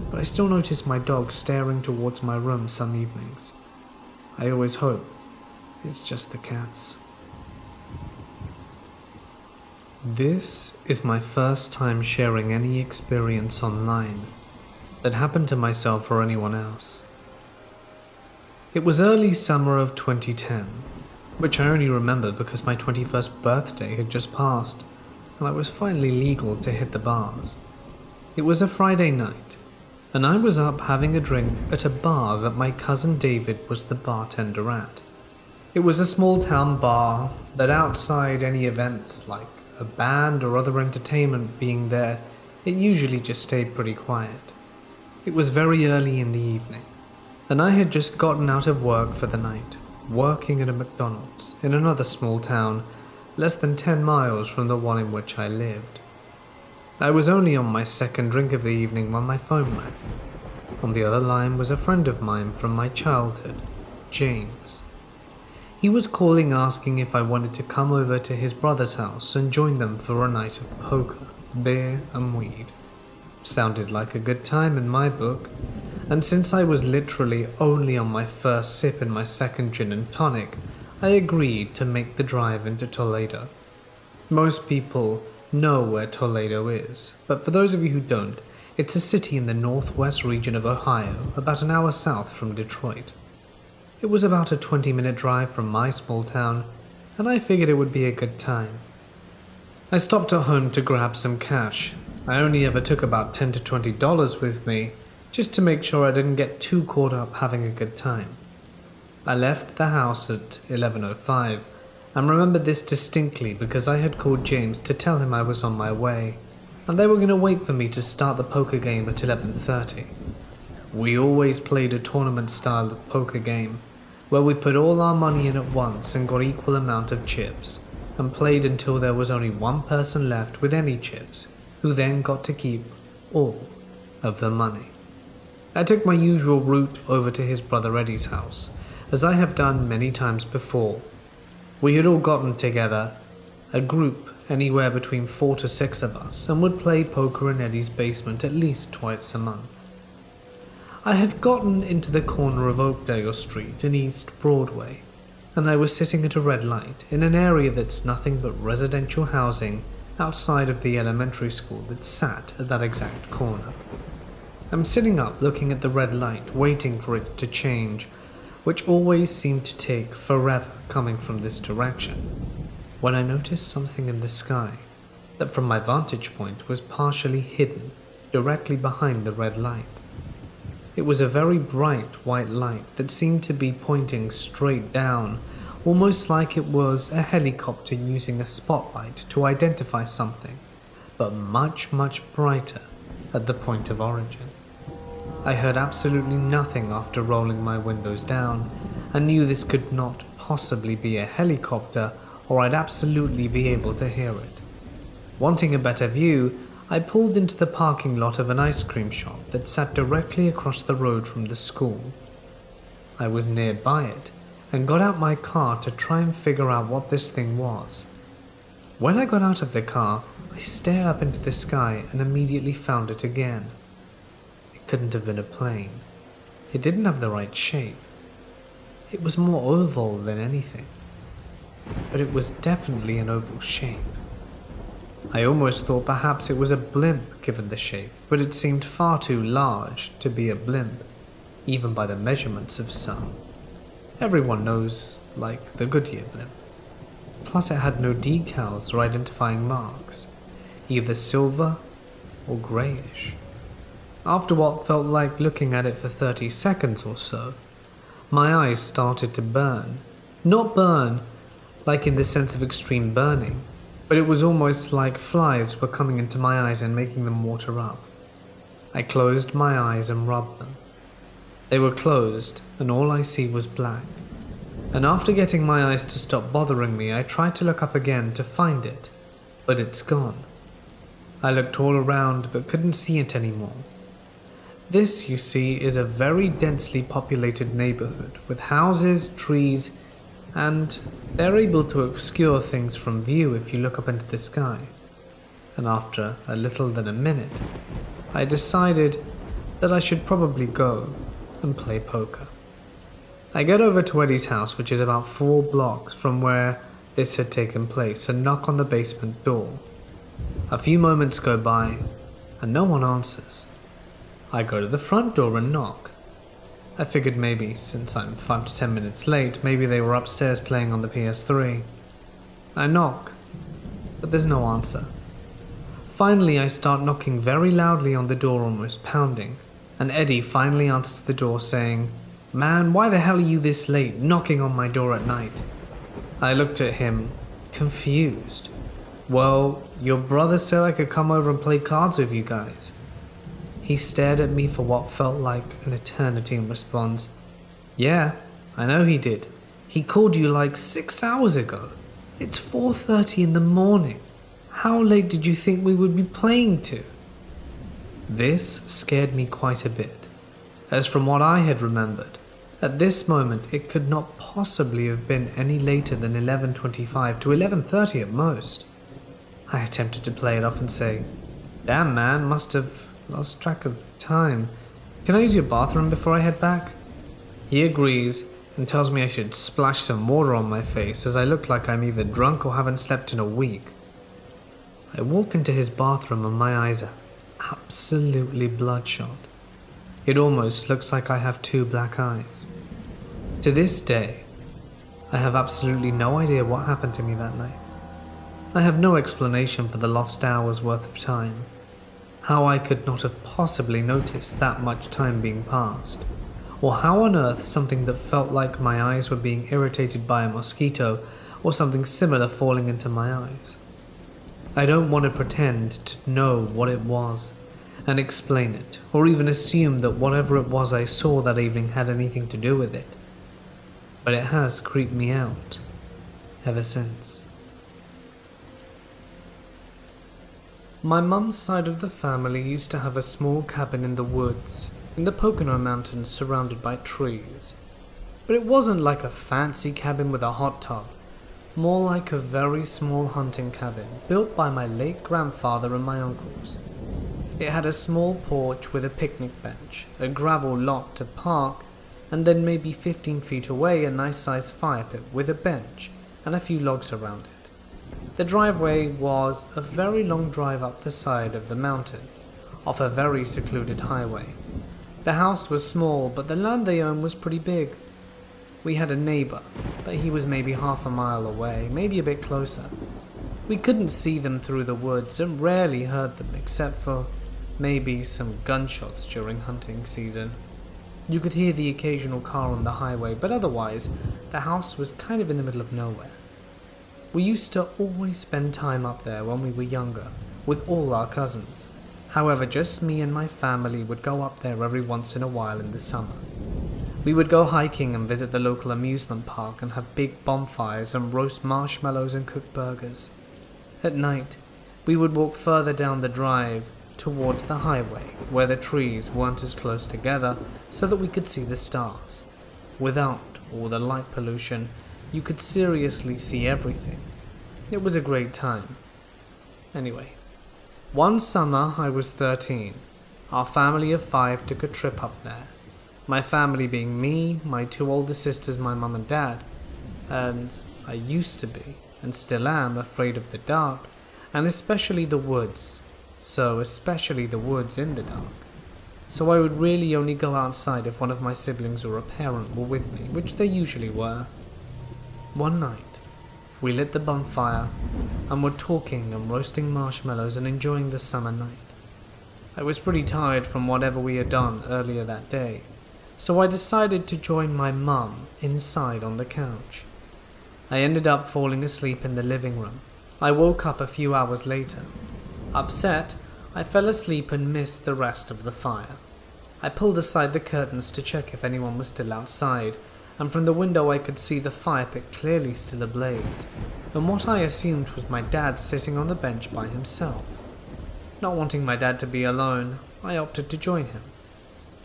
But I still notice my dog staring towards my room some evenings. I always hope it's just the cats. This is my first time sharing any experience online that happened to myself or anyone else. It was early summer of 2010, which I only remember because my 21st birthday had just passed and I was finally legal to hit the bars. It was a Friday night, and I was up having a drink at a bar that my cousin David was the bartender at. It was a small town bar that outside any events like a band or other entertainment being there, it usually just stayed pretty quiet. It was very early in the evening, and I had just gotten out of work for the night, working at a McDonald's in another small town, less than 10 miles from the one in which I lived. I was only on my second drink of the evening when my phone rang. On the other line was a friend of mine from my childhood, James. He was calling asking if I wanted to come over to his brother's house and join them for a night of poker, beer and weed. Sounded like a good time in my book, and since I was literally only on my first sip in my second gin and tonic, I agreed to make the drive into Toledo. Most people know where Toledo is, but for those of you who don't, it's a city in the northwest region of Ohio, about an hour south from Detroit. It was about a 20-minute drive from my small town, and I figured it would be a good time. I stopped at home to grab some cash. I only ever took about $10 to $20 with me, just to make sure I didn't get too caught up having a good time. I left the house at 11:05, I remember this distinctly because I had called James to tell him I was on my way, and they were going to wait for me to start the poker game at 11:30. We always played a tournament style of poker game, where we put all our money in at once and got equal amount of chips, and played until there was only one person left with any chips, who then got to keep all of the money. I took my usual route over to his brother Eddie's house, as I have done many times before. We had all gotten together, a group anywhere between 4 to 6 of us, and would play poker in Eddie's basement at least twice a month. I had gotten into the corner of Oakdale Street in East Broadway, and I was sitting at a red light in an area that's nothing but residential housing outside of the elementary school that sat at that exact corner. I'm sitting up looking at the red light, waiting for it to change, which always seemed to take forever coming from this direction, when I noticed something in the sky that from my vantage point was partially hidden directly behind the red light. It was a very bright white light that seemed to be pointing straight down, almost like it was a helicopter using a spotlight to identify something, but much, much brighter at the point of origin. I heard absolutely nothing after rolling my windows down, and knew this could not possibly be a helicopter, or I'd absolutely be able to hear it. Wanting a better view, I pulled into the parking lot of an ice cream shop that sat directly across the road from the school. I was nearby it, and got out my car to try and figure out what this thing was. When I got out of the car, I stared up into the sky and immediately found it again. It couldn't have been a plane. It didn't have the right shape. It was more oval than anything, but it was definitely an oval shape. I almost thought perhaps it was a blimp given the shape, but it seemed far too large to be a blimp, even by the measurements of some. Everyone knows, like the Goodyear blimp. Plus it had no decals or identifying marks, either silver or greyish. After what felt like looking at it for 30 seconds or so, my eyes started to burn. Not burn like in the sense of extreme burning, but it was almost like flies were coming into my eyes and making them water up. I closed my eyes and rubbed them. They were closed, and all I see was black. And after getting my eyes to stop bothering me, I tried to look up again to find it, but it's gone. I looked all around but couldn't see it anymore. This, you see, is a very densely populated neighborhood with houses, trees, and they're able to obscure things from view if you look up into the sky. And after a little than a minute, I decided that I should probably go and play poker. I get over to Eddie's house, which is about 4 blocks from where this had taken place, and knock on the basement door. A few moments go by, and no one answers. I go to the front door and knock. I figured maybe, since I'm 5 to 10 minutes late, maybe they were upstairs playing on the PS3. I knock, but there's no answer. Finally, I start knocking very loudly on the door, almost pounding, and Eddie finally answers the door saying, "Man, why the hell are you this late, knocking on my door at night?" I looked at him, confused. "Well, your brother said I could come over and play cards with you guys." He stared at me for what felt like an eternity and responds, "Yeah, I know he did. He called you like 6 hours ago. It's 4:30 in the morning. How late did you think we would be playing to?" This scared me quite a bit, as from what I had remembered, at this moment it could not possibly have been any later than 11:25 to 11:30 at most. I attempted to play it off and say, "Damn man, must have lost track of time. Can I use your bathroom before I head back?" He agrees and tells me I should splash some water on my face, as I look like I'm either drunk or haven't slept in a week. I walk into his bathroom and my eyes are absolutely bloodshot. It almost looks like I have 2 black eyes. To this day, I have absolutely no idea what happened to me that night. I have no explanation for the lost hours worth of time. How I could not have possibly noticed that much time being passed, or how on earth something that felt like my eyes were being irritated by a mosquito or something similar falling into my eyes. I don't want to pretend to know what it was and explain it, or even assume that whatever it was I saw that evening had anything to do with it, but it has creeped me out ever since. My mum's side of the family used to have a small cabin in the woods in the Pocono Mountains surrounded by trees, but it wasn't like a fancy cabin with a hot tub, more like a very small hunting cabin built by my late grandfather and my uncles. It had a small porch with a picnic bench, a gravel lot to park, and then maybe 15 feet away a nice-sized fire pit with a bench and a few logs around it. The driveway was a very long drive up the side of the mountain, off a very secluded highway. The house was small, but the land they owned was pretty big. We had a neighbor, but he was maybe half a mile away, maybe a bit closer. We couldn't see them through the woods and rarely heard them except for maybe some gunshots during hunting season. You could hear the occasional car on the highway, but otherwise, the house was kind of in the middle of nowhere. We used to always spend time up there when we were younger, with all our cousins. However, just me and my family would go up there every once in a while in the summer. We would go hiking and visit the local amusement park and have big bonfires and roast marshmallows and cook burgers. At night, we would walk further down the drive towards the highway, where the trees weren't as close together so that we could see the stars. Without all the light pollution, you could seriously see everything. It was a great time. Anyway, one summer I was 13. Our family of 5 took a trip up there. My family being me, my 2 older sisters, my mum and dad, and I used to be, and still am, afraid of the dark, and especially the woods. Especially the woods in the dark. So I would really only go outside if one of my siblings or a parent were with me, which they usually were. One night, we lit the bonfire and were talking and roasting marshmallows and enjoying the summer night. I was pretty tired from whatever we had done earlier that day, so I decided to join my mum inside on the couch. I ended up falling asleep in the living room. I woke up a few hours later. Upset, I fell asleep and missed the rest of the fire. I pulled aside the curtains to check if anyone was still outside, and from the window I could see the fire pit clearly still ablaze, and what I assumed was my dad sitting on the bench by himself. Not wanting my dad to be alone, I opted to join him.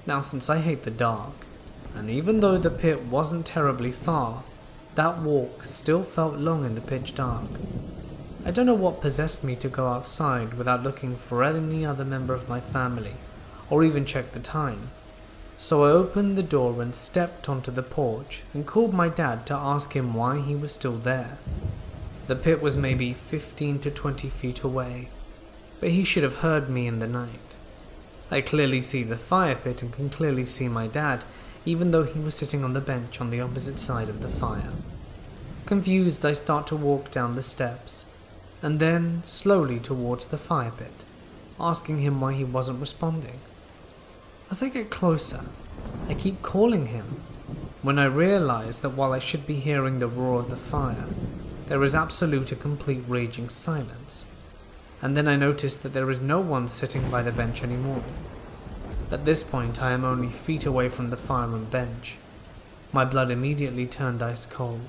Now, since I hate the dark, and even though the pit wasn't terribly far, that walk still felt long in the pitch dark. I don't know what possessed me to go outside without looking for any other member of my family, or even check the time. So I opened the door and stepped onto the porch and called my dad to ask him why he was still there. The pit was maybe 15 to 20 feet away, but he should have heard me in the night. I clearly see the fire pit and can clearly see my dad, even though he was sitting on the bench on the opposite side of the fire. Confused, I start to walk down the steps, and then slowly towards the fire pit, asking him why he wasn't responding. As I get closer, I keep calling him, when I realize that while I should be hearing the roar of the fire, there is absolute and complete raging silence. And then I notice that there is no one sitting by the bench anymore. At this point, I am only feet away from the fire and bench. My blood immediately turned ice cold.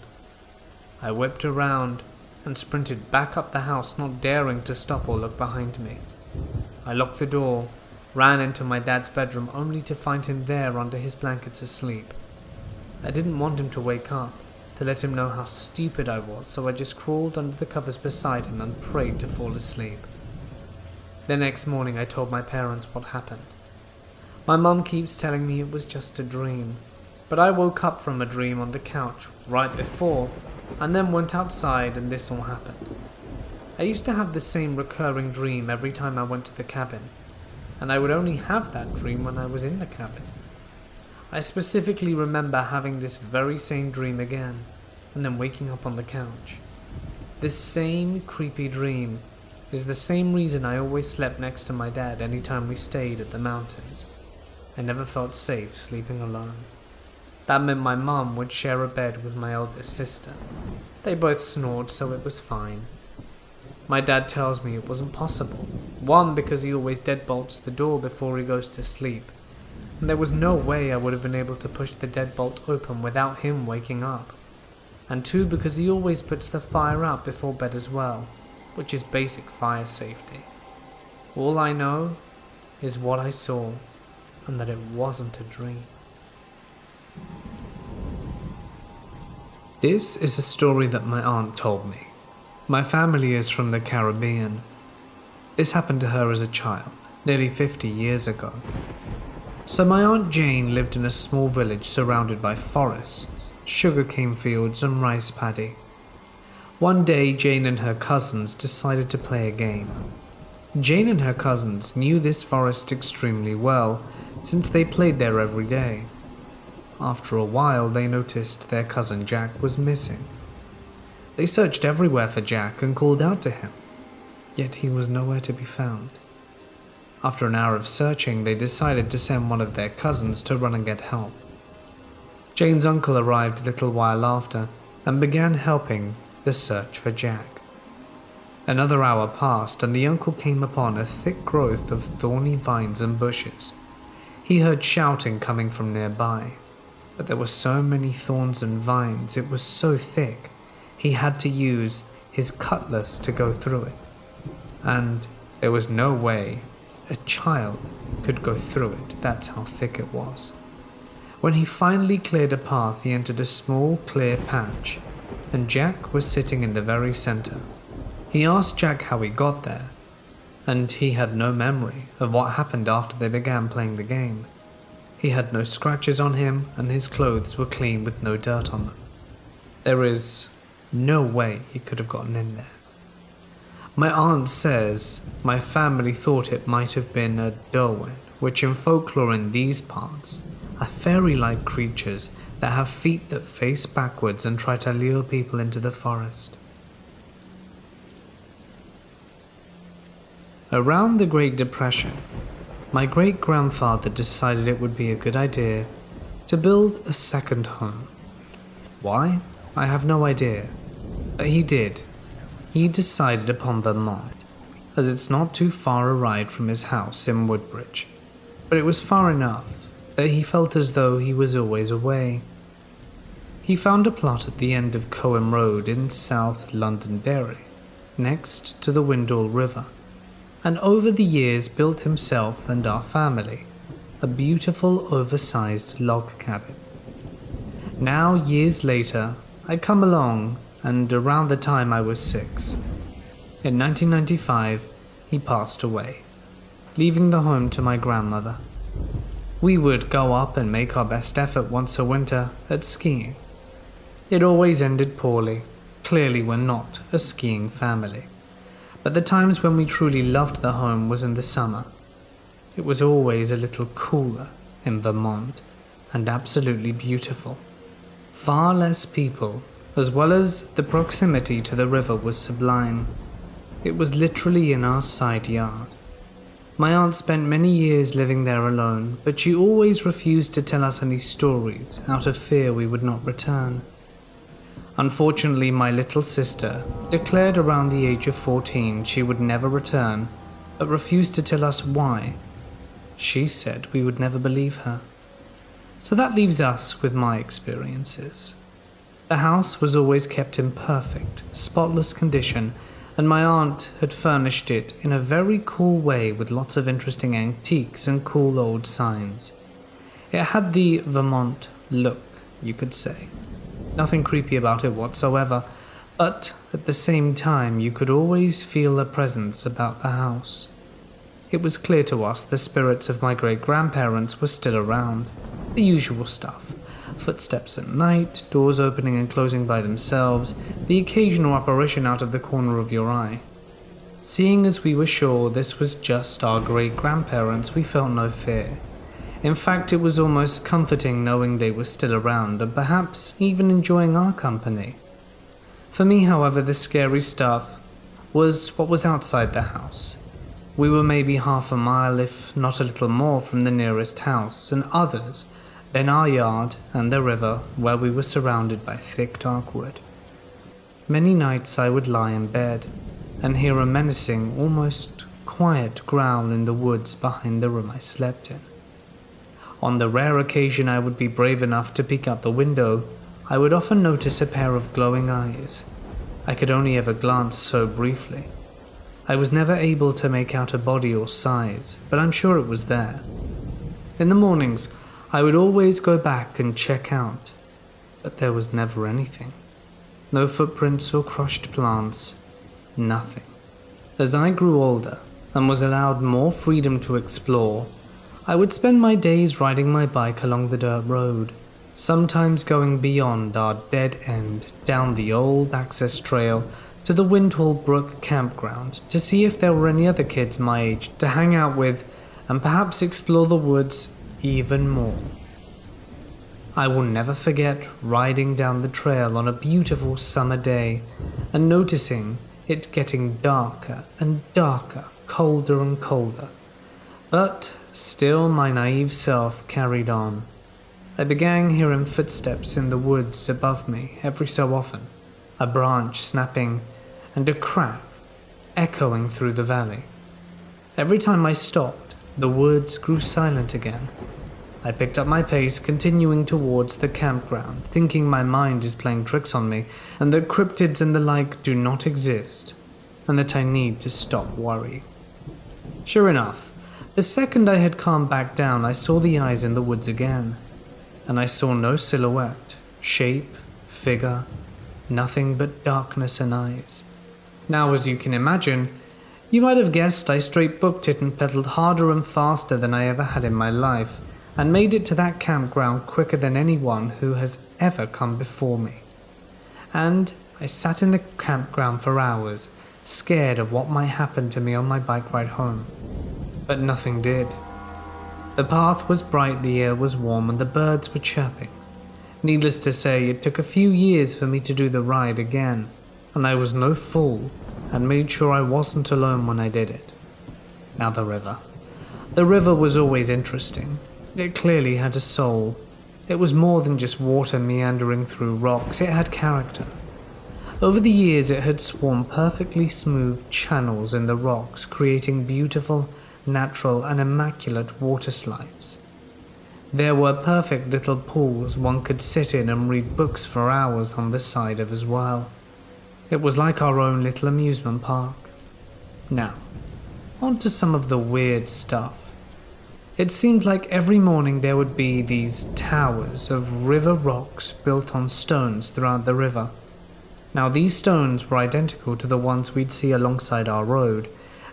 I whipped around and sprinted back up the house, not daring to stop or look behind me. I locked the door, ran into my dad's bedroom only to find him there under his blankets asleep. I didn't want him to wake up, to let him know how stupid I was, so I just crawled under the covers beside him and prayed to fall asleep. The next morning I told my parents what happened. My mum keeps telling me it was just a dream, but I woke up from a dream on the couch right before, and then went outside and this all happened. I used to have the same recurring dream every time I went to the cabin, and I would only have that dream when I was in the cabin. I specifically remember having this very same dream again, and then waking up on the couch. This same creepy dream is the same reason I always slept next to my dad anytime we stayed at the mountains. I never felt safe sleeping alone. That meant my mum would share a bed with my eldest sister. They both snored, so it was fine. My dad tells me it wasn't possible. One, because he always deadbolts the door before he goes to sleep, and there was no way I would have been able to push the deadbolt open without him waking up. And two, because he always puts the fire out before bed as well, which is basic fire safety. All I know is what I saw, and that it wasn't a dream. This is a story that my aunt told me. My family is from the Caribbean. This happened to her as a child, nearly 50 years ago. So my Aunt Jane lived in a small village surrounded by forests, sugarcane fields and rice paddy. One day Jane and her cousins decided to play a game. Jane and her cousins knew this forest extremely well, since they played there every day. After a while, they noticed their cousin Jack was missing. They searched everywhere for Jack and called out to him, yet he was nowhere to be found. After an hour of searching, they decided to send one of their cousins to run and get help. Jane's uncle arrived a little while after and began helping the search for Jack. Another hour passed and the uncle came upon a thick growth of thorny vines and bushes. He heard shouting coming from nearby, but there were so many thorns and vines, it was so thick, he had to use his cutlass to go through it. And there was no way a child could go through it, that's how thick it was. When he finally cleared a path, he entered a small, clear patch, and Jack was sitting in the very center. He asked Jack how he got there, and he had no memory of what happened after they began playing the game. He had no scratches on him, and his clothes were clean with no dirt on them. There is no way he could have gotten in there. My aunt says my family thought it might have been a Derwent, which in folklore in these parts are fairy-like creatures that have feet that face backwards and try to lure people into the forest. Around the Great Depression, my great-grandfather decided it would be a good idea to build a second home. Why? I have no idea. But he did. He decided upon Vermont, as it's not too far a ride from his house in Woodbridge. But it was far enough that he felt as though he was always away. He found a plot at the end of Coham Road in South Londonderry, next to the Windall River, and over the years built himself and our family a beautiful oversized log cabin. Now, years later, I come along, and around the time I was 6. In 1995, he passed away, leaving the home to my grandmother. We would go up and make our best effort once a winter at skiing. It always ended poorly. Clearly we're not a skiing family. But the times when we truly loved the home was in the summer. It was always a little cooler in Vermont, and absolutely beautiful. Far less people, as well as the proximity to the river was sublime. It was literally in our side yard. My aunt spent many years living there alone, but she always refused to tell us any stories out of fear we would not return. Unfortunately, my little sister declared around the age of 14 she would never return, but refused to tell us why. She said we would never believe her. So that leaves us with my experiences. The house was always kept in perfect, spotless condition, and my aunt had furnished it in a very cool way with lots of interesting antiques and cool old signs. It had the Vermont look, you could say. Nothing creepy about it whatsoever, but at the same time you could always feel a presence about the house. It was clear to us the spirits of my great-grandparents were still around. The usual stuff. Footsteps at night, doors opening and closing by themselves, the occasional apparition out of the corner of your eye. Seeing as we were sure this was just our great-grandparents, we felt no fear. In fact, it was almost comforting knowing they were still around and perhaps even enjoying our company. For me, however, the scary stuff was what was outside the house. We were maybe half a mile, if not a little more, from the nearest house, and others, then our yard and the river, where we were surrounded by thick dark wood. Many nights I would lie in bed and hear a menacing, almost quiet growl in the woods behind the room I slept in. On the rare occasion I would be brave enough to peek out the window, I would often notice a pair of glowing eyes. I could only ever glance so briefly. I was never able to make out a body or size, but I'm sure it was there. In the mornings, I would always go back and check out, but there was never anything. No footprints or crushed plants, nothing. As I grew older and was allowed more freedom to explore, I would spend my days riding my bike along the dirt road, sometimes going beyond our dead end down the old access trail to the Windhall Brook campground to see if there were any other kids my age to hang out with and perhaps explore the woods even more. I will never forget riding down the trail on a beautiful summer day and noticing it getting darker and darker, colder and colder. But still my naive self carried on. I began hearing footsteps in the woods above me every so often, a branch snapping and a crack echoing through the valley. Every time I stopped, the woods grew silent again. I picked up my pace, continuing towards the campground, thinking my mind is playing tricks on me, and that cryptids and the like do not exist, and that I need to stop worrying. Sure enough, the second I had calmed back down, I saw the eyes in the woods again, and I saw no silhouette, shape, figure, nothing but darkness and eyes. Now, as you can imagine, you might have guessed I straight booked it and pedaled harder and faster than I ever had in my life, and made it to that campground quicker than anyone who has ever come before me. And I sat in the campground for hours, scared of what might happen to me on my bike ride home. But nothing did. The path was bright, the air was warm, and the birds were chirping. Needless to say, it took a few years for me to do the ride again, and I was no fool and made sure I wasn't alone when I did it. Now the river. The river was always interesting. It clearly had a soul. It was more than just water meandering through rocks, it had character. Over the years it had sworn perfectly smooth channels in the rocks, creating beautiful, natural and immaculate water slides. There were perfect little pools one could sit in and read books for hours on the side of as well. It was like our own little amusement park. Now, on to some of the weird stuff. It seemed like every morning there would be these towers of river rocks built on stones throughout the river. Now these stones were identical to the ones we'd see alongside our road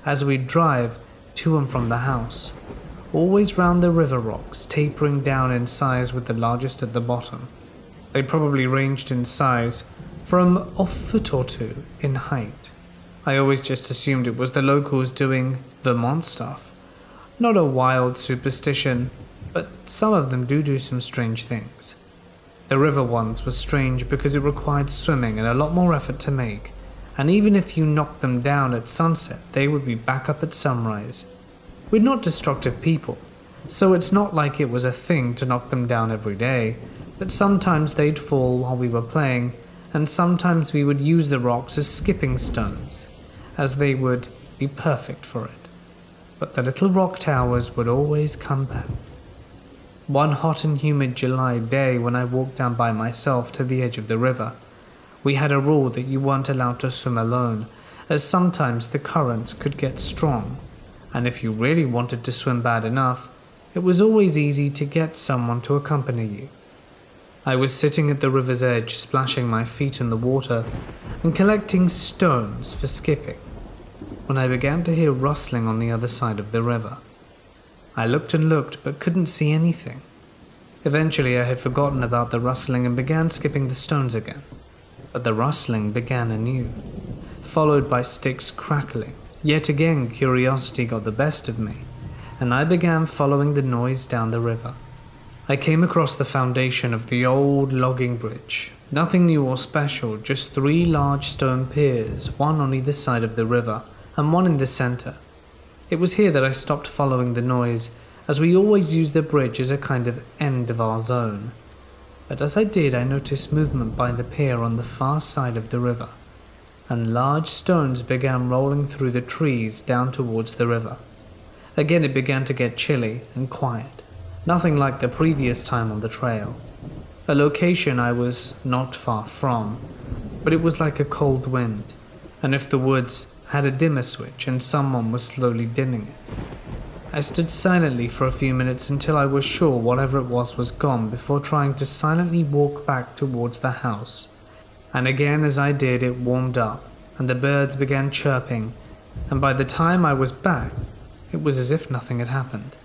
as we'd drive to and from the house, always round the river rocks, tapering down in size with the largest at the bottom. They probably ranged in size from a foot or two in height. I always just assumed it was the locals doing Vermont stuff. Not a wild superstition, but some of them do some strange things. The river ones were strange because it required swimming and a lot more effort to make, and even if you knocked them down at sunset, they would be back up at sunrise. We're not destructive people, so it's not like it was a thing to knock them down every day, but sometimes they'd fall while we were playing, and sometimes we would use the rocks as skipping stones, as they would be perfect for it. But the little rock towers would always come back. One hot and humid July day when I walked down by myself to the edge of the river, we had a rule that you weren't allowed to swim alone, as sometimes the currents could get strong, and if you really wanted to swim bad enough, it was always easy to get someone to accompany you. I was sitting at the river's edge, splashing my feet in the water and collecting stones for skipping, when I began to hear rustling on the other side of the river. I looked and looked, but couldn't see anything. Eventually I had forgotten about the rustling and began skipping the stones again. But the rustling began anew, followed by sticks crackling. Yet again curiosity got the best of me, and I began following the noise down the river. I came across the foundation of the old logging bridge. Nothing new or special, just 3 large stone piers, one on either side of the river, and one in the center. It was here that I stopped following the noise, as we always used the bridge as a kind of end of our zone. But as I did, I noticed movement by the pier on the far side of the river, and large stones began rolling through the trees down towards the river. Again it began to get chilly and quiet, nothing like the previous time on the trail. A location I was not far from, but it was like a cold wind, and if the woods had a dimmer switch and someone was slowly dimming it. I stood silently for a few minutes until I was sure whatever it was gone before trying to silently walk back towards the house. And again as I did it warmed up and the birds began chirping, and by the time I was back it was as if nothing had happened.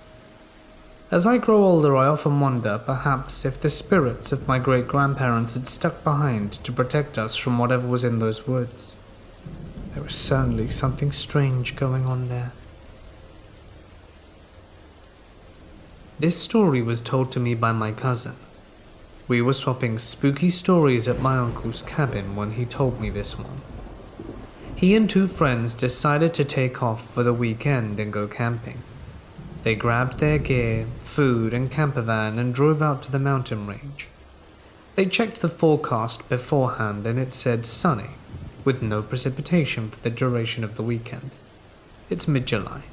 As I grow older I often wonder perhaps if the spirits of my great-grandparents had stuck behind to protect us from whatever was in those woods. There was certainly something strange going on there. This story was told to me by my cousin. We were swapping spooky stories at my uncle's cabin when he told me this one. He and 2 friends decided to take off for the weekend and go camping. They grabbed their gear, food and camper van and drove out to the mountain range. They checked the forecast beforehand and it said sunny, with no precipitation for the duration of the weekend. It's mid-July.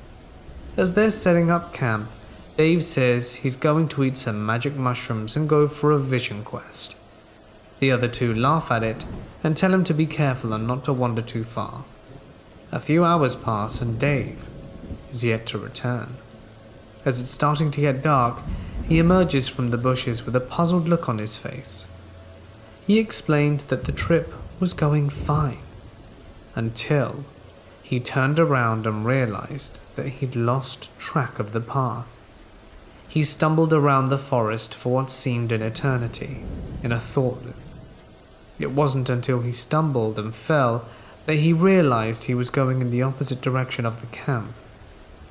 As they're setting up camp, Dave says he's going to eat some magic mushrooms and go for a vision quest. The other 2 laugh at it and tell him to be careful and not to wander too far. A few hours pass and Dave is yet to return. As it's starting to get dark, he emerges from the bushes with a puzzled look on his face. He explained that the trip was going fine, until he turned around and realized that he'd lost track of the path. He stumbled around the forest for what seemed an eternity, in a thought loop. It wasn't until he stumbled and fell that he realized he was going in the opposite direction of the camp,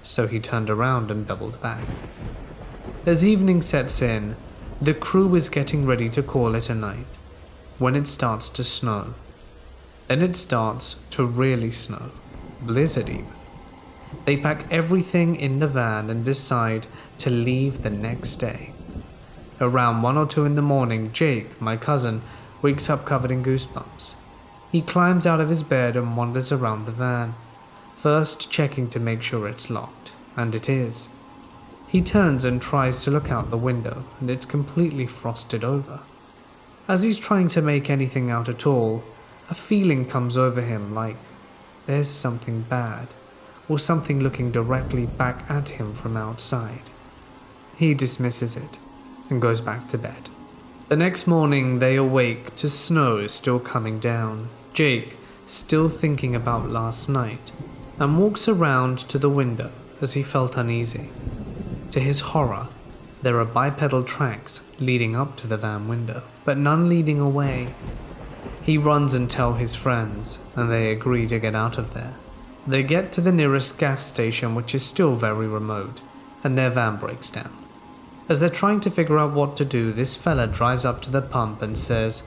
so he turned around and doubled back. As evening sets in, the crew is getting ready to call it a night, when it starts to snow. Then it starts to really snow, blizzard even. They pack everything in the van and decide to leave the next day. Around 1 or 2 in the morning, Jake, my cousin, wakes up covered in goosebumps. He climbs out of his bed and wanders around the van, first checking to make sure it's locked, and it is. He turns and tries to look out the window, and it's completely frosted over. As he's trying to make anything out at all, a feeling comes over him like there's something bad, or something looking directly back at him from outside. He dismisses it and goes back to bed. The next morning they awake to snow still coming down, Jake still thinking about last night, and walks around to the window as he felt uneasy. To his horror, there are bipedal tracks leading up to the van window, but none leading away. He runs and tells his friends, and they agree to get out of there. They get to the nearest gas station, which is still very remote, and their van breaks down. As they're trying to figure out what to do, this fella drives up to the pump and says,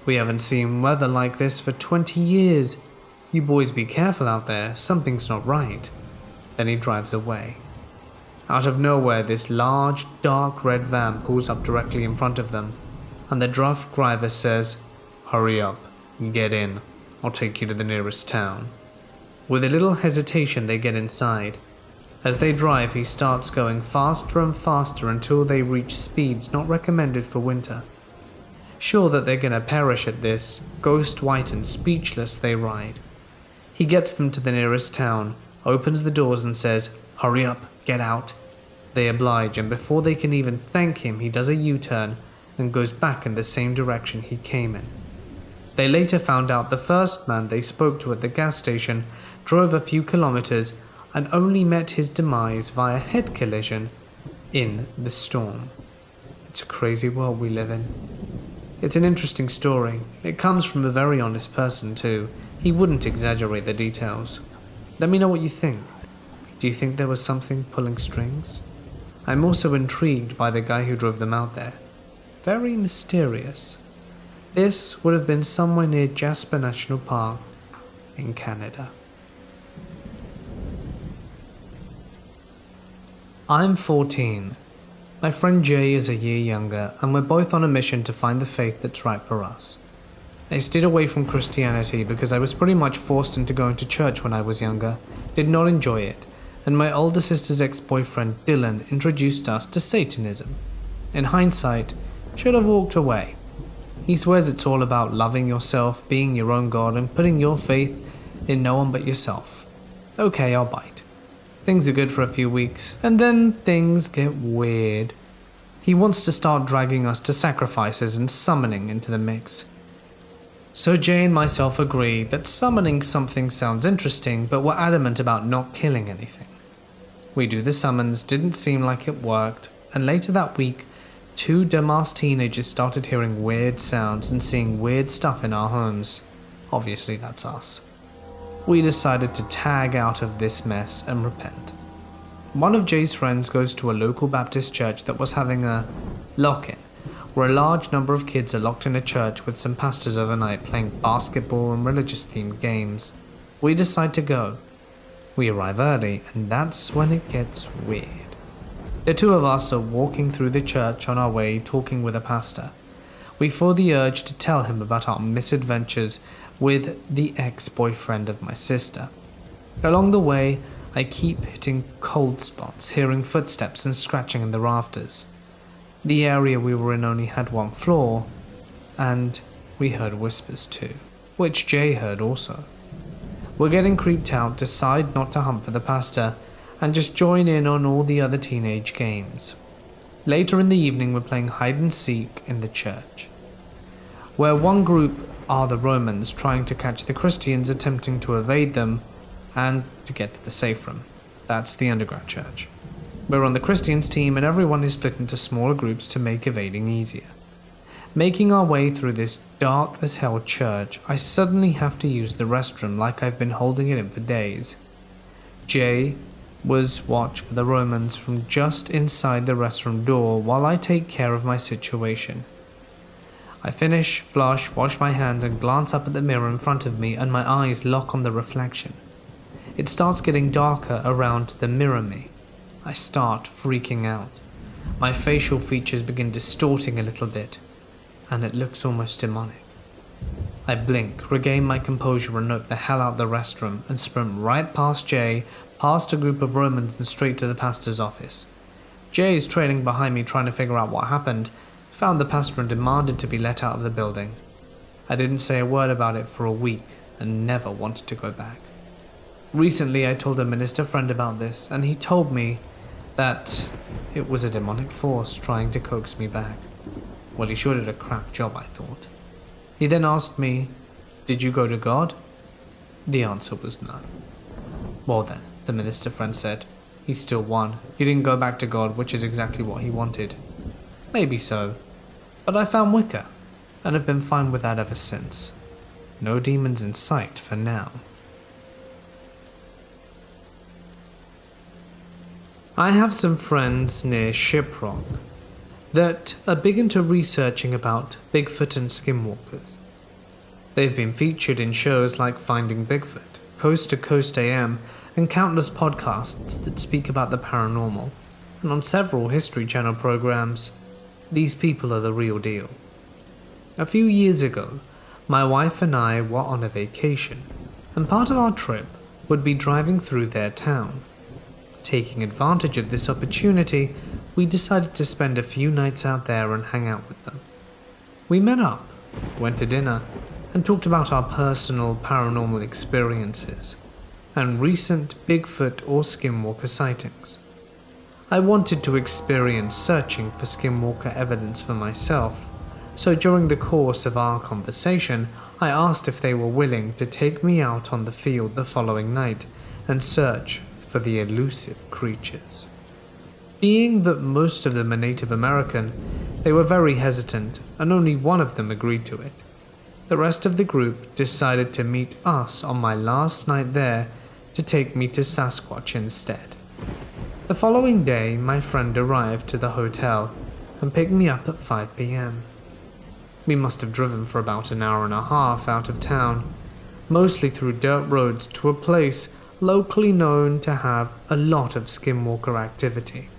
"We haven't seen weather like this for 20 years. You boys be careful out there, something's not right." Then he drives away. Out of nowhere, this large, dark red van pulls up directly in front of them, and the drunk driver says, "Hurry up, get in, I'll take you to the nearest town." With a little hesitation they get inside. As they drive, he starts going faster and faster until they reach speeds not recommended for winter. Sure that they're gonna perish at this, ghost-white and speechless they ride. He gets them to the nearest town, opens the doors and says, "Hurry up, get out." They oblige, and before they can even thank him, he does a U-turn and goes back in the same direction he came in. They later found out the first man they spoke to at the gas station drove a few kilometers and only met his demise via head collision in the storm. It's a crazy world we live in. It's an interesting story. It comes from a very honest person too. He wouldn't exaggerate the details. Let me know what you think. Do you think there was something pulling strings? I'm also intrigued by the guy who drove them out there. Very mysterious. This would have been somewhere near Jasper National Park in Canada. I'm 14. My friend Jay is a year younger, and we're both on a mission to find the faith that's right for us. I stayed away from Christianity because I was pretty much forced into going to church when I was younger, did not enjoy it, and my older sister's ex-boyfriend Dylan introduced us to Satanism. In hindsight, should have walked away. He swears it's all about loving yourself, being your own god, and putting your faith in no one but yourself. Okay, I'll bite. Things are good for a few weeks, and then things get weird. He wants to start dragging us to sacrifices and summoning into the mix. So Jay and myself agree that summoning something sounds interesting, but we're adamant about not killing anything. We do the summons, didn't seem like it worked, and later that week, 2 dumbass teenagers started hearing weird sounds and seeing weird stuff in our homes. Obviously that's us. We decided to tag out of this mess and repent. One of Jay's friends goes to a local Baptist church that was having a lock-in, where a large number of kids are locked in a church with some pastors overnight playing basketball and religious-themed games. We decide to go. We arrive early, and that's when it gets weird. The 2 of us are walking through the church on our way, talking with a pastor. We feel the urge to tell him about our misadventures with the ex-boyfriend of my sister. Along the way, I keep hitting cold spots, hearing footsteps and scratching in the rafters. The area we were in only had 1 floor, and we heard whispers too, which Jay heard also. We're getting creeped out, decide not to hunt for the pastor, and just join in on all the other teenage games. Later in the evening, we're playing hide and seek in the church, where one group are the Romans trying to catch the Christians attempting to evade them and to get to the safe room. That's the underground church. We're on the Christians team, and everyone is split into smaller groups to make evading easier. Making our way through this dark as hell church, I suddenly have to use the restroom like I've been holding it in for days. Jay was watch for the Romans from just inside the restroom door while I take care of my situation. I finish, flush, wash my hands, and glance up at the mirror in front of me, and my eyes lock on the reflection. It starts getting darker around the mirror me. I start freaking out. My facial features begin distorting a little bit, and it looks almost demonic. I blink, regain my composure, and note the hell out the restroom, and sprint right past Jay, past a group of Romans, and straight to the pastor's office. Jay is trailing behind me, trying to figure out what happened, found the pastor and demanded to be let out of the building. I didn't say a word about it for a week, and never wanted to go back. Recently, I told a minister friend about this, and he told me that it was a demonic force trying to coax me back. Well, he sure did a crap job, I thought. He then asked me, "Did you go to God?" The answer was no. Well then, the minister friend said, he still won. He didn't go back to God, which is exactly what he wanted. Maybe so, but I found Wicca, and have been fine with that ever since. No demons in sight for now. I have some friends near Shiprock that are big into researching about Bigfoot and skinwalkers. They've been featured in shows like Finding Bigfoot, Coast to Coast AM, and countless podcasts that speak about the paranormal, and on several History Channel programs. These people are the real deal. A few years ago, my wife and I were on a vacation, and part of our trip would be driving through their town. Taking advantage of this opportunity, we decided to spend a few nights out there and hang out with them. We met up, went to dinner, and talked about our personal paranormal experiences and recent Bigfoot or skinwalker sightings. I wanted to experience searching for skinwalker evidence for myself, so during the course of our conversation, I asked if they were willing to take me out on the field the following night and search for the elusive creatures. Being that most of them are Native American, they were very hesitant, and only one of them agreed to it. The rest of the group decided to meet us on my last night there to take me to Sasquatch instead. The following day, my friend arrived to the hotel and picked me up at 5 p.m. We must have driven for about an hour and a half out of town, mostly through dirt roads to a place locally known to have a lot of skinwalker activity.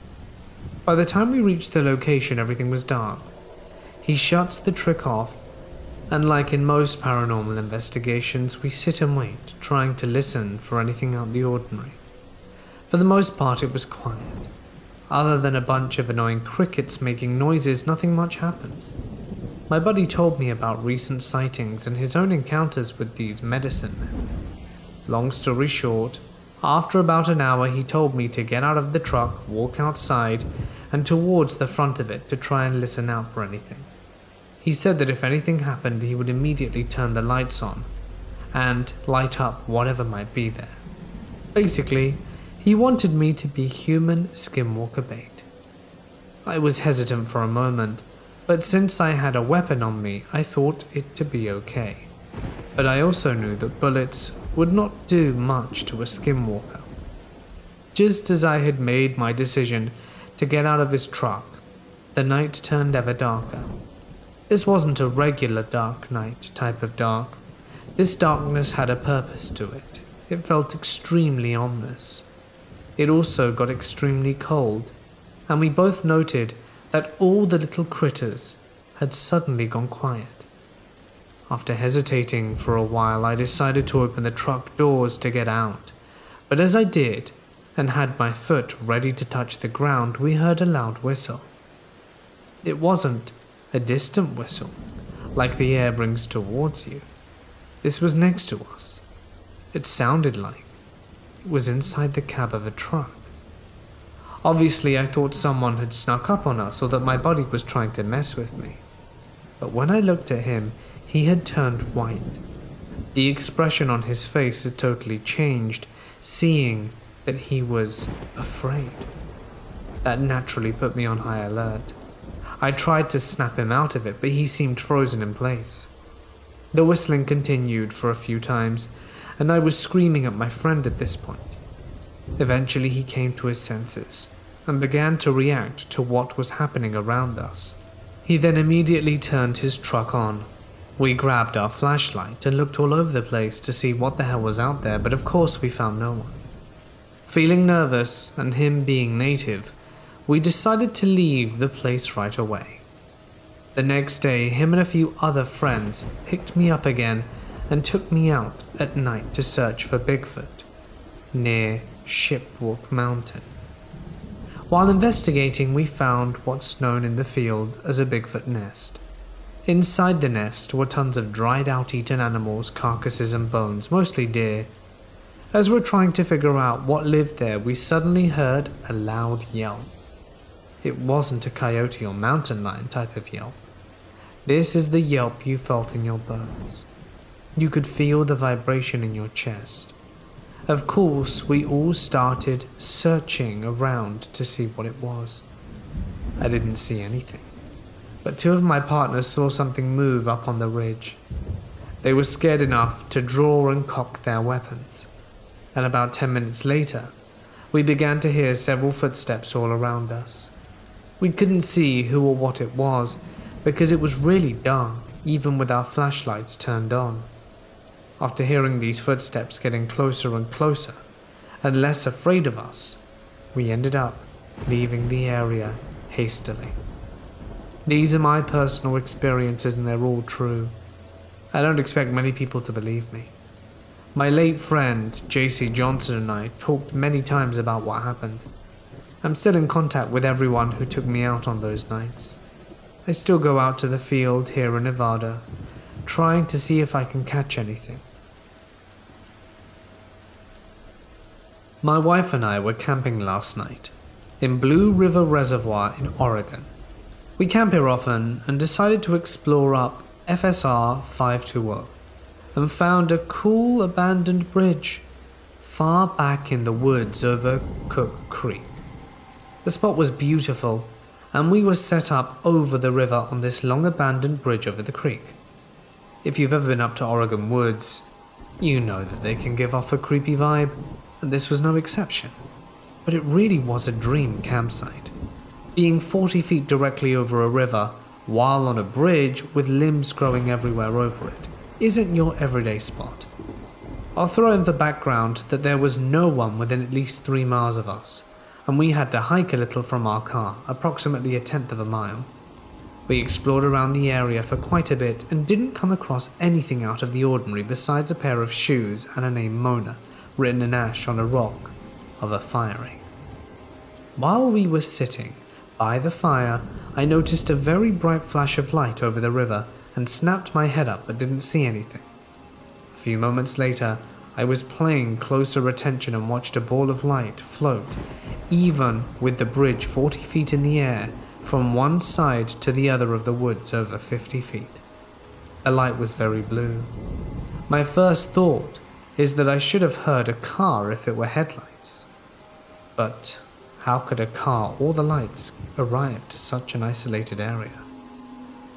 By the time we reached the location, everything was dark. He shuts the trick off, And like in most paranormal investigations, we sit and wait, trying to listen for anything out of the ordinary. For the most part, it was quiet. Other than a bunch of annoying crickets making noises, nothing much happens. My buddy told me about recent sightings and his own encounters with these medicine men. Long story short, after about an hour he told me to get out of the truck, walk outside, and towards the front of it to try and listen out for anything. He said that if anything happened he would immediately turn the lights on and light up whatever might be there. Basically, he wanted me to be human skinwalker bait. I was hesitant for a moment, but since I had a weapon on me, I thought it to be okay. But I also knew that bullets would not do much to a skinwalker. Just as I had made my decision to get out of his truck, the night turned ever darker. This wasn't a regular dark night type of dark. This darkness had a purpose to it. It felt extremely ominous. It also got extremely cold, and we both noted that all the little critters had suddenly gone quiet. After hesitating for a while, I decided to open the truck doors to get out, but as I did, and had my foot ready to touch the ground, we heard a loud whistle. It wasn't a distant whistle, like the air brings towards you. This was next to us. It sounded like it was inside the cab of a truck. Obviously, I thought someone had snuck up on us or that my buddy was trying to mess with me. But when I looked at him, he had turned white. The expression on his face had totally changed, seeing that he was afraid. That naturally put me on high alert. I tried to snap him out of it, but he seemed frozen in place. The whistling continued for a few times, and I was screaming at my friend at this point. Eventually he came to his senses and began to react to what was happening around us. He then immediately turned his truck on. We grabbed our flashlight and looked all over the place to see what the hell was out there, but of course we found no one. Feeling nervous, and him being native, we decided to leave the place right away. The next day, him and a few other friends picked me up again and took me out at night to search for Bigfoot near Shipwalk Mountain. While investigating, we found what's known in the field as a Bigfoot nest. Inside the nest were tons of dried out eaten animals, carcasses and bones, mostly deer. As we're trying to figure out what lived there, we suddenly heard a loud yelp. It wasn't a coyote or mountain lion type of yelp. This is the yelp you felt in your bones. You could feel the vibration in your chest. Of course, we all started searching around to see what it was. I didn't see anything, but two of my partners saw something move up on the ridge. They were scared enough to draw and cock their weapons, and about 10 minutes later, we began to hear several footsteps all around us. We couldn't see who or what it was because it was really dark, even with our flashlights turned on. After hearing these footsteps getting closer and closer, and less afraid of us, we ended up leaving the area hastily. These are my personal experiences and they're all true. I don't expect many people to believe me. My late friend, JC Johnson, and I talked many times about what happened. I'm still in contact with everyone who took me out on those nights. I still go out to the field here in Nevada, trying to see if I can catch anything. My wife and I were camping last night in Blue River Reservoir in Oregon. We camp here often and decided to explore up FSR 520 and found a cool abandoned bridge far back in the woods over Cook Creek. The spot was beautiful, and we were set up over the river on this long abandoned bridge over the creek. If you've ever been up to Oregon woods, you know that they can give off a creepy vibe, and this was no exception. But it really was a dream campsite. Being 40 feet directly over a river, while on a bridge with limbs growing everywhere over it, isn't your everyday spot. I'll throw in the background that there was no one within at least 3 miles of us, and we had to hike a little from our car, approximately 1/10 of a mile. We explored around the area for quite a bit and didn't come across anything out of the ordinary besides a pair of shoes and a name Mona written in ash on a rock of a firing. While we were sitting by the fire, I noticed a very bright flash of light over the river and snapped my head up but didn't see anything. A few moments later, I was paying closer attention and watched a ball of light float, even with the bridge 40 feet in the air, from one side to the other of the woods over 50 feet. The light was very blue. My first thought is that I should have heard a car if it were headlights. But how could a car or the lights arrive to such an isolated area?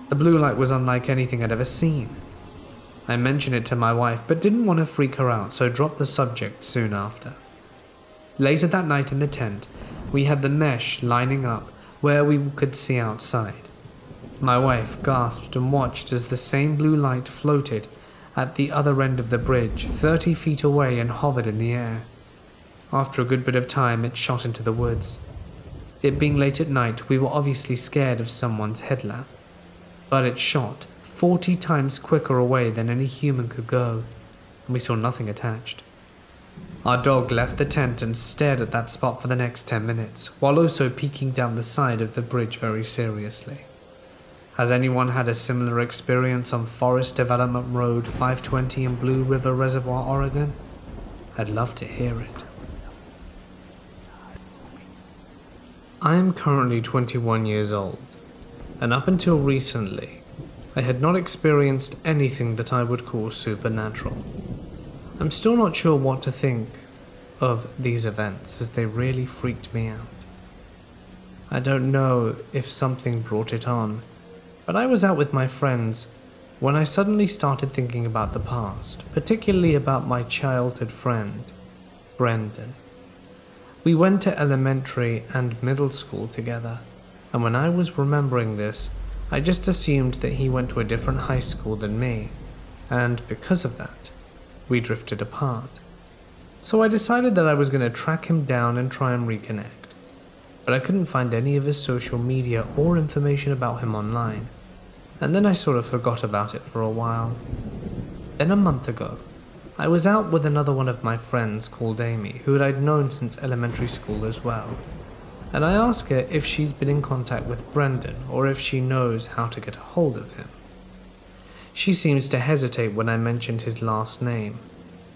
The blue light was unlike anything I'd ever seen. I mentioned it to my wife but didn't want to freak her out, so dropped the subject soon after. Later that night in the tent, we had the mesh lining up where we could see outside. My wife gasped and watched as the same blue light floated at the other end of the bridge, 30 feet away, and hovered in the air. After a good bit of time, it shot into the woods. It being late at night, we were obviously scared of someone's headlamp, but it shot 40 times quicker away than any human could go, and we saw nothing attached. Our dog left the tent and stared at that spot for the next 10 minutes, while also peeking down the side of the bridge very seriously. Has anyone had a similar experience on Forest Development Road 520 in Blue River Reservoir, Oregon? I'd love to hear it. I am currently 21 years old, and up until recently, I had not experienced anything that I would call supernatural. I'm still not sure what to think of these events, as they really freaked me out. I don't know if something brought it on, but I was out with my friends when I suddenly started thinking about the past, particularly about my childhood friend, Brendan. We went to elementary and middle school together, and when I was remembering this, I just assumed that he went to a different high school than me, and because of that, we drifted apart. So I decided that I was going to track him down and try and reconnect, but I couldn't find any of his social media or information about him online, and then I sort of forgot about it for a while. Then a month ago, I was out with another one of my friends called Amy, who I'd known since elementary school as well, and I asked her if she's been in contact with Brendan or if she knows how to get a hold of him. She seems to hesitate when I mentioned his last name.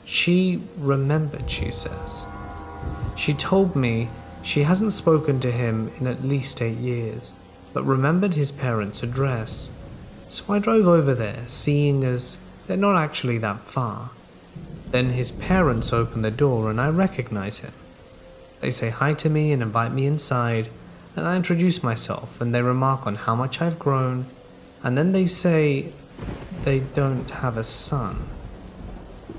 She remembered, she says. She told me she hasn't spoken to him in at least 8 years, but remembered his parents' address. So I drove over there, seeing as they're not actually that far. Then his parents open the door and I recognize him. They say hi to me and invite me inside, and I introduce myself and they remark on how much I've grown, and then they say they don't have a son.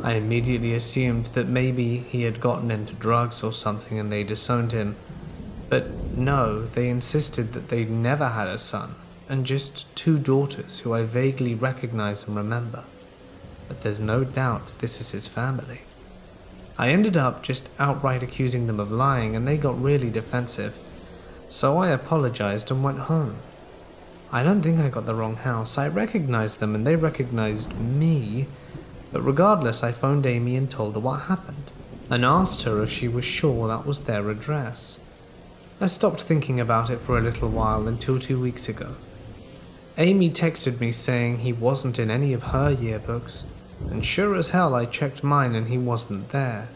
I immediately assumed that maybe he had gotten into drugs or something and they disowned him, but no, they insisted that they'd never had a son, and just 2 daughters who I vaguely recognize and remember. But there's no doubt this is his family. I ended up just outright accusing them of lying, and they got really defensive, so I apologized and went home. I don't think I got the wrong house. I recognized them and they recognized me, but regardless, I phoned Amy and told her what happened, and asked her if she was sure that was their address. I stopped thinking about it for a little while until 2 weeks ago. Amy texted me saying he wasn't in any of her yearbooks, and sure as hell I checked mine and he wasn't there.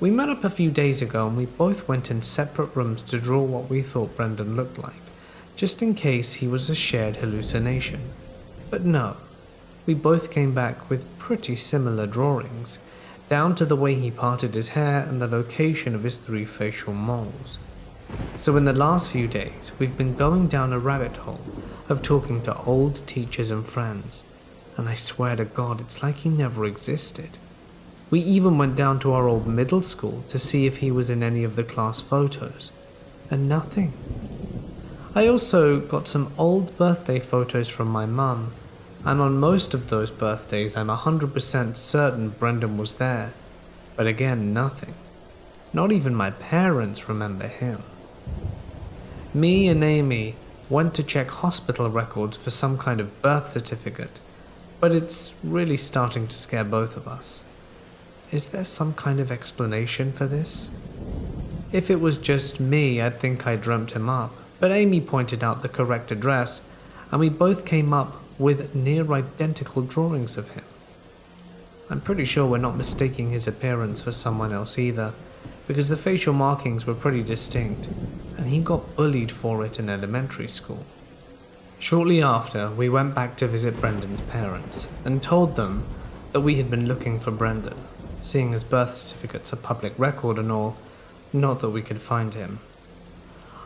We met up a few days ago and we both went in separate rooms to draw what we thought Brendan looked like, just in case he was a shared hallucination. But no, we both came back with pretty similar drawings, down to the way he parted his hair and the location of his 3 facial moles. So in the last few days, we've been going down a rabbit hole of talking to old teachers and friends, and I swear to God, it's like he never existed. We even went down to our old middle school to see if he was in any of the class photos, and nothing. I also got some old birthday photos from my mum, and on most of those birthdays I'm 100% certain Brendan was there, but again, nothing. Not even my parents remember him. Me and Amy went to check hospital records for some kind of birth certificate, but it's really starting to scare both of us. Is there some kind of explanation for this? If it was just me, I'd think I dreamt him up, but Amy pointed out the correct address, and we both came up with near identical drawings of him. I'm pretty sure we're not mistaking his appearance for someone else either, because the facial markings were pretty distinct, and he got bullied for it in elementary school. Shortly after, we went back to visit Brendan's parents, and told them that we had been looking for Brendan, seeing his birth certificate's a public record and all, not that we could find him.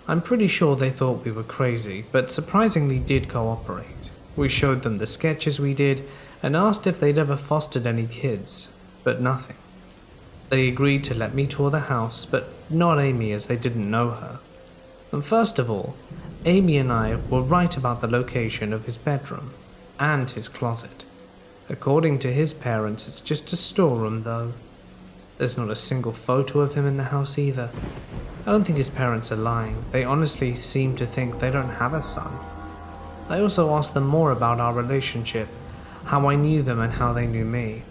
I'm pretty sure they thought we were crazy, but surprisingly did cooperate. We showed them the sketches we did, and asked if they'd ever fostered any kids, but nothing. They agreed to let me tour the house, but not Amy as they didn't know her. And first of all, Amy and I were right about the location of his bedroom and his closet. According to his parents, it's just a storeroom though. There's not a single photo of him in the house either. I don't think his parents are lying. They honestly seem to think they don't have a son. I also asked them more about our relationship, how I knew them and how they knew me,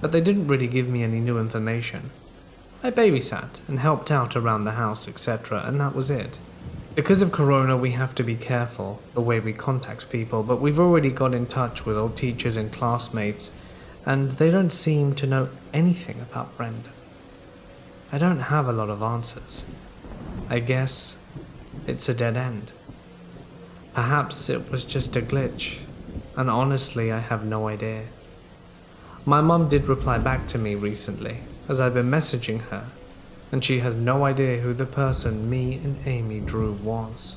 but they didn't really give me any new information. I babysat and helped out around the house, etc., and that was it. Because of Corona, we have to be careful the way we contact people, but we've already got in touch with old teachers and classmates, and they don't seem to know anything about Brendan. I don't have a lot of answers. I guess it's a dead end. Perhaps it was just a glitch, and honestly I have no idea. My mum did reply back to me recently, as I've been messaging her, and she has no idea who the person me and Amy drew was.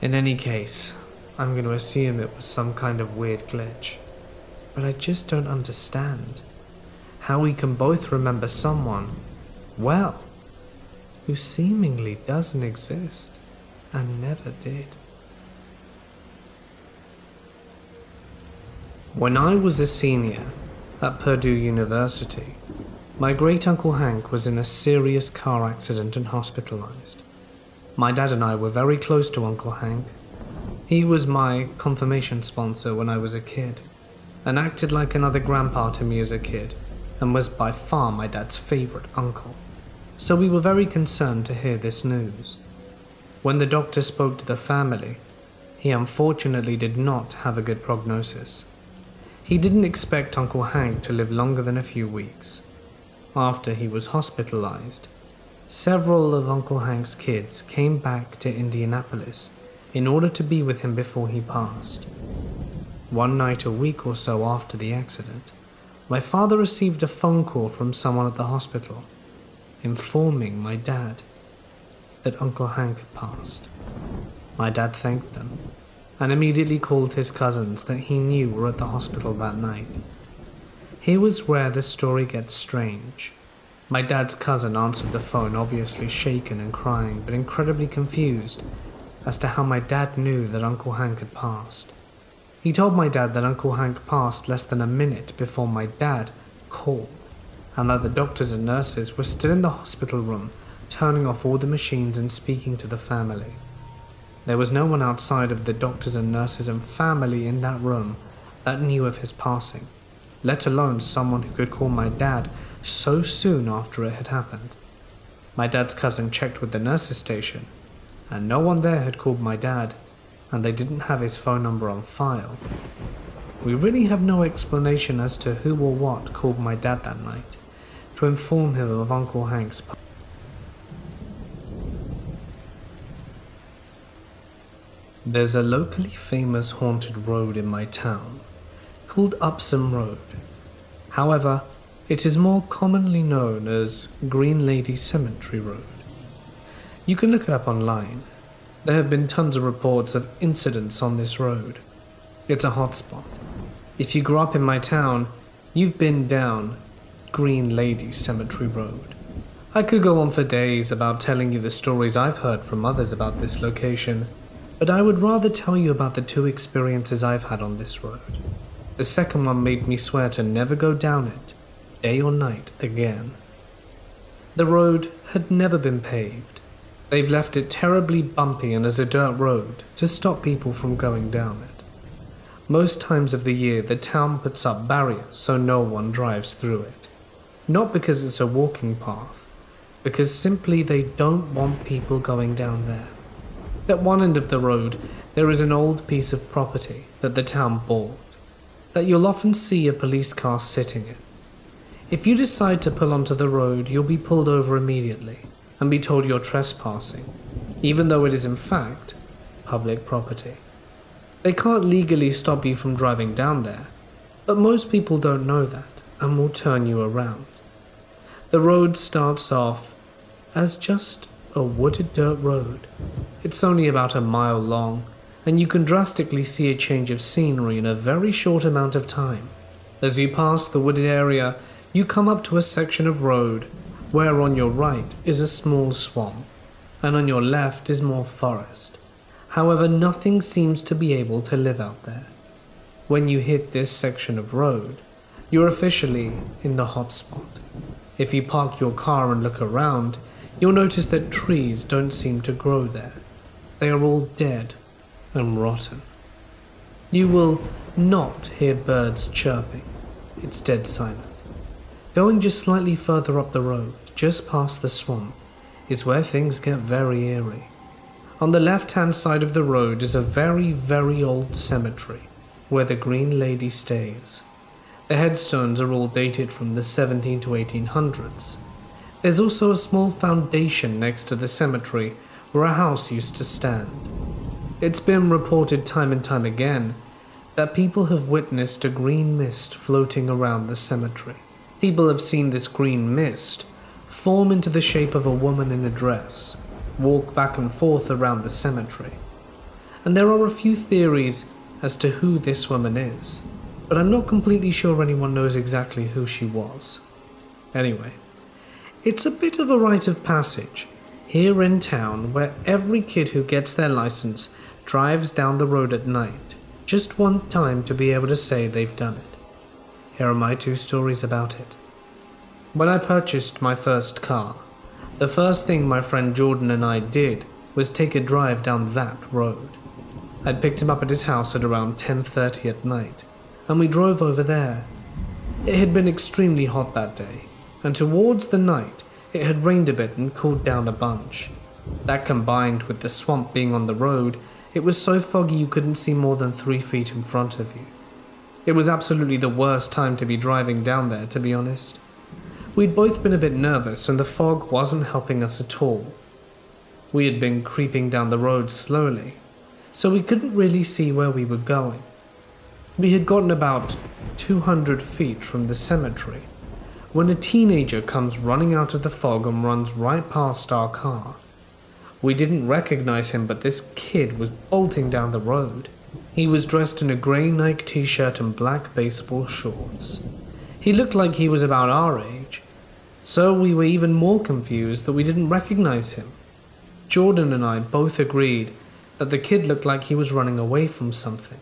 In any case, I'm going to assume it was some kind of weird glitch, but I just don't understand how we can both remember someone, well, who seemingly doesn't exist and never did. When I was a senior at Purdue University, my great-uncle Hank was in a serious car accident and hospitalized. My dad and I were very close to Uncle Hank. He was my confirmation sponsor when I was a kid, and acted like another grandpa to me as a kid, and was by far my dad's favorite uncle. So we were very concerned to hear this news. When the doctor spoke to the family, he unfortunately did not have a good prognosis. He didn't expect Uncle Hank to live longer than a few weeks. After he was hospitalized, several of Uncle Hank's kids came back to Indianapolis in order to be with him before he passed. One night a week or so after the accident, my father received a phone call from someone at the hospital, informing my dad that Uncle Hank had passed. My dad thanked them, and immediately called his cousins that he knew were at the hospital that night. Here was where the story gets strange. My dad's cousin answered the phone, obviously shaken and crying, but incredibly confused as to how my dad knew that Uncle Hank had passed. He told my dad that Uncle Hank passed less than a minute before my dad called, and that the doctors and nurses were still in the hospital room, turning off all the machines and speaking to the family. There was no one outside of the doctors and nurses and family in that room that knew of his passing, let alone someone who could call my dad so soon after it had happened. My dad's cousin checked with the nurses station, and no one there had called my dad, and they didn't have his phone number on file. We really have no explanation as to who or what called my dad that night to inform him of Uncle Hank's passing. There's a locally famous haunted road in my town called Upsom Road. However, it is more commonly known as Green Lady Cemetery Road. You can look it up online. There have been tons of reports of incidents on this road. It's a hotspot. If you grew up in my town, you've been down Green Lady Cemetery Road. I could go on for days about telling you the stories I've heard from others about this location, but I would rather tell you about the two experiences I've had on this road. The second one made me swear to never go down it, day or night, again. The road had never been paved, They've left it terribly bumpy and as a dirt road to stop people from going down it. Most times of the year, the town puts up barriers so no one drives through it. Not because it's a walking path, because simply they don't want people going down there. At one end of the road, there is an old piece of property that the town bought, that you'll often see a police car sitting in. If you decide to pull onto the road, you'll be pulled over immediately and be told you're trespassing, even though it is in fact public property. They can't legally stop you from driving down there, but most people don't know that and will turn you around. The road starts off as just a wooded dirt road. It's only about a mile long, and you can drastically see a change of scenery in a very short amount of time. As you pass the wooded area, you come up to a section of road where on your right is a small swamp, and on your left is more forest. However, nothing seems to be able to live out there. When you hit this section of road, you're officially in the hot spot. If you park your car and look around, you'll notice that trees don't seem to grow there. They are all dead and rotten. You will not hear birds chirping. It's dead silent. Going just slightly further up the road, just past the swamp, is where things get very eerie. On the left-hand side of the road is a very, very old cemetery where the Green Lady stays. The headstones are all dated from the 17 to 1800s. There's also a small foundation next to the cemetery where a house used to stand. It's been reported time and time again that people have witnessed a green mist floating around the cemetery. People have seen this green mist form into the shape of a woman in a dress, walk back and forth around the cemetery. And there are a few theories as to who this woman is, but I'm not completely sure anyone knows exactly who she was. Anyway, it's a bit of a rite of passage here in town where every kid who gets their license drives down the road at night, just one time to be able to say they've done it. Here are my 2 stories about it. When I purchased my first car, the first thing my friend Jordan and I did was take a drive down that road. I'd picked him up at his house at around 10:30 at night, and we drove over there. It had been extremely hot that day, and towards the night, it had rained a bit and cooled down a bunch. That combined with the swamp being on the road, it was so foggy you couldn't see more than 3 feet in front of you. It was absolutely the worst time to be driving down there, to be honest. We'd both been a bit nervous and the fog wasn't helping us at all. We had been creeping down the road slowly, so we couldn't really see where we were going. We had gotten about 200 feet from the cemetery when a teenager comes running out of the fog and runs right past our car. We didn't recognize him, but this kid was bolting down the road. He was dressed in a grey Nike t-shirt and black baseball shorts. He looked like he was about our age, so we were even more confused that we didn't recognize him. Jordan and I both agreed that the kid looked like he was running away from something,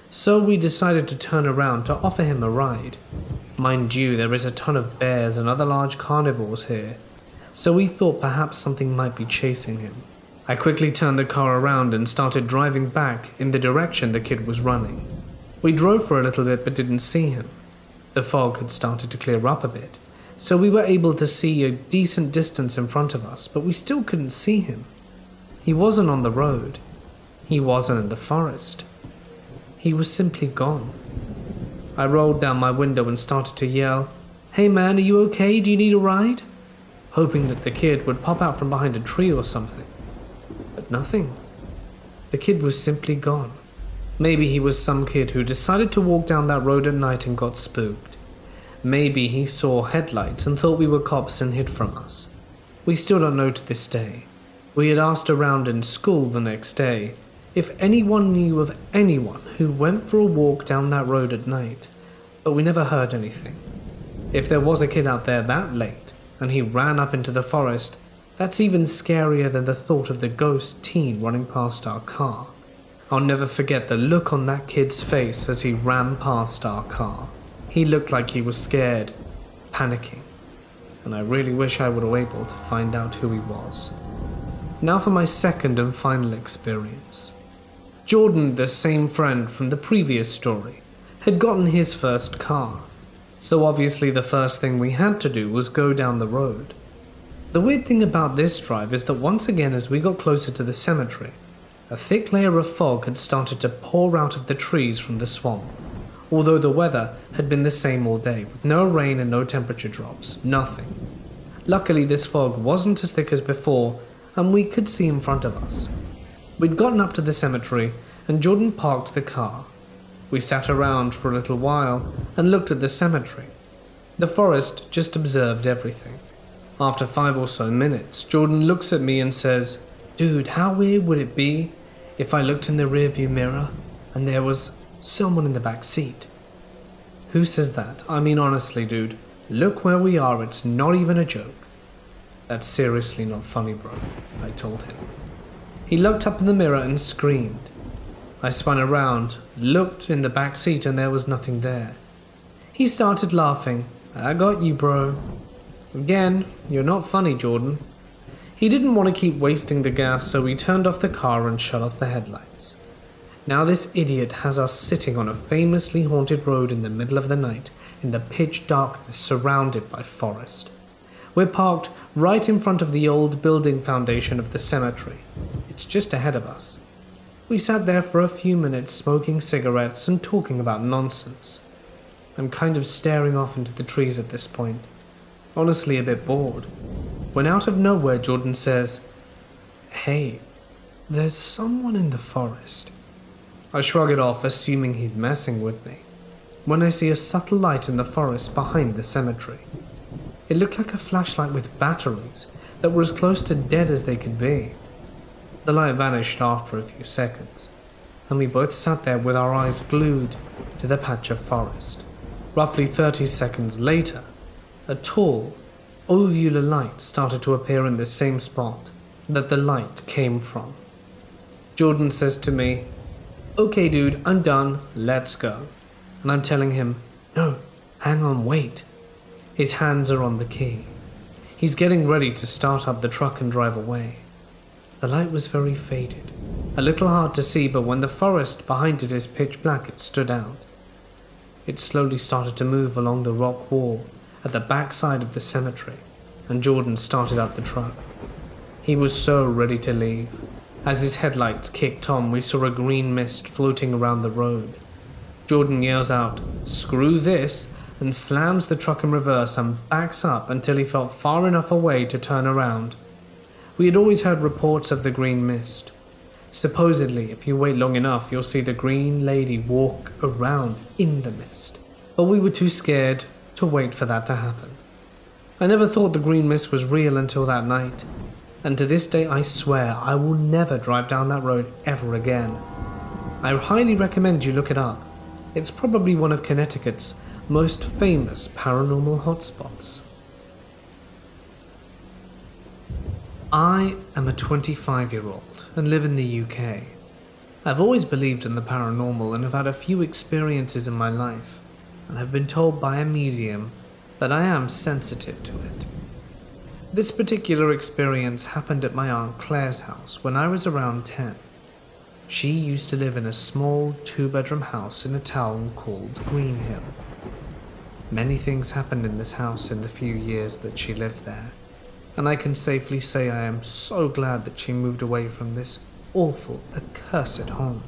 so we decided to turn around to offer him a ride. Mind you, there is a ton of bears and other large carnivores here, so we thought perhaps something might be chasing him. I quickly turned the car around and started driving back in the direction the kid was running. We drove for a little bit but didn't see him. The fog had started to clear up a bit, so we were able to see a decent distance in front of us, but we still couldn't see him. He wasn't on the road. He wasn't in the forest. He was simply gone. I rolled down my window and started to yell, "Hey man, are you okay? Do you need a ride?" hoping that the kid would pop out from behind a tree or something. But nothing. The kid was simply gone. Maybe he was some kid who decided to walk down that road at night and got spooked. Maybe he saw headlights and thought we were cops and hid from us. We still don't know to this day. We had asked around in school the next day if anyone knew of anyone who went for a walk down that road at night, but we never heard anything. If there was a kid out there that late and he ran up into the forest, that's even scarier than the thought of the ghost teen running past our car. I'll never forget the look on that kid's face as he ran past our car. He looked like he was scared, panicking, and I really wish I were able to find out who he was. Now for my second and final experience. Jordan, the same friend from the previous story, had gotten his first car, so obviously the first thing we had to do was go down the road. The weird thing about this drive is that once again as we got closer to the cemetery, a thick layer of fog had started to pour out of the trees from the swamp, although the weather had been the same all day, with no rain and no temperature drops, nothing. Luckily this fog wasn't as thick as before, and we could see in front of us. We'd gotten up to the cemetery, and Jordan parked the car. We sat around for a little while and looked at the cemetery. The forest just observed everything. After 5 or so minutes, Jordan looks at me and says, "Dude, how weird would it be if I looked in the rearview mirror and there was someone in the back seat?" Who says that? I mean honestly, dude, look where we are, it's not even a joke. That's seriously not funny, bro, I told him. He looked up in the mirror and screamed. I spun around, looked in the back seat, and there was nothing there. He started laughing. "I got you, bro." "Again, you're not funny, Jordan." He didn't want to keep wasting the gas, so he turned off the car and shut off the headlights. Now this idiot has us sitting on a famously haunted road in the middle of the night, in the pitch darkness surrounded by forest. We're parked right in front of the old building foundation of the cemetery. It's just ahead of us. We sat there for a few minutes smoking cigarettes and talking about nonsense. I'm kind of staring off into the trees at this point, honestly a bit bored, when out of nowhere Jordan says, "Hey, there's someone in the forest." I shrug it off, assuming he's messing with me, when I see a subtle light in the forest behind the cemetery. It looked like a flashlight with batteries that were as close to dead as they could be. The light vanished after a few seconds, and we both sat there with our eyes glued to the patch of forest. Roughly 30 seconds later, a tall, ovular light started to appear in the same spot that the light came from. Jordan says to me, "Okay dude, I'm done, let's go." And I'm telling him, "No, hang on, wait." His hands are on the key. He's getting ready to start up the truck and drive away. The light was very faded, a little hard to see, but when the forest behind it is pitch black, it stood out. It slowly started to move along the rock wall at the back side of the cemetery, and Jordan started up the truck. He was so ready to leave. As his headlights kicked on, we saw a green mist floating around the road. Jordan yells out, "Screw this," and slams the truck in reverse and backs up until he felt far enough away to turn around. We had always heard reports of the green mist. Supposedly, if you wait long enough, you'll see the green lady walk around in the mist, but we were too scared to wait for that to happen. I never thought the green mist was real until that night, and to this day I swear I will never drive down that road ever again. I highly recommend you look it up. It's probably one of Connecticut's most famous paranormal hotspots. I am a 25-year-old and live in the UK. I've always believed in the paranormal and have had a few experiences in my life, and have been told by a medium that I am sensitive to it. This particular experience happened at my Aunt Claire's house when I was around 10. She used to live in a small 2-bedroom house in a town called Greenhill. Many things happened in this house in the few years that she lived there, and I can safely say I am so glad that she moved away from this awful, accursed home.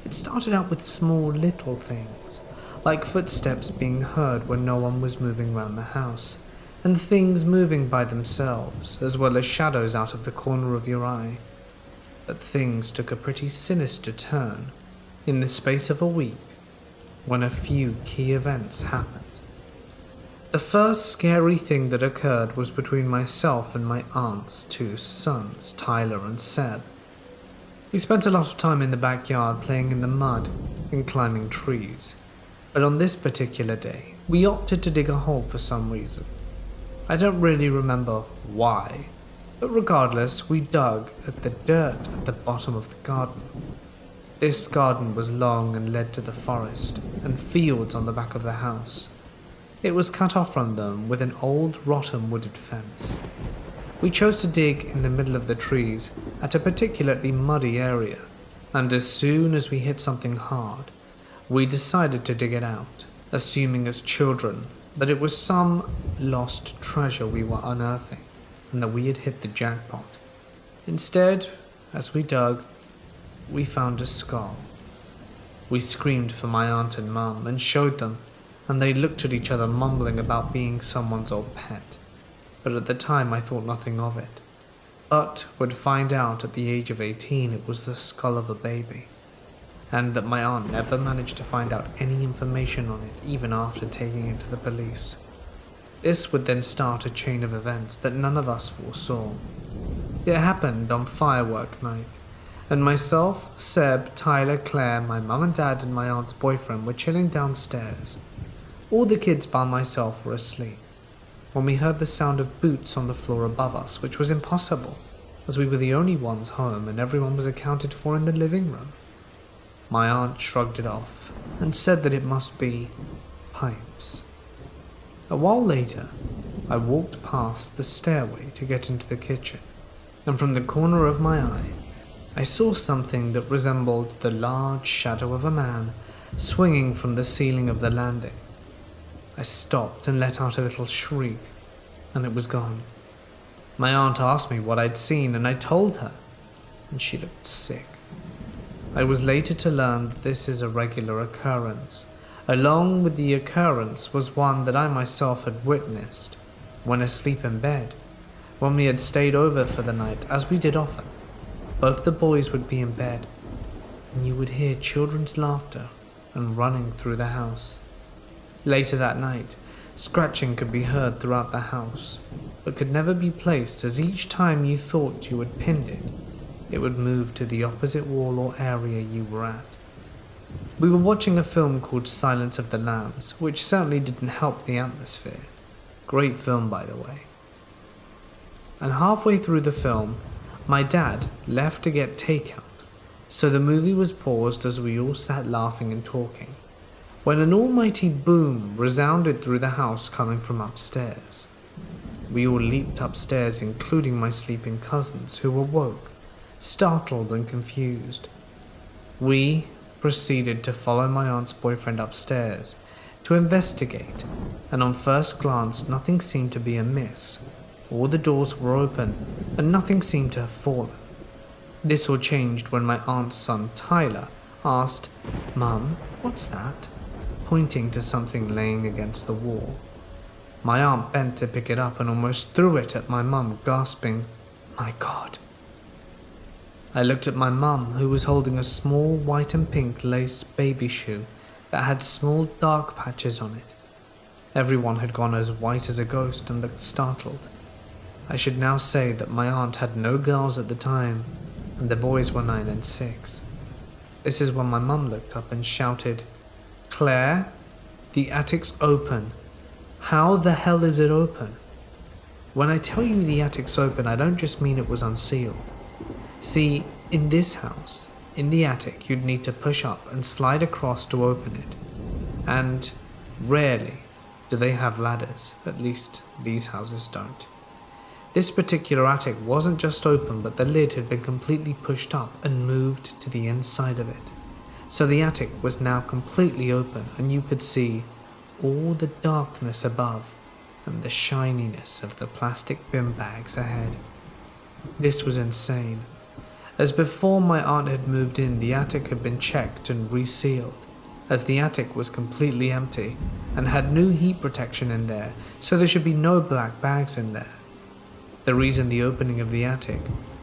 It started out with small little things, like footsteps being heard when no one was moving around the house, and things moving by themselves, as well as shadows out of the corner of your eye. But things took a pretty sinister turn in the space of a week when a few key events happened. The first scary thing that occurred was between myself and my aunt's 2 sons, Tyler and Seb. We spent a lot of time in the backyard playing in the mud and climbing trees, but on this particular day, we opted to dig a hole for some reason. I don't really remember why, but regardless, we dug at the dirt at the bottom of the garden. This garden was long and led to the forest and fields on the back of the house. It was cut off from them with an old rotten wooded fence. We chose to dig in the middle of the trees at a particularly muddy area, and as soon as we hit something hard, we decided to dig it out, assuming as children that it was some lost treasure we were unearthing and that we had hit the jackpot. Instead, as we dug, we found a skull. We screamed for my aunt and mum and showed them, and they looked at each other mumbling about being someone's old pet. But at the time I thought nothing of it, but would find out at the age of 18 it was the skull of a baby, and that my aunt never managed to find out any information on it even after taking it to the police. This would then start a chain of events that none of us foresaw. It happened on firework night, and myself, Seb, Tyler, Claire, my mum and dad and my aunt's boyfriend were chilling downstairs. All the kids bar myself were asleep, when we heard the sound of boots on the floor above us, which was impossible, as we were the only ones home and everyone was accounted for in the living room. My aunt shrugged it off and said that it must be pipes. A while later, I walked past the stairway to get into the kitchen, and from the corner of my eye, I saw something that resembled the large shadow of a man swinging from the ceiling of the landing. I stopped and let out a little shriek, and it was gone. My aunt asked me what I'd seen, and I told her, and she looked sick. I was later to learn that this is a regular occurrence. Along with the occurrence was one that I myself had witnessed when asleep in bed, when we had stayed over for the night, as we did often. Both the boys would be in bed, and you would hear children's laughter and running through the house. Later that night, scratching could be heard throughout the house, but could never be placed, as each time you thought you had pinned it, it would move to the opposite wall or area you were at. We were watching a film called Silence of the Lambs, which certainly didn't help the atmosphere. Great film, by the way. And halfway through the film, my dad left to get takeout, so the movie was paused as we all sat laughing and talking, when an almighty boom resounded through the house coming from upstairs. We all leaped upstairs, including my sleeping cousins, who awoke, startled and confused. We proceeded to follow my aunt's boyfriend upstairs to investigate, and on first glance nothing seemed to be amiss. All the doors were open, and nothing seemed to have fallen. This all changed when my aunt's son Tyler asked, "Mum, what's that?" pointing to something laying against the wall. My aunt bent to pick it up and almost threw it at my mum, gasping, "My God." I looked at my mum, who was holding a small white and pink laced baby shoe that had small dark patches on it. Everyone had gone as white as a ghost and looked startled. I should now say that my aunt had no girls at the time, and the boys were 9 and 6. This is when my mum looked up and shouted, "Claire, the attic's open. How the hell is it open?" When I tell you the attic's open, I don't just mean it was unsealed. See, in this house, in the attic, you'd need to push up and slide across to open it. And rarely do they have ladders, at least these houses don't. This particular attic wasn't just open, but the lid had been completely pushed up and moved to the inside of it. So the attic was now completely open, and you could see all the darkness above and the shininess of the plastic bin bags ahead. This was insane. As before my aunt had moved in, the attic had been checked and resealed, as the attic was completely empty and had new heat protection in there, so there should be no black bags in there. The reason the opening of the attic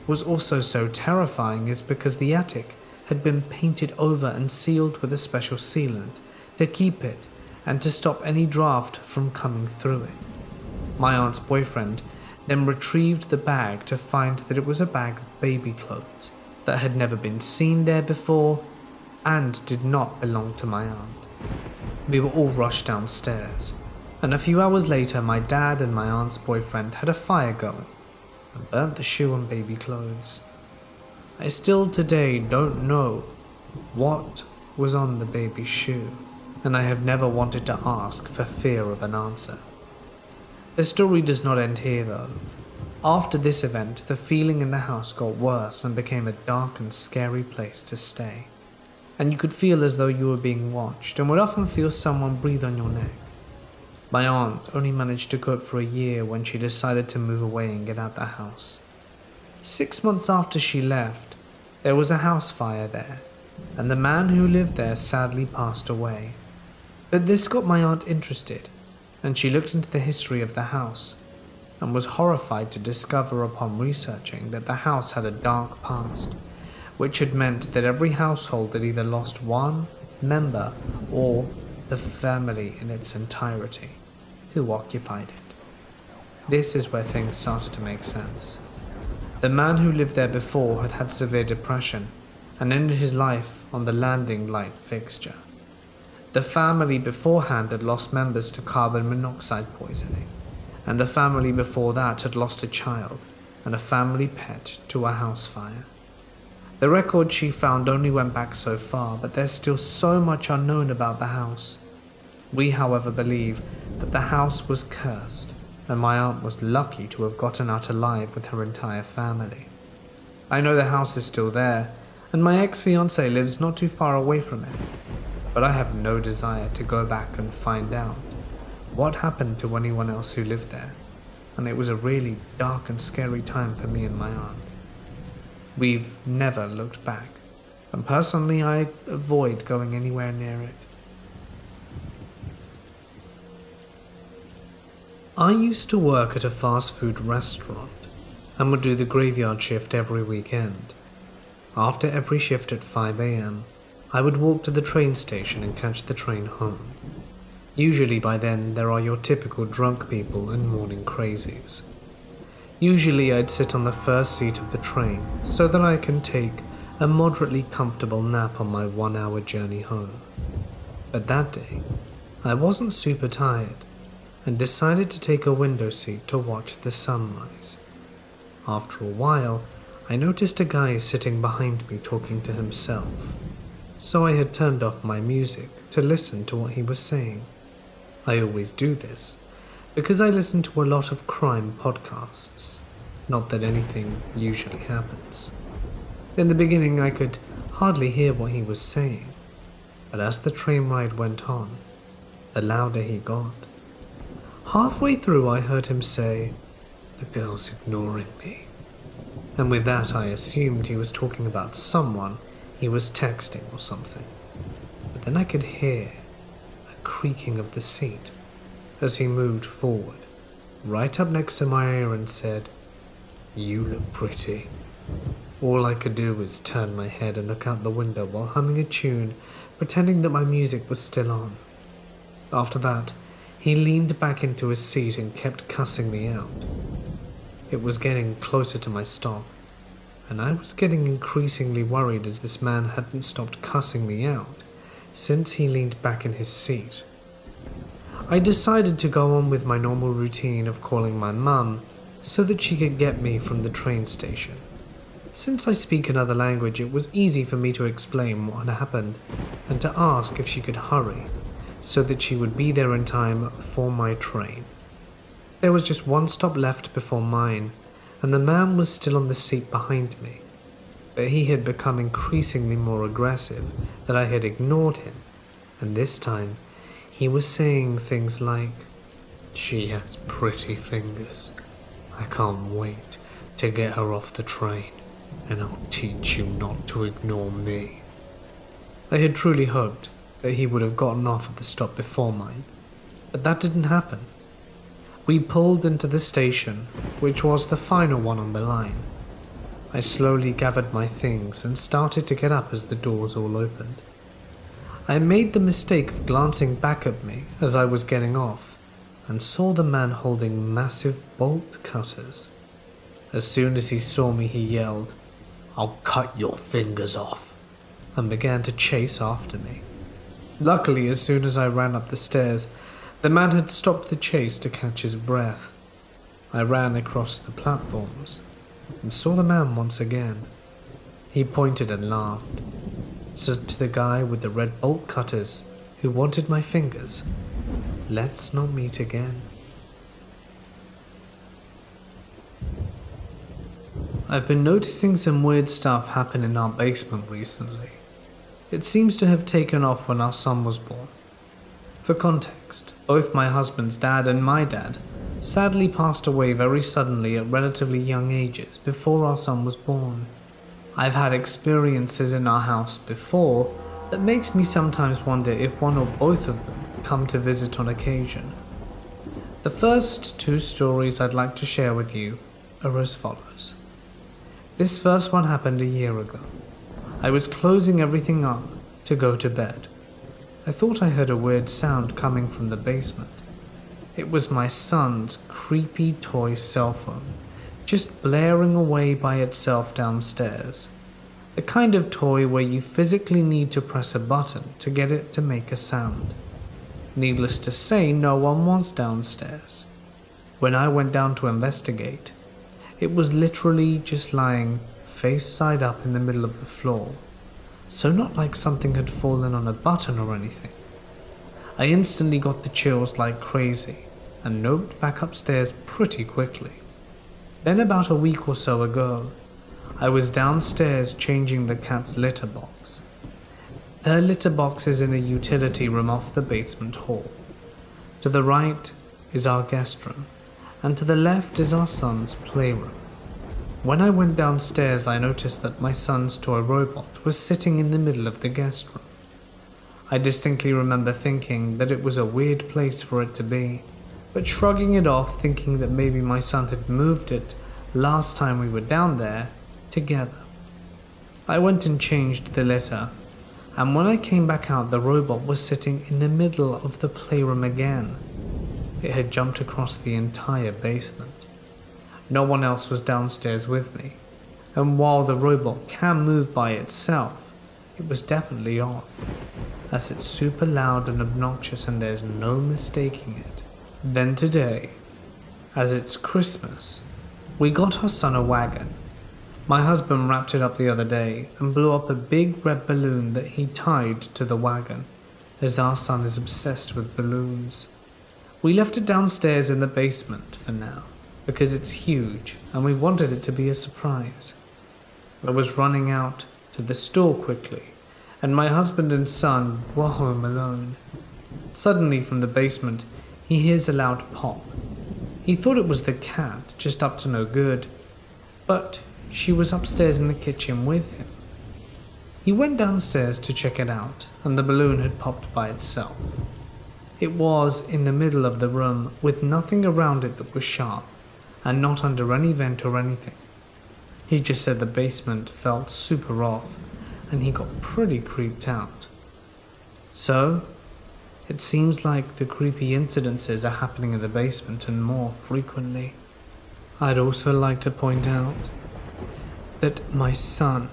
was also so terrifying is because the attic had been painted over and sealed with a special sealant to keep it and to stop any draft from coming through it. My aunt's boyfriend then retrieved the bag to find that it was a bag of baby clothes that had never been seen there before and did not belong to my aunt. We were all rushed downstairs, and a few hours later my dad and my aunt's boyfriend had a fire going and burnt the shoe and baby clothes. I still today don't know what was on the baby's shoe, and I have never wanted to ask for fear of an answer. The story does not end here though. After this event, the feeling in the house got worse and became a dark and scary place to stay. And you could feel as though you were being watched and would often feel someone breathe on your neck. My aunt only managed to cope for a year when she decided to move away and get out the house. 6 months after she left, there was a house fire there, and the man who lived there sadly passed away. But this got my aunt interested, and she looked into the history of the house, and was horrified to discover upon researching that the house had a dark past, which had meant that every household had either lost one member or the family in its entirety who occupied it. This is where things started to make sense. The man who lived there before had had severe depression and ended his life on the landing light fixture. The family beforehand had lost members to carbon monoxide poisoning, and the family before that had lost a child and a family pet to a house fire. The record she found only went back so far, but there's still so much unknown about the house. We, however, believe that the house was cursed, and my aunt was lucky to have gotten out alive with her entire family. I know the house is still there, and my ex-fiancé lives not too far away from it, but I have no desire to go back and find out what happened to anyone else who lived there, and it was a really dark and scary time for me and my aunt. We've never looked back, and personally I avoid going anywhere near it. I used to work at a fast food restaurant and would do the graveyard shift every weekend. After every shift at 5 a.m, I would walk to the train station and catch the train home. Usually by then there are your typical drunk people and morning crazies. Usually I'd sit on the first seat of the train so that I can take a moderately comfortable nap on my 1-hour journey home. But that day, I wasn't super tired and decided to take a window seat to watch the sunrise. After a while, I noticed a guy sitting behind me talking to himself, so I had turned off my music to listen to what he was saying. I always do this because I listen to a lot of crime podcasts, not that anything usually happens. In the beginning I could hardly hear what he was saying, but as the train ride went on, the louder he got. Halfway through I heard him say, "The girl's ignoring me," and with that I assumed he was talking about someone he was texting or something. But then I could hear a creaking of the seat as he moved forward, right up next to my ear and said, "You look pretty." All I could do was turn my head and look out the window while humming a tune, pretending that my music was still on. After that, he leaned back into his seat and kept cussing me out. It was getting closer to my stop, and I was getting increasingly worried as this man hadn't stopped cussing me out since he leaned back in his seat. I decided to go on with my normal routine of calling my mum so that she could get me from the train station. Since I speak another language, it was easy for me to explain what had happened and to ask if she could hurry so that she would be there in time for my train. There was just one stop left before mine, and the man was still on the seat behind me, but he had become increasingly more aggressive that I had ignored him, and this time he was saying things like, "She has pretty fingers. I can't wait to get her off the train, and I'll teach you not to ignore me." I had truly hoped that he would have gotten off at the stop before mine, but that didn't happen. We pulled into the station, which was the final one on the line. I slowly gathered my things and started to get up as the doors all opened. I made the mistake of glancing back at me as I was getting off and saw the man holding massive bolt cutters. As soon as he saw me, he yelled, "I'll cut your fingers off," and began to chase after me. Luckily, as soon as I ran up the stairs, the man had stopped the chase to catch his breath. I ran across the platforms and saw the man once again. He pointed and laughed. So to the guy with the red bolt cutters who wanted my fingers, "Let's not meet again." I've been noticing some weird stuff happen in our basement recently. It seems to have taken off when our son was born. For context, both my husband's dad and my dad sadly passed away very suddenly at relatively young ages before our son was born. I've had experiences in our house before that makes me sometimes wonder if one or both of them come to visit on occasion. The first two stories I'd like to share with you are as follows. This first one happened a year ago. I was closing everything up to go to bed. I thought I heard a weird sound coming from the basement. It was my son's creepy toy cell phone, just blaring away by itself downstairs. The kind of toy where you physically need to press a button to get it to make a sound. Needless to say, no one was downstairs. When I went down to investigate, it was literally just lying face side up in the middle of the floor, so not like something had fallen on a button or anything. I instantly got the chills like crazy and noped back upstairs pretty quickly. Then about a week or so ago, I was downstairs changing the cat's litter box. Their litter box is in a utility room off the basement hall. To the right is our guest room, and to the left is our son's playroom. When I went downstairs, I noticed that my son's toy robot was sitting in the middle of the guest room. I distinctly remember thinking that it was a weird place for it to be, but shrugging it off, thinking that maybe my son had moved it last time we were down there together. I went and changed the litter, and when I came back out, the robot was sitting in the middle of the playroom again. It had jumped across the entire basement. No one else was downstairs with me, and while the robot can move by itself, it was definitely off, as it's super loud and obnoxious and there's no mistaking it. Then today, as it's Christmas, we got our son a wagon. My husband wrapped it up the other day and blew up a big red balloon that he tied to the wagon, as our son is obsessed with balloons. We left it downstairs in the basement for now, because it's huge and we wanted it to be a surprise. I was running out to the store quickly, and my husband and son were home alone. Suddenly from the basement, he hears a loud pop. He thought it was the cat, just up to no good, but she was upstairs in the kitchen with him. He went downstairs to check it out, and the balloon had popped by itself. It was in the middle of the room with nothing around it that was sharp, and not under any vent or anything. He just said the basement felt super off, and he got pretty creeped out. So, it seems like the creepy incidences are happening in the basement and more frequently. I'd also like to point out that my son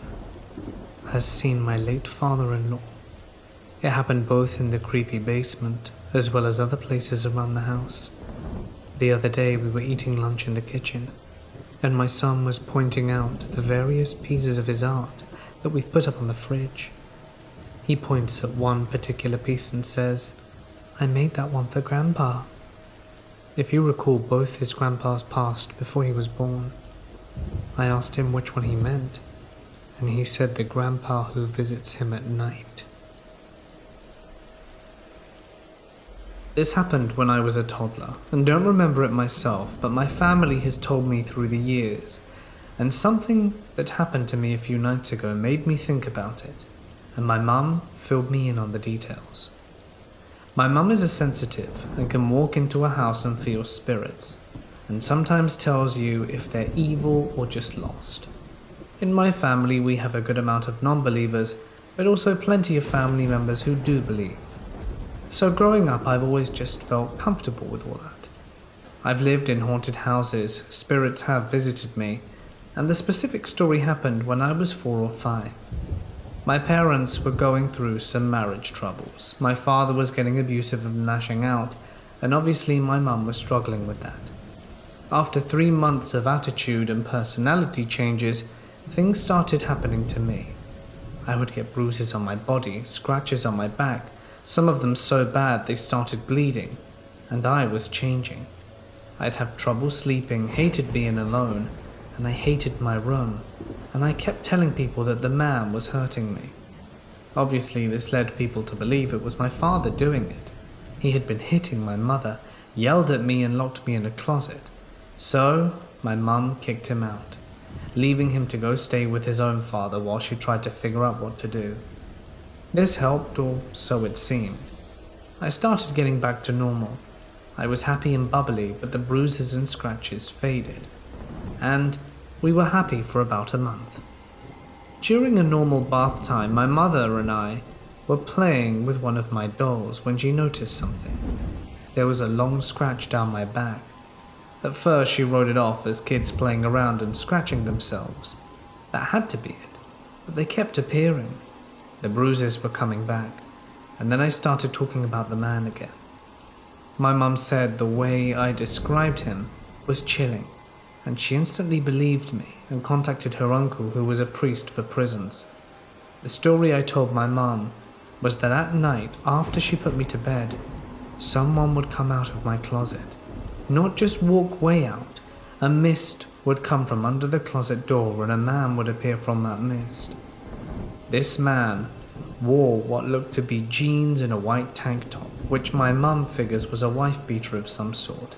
has seen my late father-in-law. It happened both in the creepy basement as well as other places around the house. The other day we were eating lunch in the kitchen, and my son was pointing out the various pieces of his art that we've put up on the fridge. He points at one particular piece and says, "I made that one for Grandpa." If you recall, both his grandpas passed before he was born. I asked him which one he meant, and he said the grandpa who visits him at night. This happened when I was a toddler, and don't remember it myself, but my family has told me through the years, and something that happened to me a few nights ago made me think about it, and my mum filled me in on the details. My mum is a sensitive and can walk into a house and feel spirits, and sometimes tells you if they're evil or just lost. In my family, we have a good amount of non-believers, but also plenty of family members who do believe. So growing up, I've always just felt comfortable with all that. I've lived in haunted houses, spirits have visited me, and the specific story happened when I was 4 or 5. My parents were going through some marriage troubles. My father was getting abusive and lashing out, and obviously my mum was struggling with that. After 3 months of attitude and personality changes, things started happening to me. I would get bruises on my body, scratches on my back, some of them so bad they started bleeding, and I was changing. I'd have trouble sleeping, hated being alone, and I hated my room, and I kept telling people that the man was hurting me. Obviously, this led people to believe it was my father doing it. He had been hitting my mother, yelled at me and locked me in a closet. So, my mum kicked him out, leaving him to go stay with his own father while she tried to figure out what to do. This helped, or so it seemed. I started getting back to normal. I was happy and bubbly, but the bruises and scratches faded. And we were happy for about a month. During a normal bath time, my mother and I were playing with one of my dolls when she noticed something. There was a long scratch down my back. At first she wrote it off as kids playing around and scratching themselves. That had to be it, but they kept appearing. The bruises were coming back, and then I started talking about the man again. My mum said the way I described him was chilling, and she instantly believed me and contacted her uncle, who was a priest for prisons. The story I told my mum was that at night, after she put me to bed, someone would come out of my closet. Not just walk way out, a mist would come from under the closet door and a man would appear from that mist. This man wore what looked to be jeans and a white tank top, which my mum figures was a wife beater of some sort,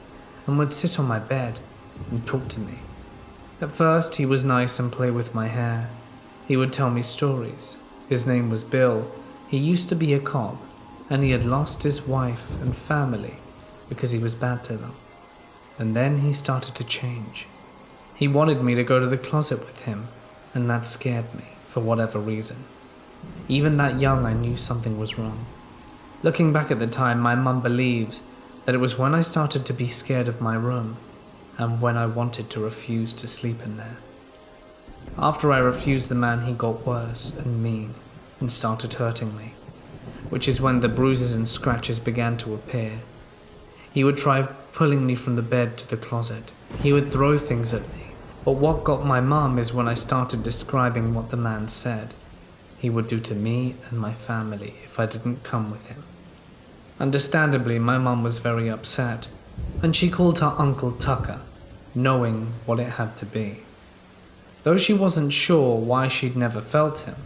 and would sit on my bed and talk to me. At first he was nice and play with my hair. He would tell me stories. His name was Bill. He used to be a cop, and he had lost his wife and family because he was bad to them. And then he started to change. He wanted me to go to the closet with him, and that scared me for whatever reason. Even that young, I knew something was wrong. Looking back at the time, my mum believes that it was when I started to be scared of my room and when I wanted to refuse to sleep in there. After I refused the man, he got worse and mean and started hurting me, which is when the bruises and scratches began to appear. He would try pulling me from the bed to the closet. He would throw things at me. But what got my mum is when I started describing what the man said he would do to me and my family if I didn't come with him. Understandably, my mum was very upset, and she called her Uncle Tucker, knowing what it had to be. Though she wasn't sure why she'd never felt him,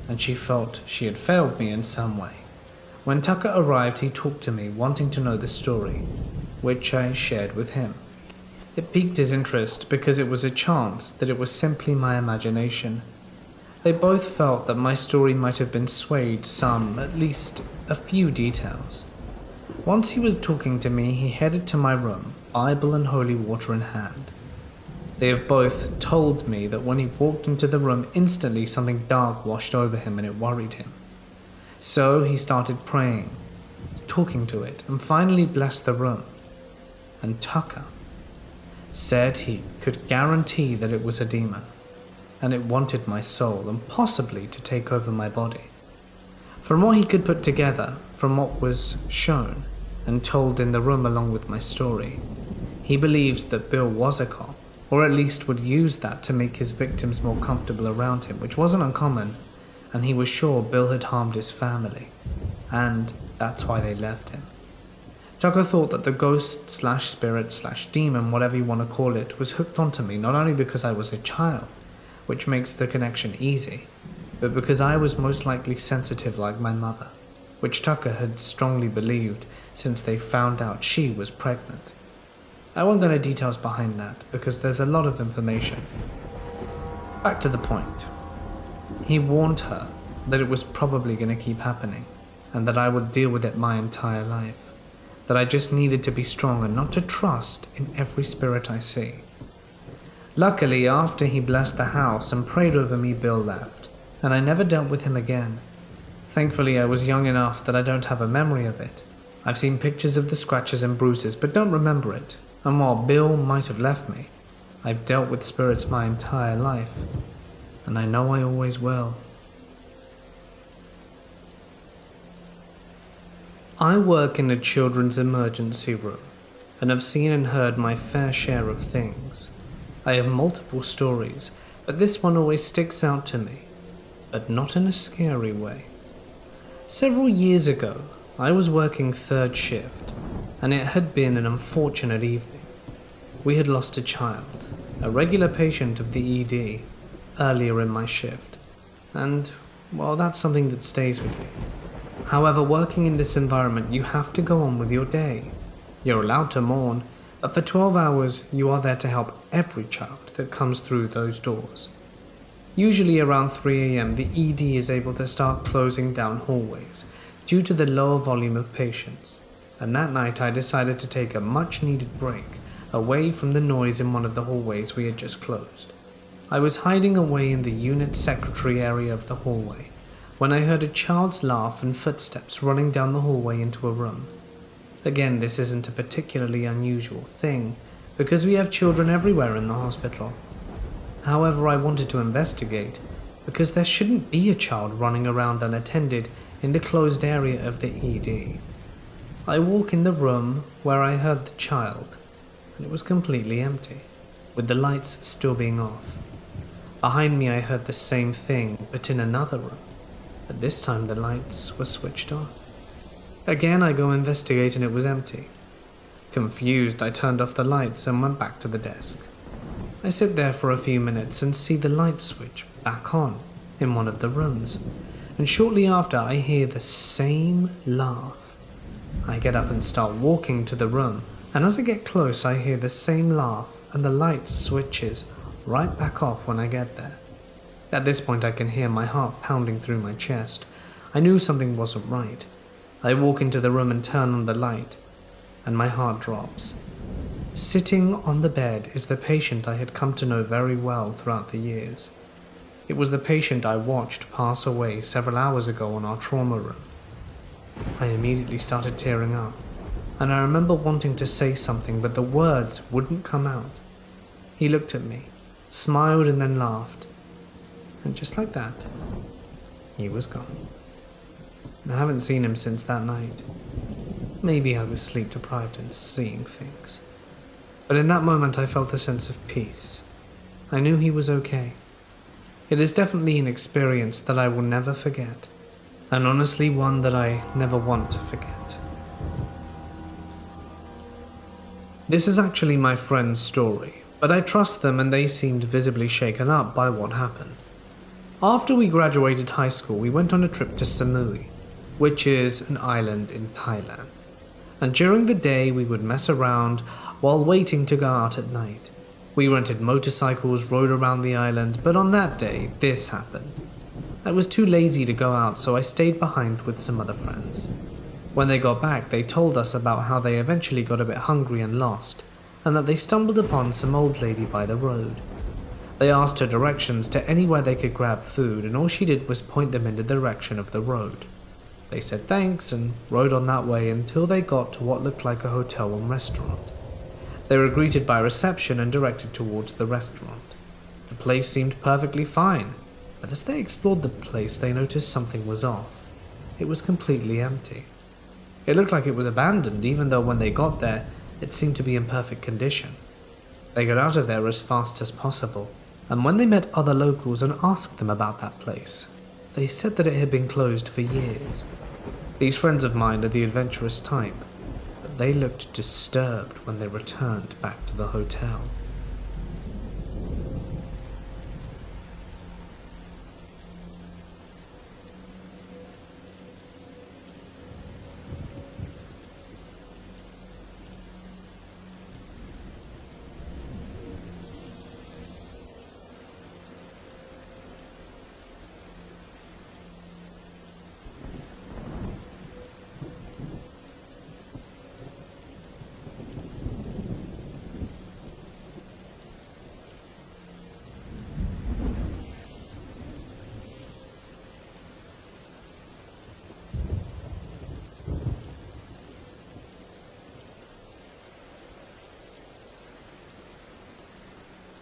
and she felt she had failed me in some way. When Tucker arrived, he talked to me, wanting to know the story, which I shared with him. It piqued his interest because it was a chance that it was simply my imagination. They both felt that my story might have been swayed some, at least a few details. Once he was talking to me, he headed to my room, Bible and holy water in hand. They have both told me that when he walked into the room, instantly something dark washed over him and it worried him. So he started praying, talking to it, and finally blessed the room. And Tucker said he could guarantee that it was a demon, and it wanted my soul and possibly to take over my body. From what he could put together, from what was shown and told in the room along with my story, he believes that Bill was a cop, or at least would use that to make his victims more comfortable around him, which wasn't uncommon, and he was sure Bill had harmed his family, and that's why they left him. Tucker thought that the ghost slash spirit slash demon, whatever you want to call it, was hooked onto me not only because I was a child, which makes the connection easy, but because I was most likely sensitive like my mother, which Tucker had strongly believed since they found out she was pregnant. I won't go into details behind that because there's a lot of information. Back to the point. He warned her that it was probably going to keep happening and that I would deal with it my entire life, that I just needed to be strong and not to trust in every spirit I see. Luckily, after he blessed the house and prayed over me, Bill left, and I never dealt with him again. Thankfully, I was young enough that I don't have a memory of it. I've seen pictures of the scratches and bruises, but don't remember it, and while Bill might have left me, I've dealt with spirits my entire life, and I know I always will. I work in a children's emergency room, and have seen and heard my fair share of things. I have multiple stories, but this one always sticks out to me, but not in a scary way. Several years ago, I was working third shift, and it had been an unfortunate evening. We had lost a child, a regular patient of the ED, earlier in my shift. And, well, that's something that stays with you. However, working in this environment, you have to go on with your day. You're allowed to mourn, but for 12 hours, you are there to help every child that comes through those doors. Usually around 3 a.m., the ED is able to start closing down hallways due to the lower volume of patients. And that night, I decided to take a much-needed break away from the noise in one of the hallways we had just closed. I was hiding away in the unit secretary area of the hallway when I heard a child's laugh and footsteps running down the hallway into a room. Again, this isn't a particularly unusual thing, because we have children everywhere in the hospital. However, I wanted to investigate, because there shouldn't be a child running around unattended in the closed area of the ED. I walk in the room where I heard the child, and it was completely empty, with the lights still being off. Behind me I heard the same thing, but in another room, but this time the lights were switched on. Again, I go investigate and it was empty. Confused, I turned off the lights and went back to the desk. I sit there for a few minutes and see the light switch back on in one of the rooms, and shortly after I hear the same laugh. I get up and start walking to the room, and as I get close I hear the same laugh and the light switches right back off when I get there. At this point I can hear my heart pounding through my chest. I knew something wasn't right. I walk into the room and turn on the light, and my heart drops. Sitting on the bed is the patient I had come to know very well throughout the years. It was the patient I watched pass away several hours ago in our trauma room. I immediately started tearing up, and I remember wanting to say something, but the words wouldn't come out. He looked at me, smiled, and then laughed. And just like that, he was gone. I haven't seen him since that night. Maybe I was sleep deprived and seeing things. But in that moment I felt a sense of peace. I knew he was okay. It is definitely an experience that I will never forget, and honestly one that I never want to forget. This is actually my friend's story, but I trust them and they seemed visibly shaken up by what happened. After we graduated high school, we went on a trip to Samui, which is an island in Thailand. And during the day we would mess around while waiting to go out at night. We rented motorcycles, rode around the island, but on that day, this happened. I was too lazy to go out, so I stayed behind with some other friends. When they got back, they told us about how they eventually got a bit hungry and lost, and that they stumbled upon some old lady by the road. They asked her directions to anywhere they could grab food, and all she did was point them in the direction of the road. They said thanks and rode on that way until they got to what looked like a hotel and restaurant. They were greeted by reception and directed towards the restaurant. The place seemed perfectly fine, but as they explored the place, they noticed something was off. It was completely empty. It looked like it was abandoned, even though when they got there, it seemed to be in perfect condition. They got out of there as fast as possible, and when they met other locals and asked them about that place, they said that it had been closed for years. These friends of mine are the adventurous type, but they looked disturbed when they returned back to the hotel.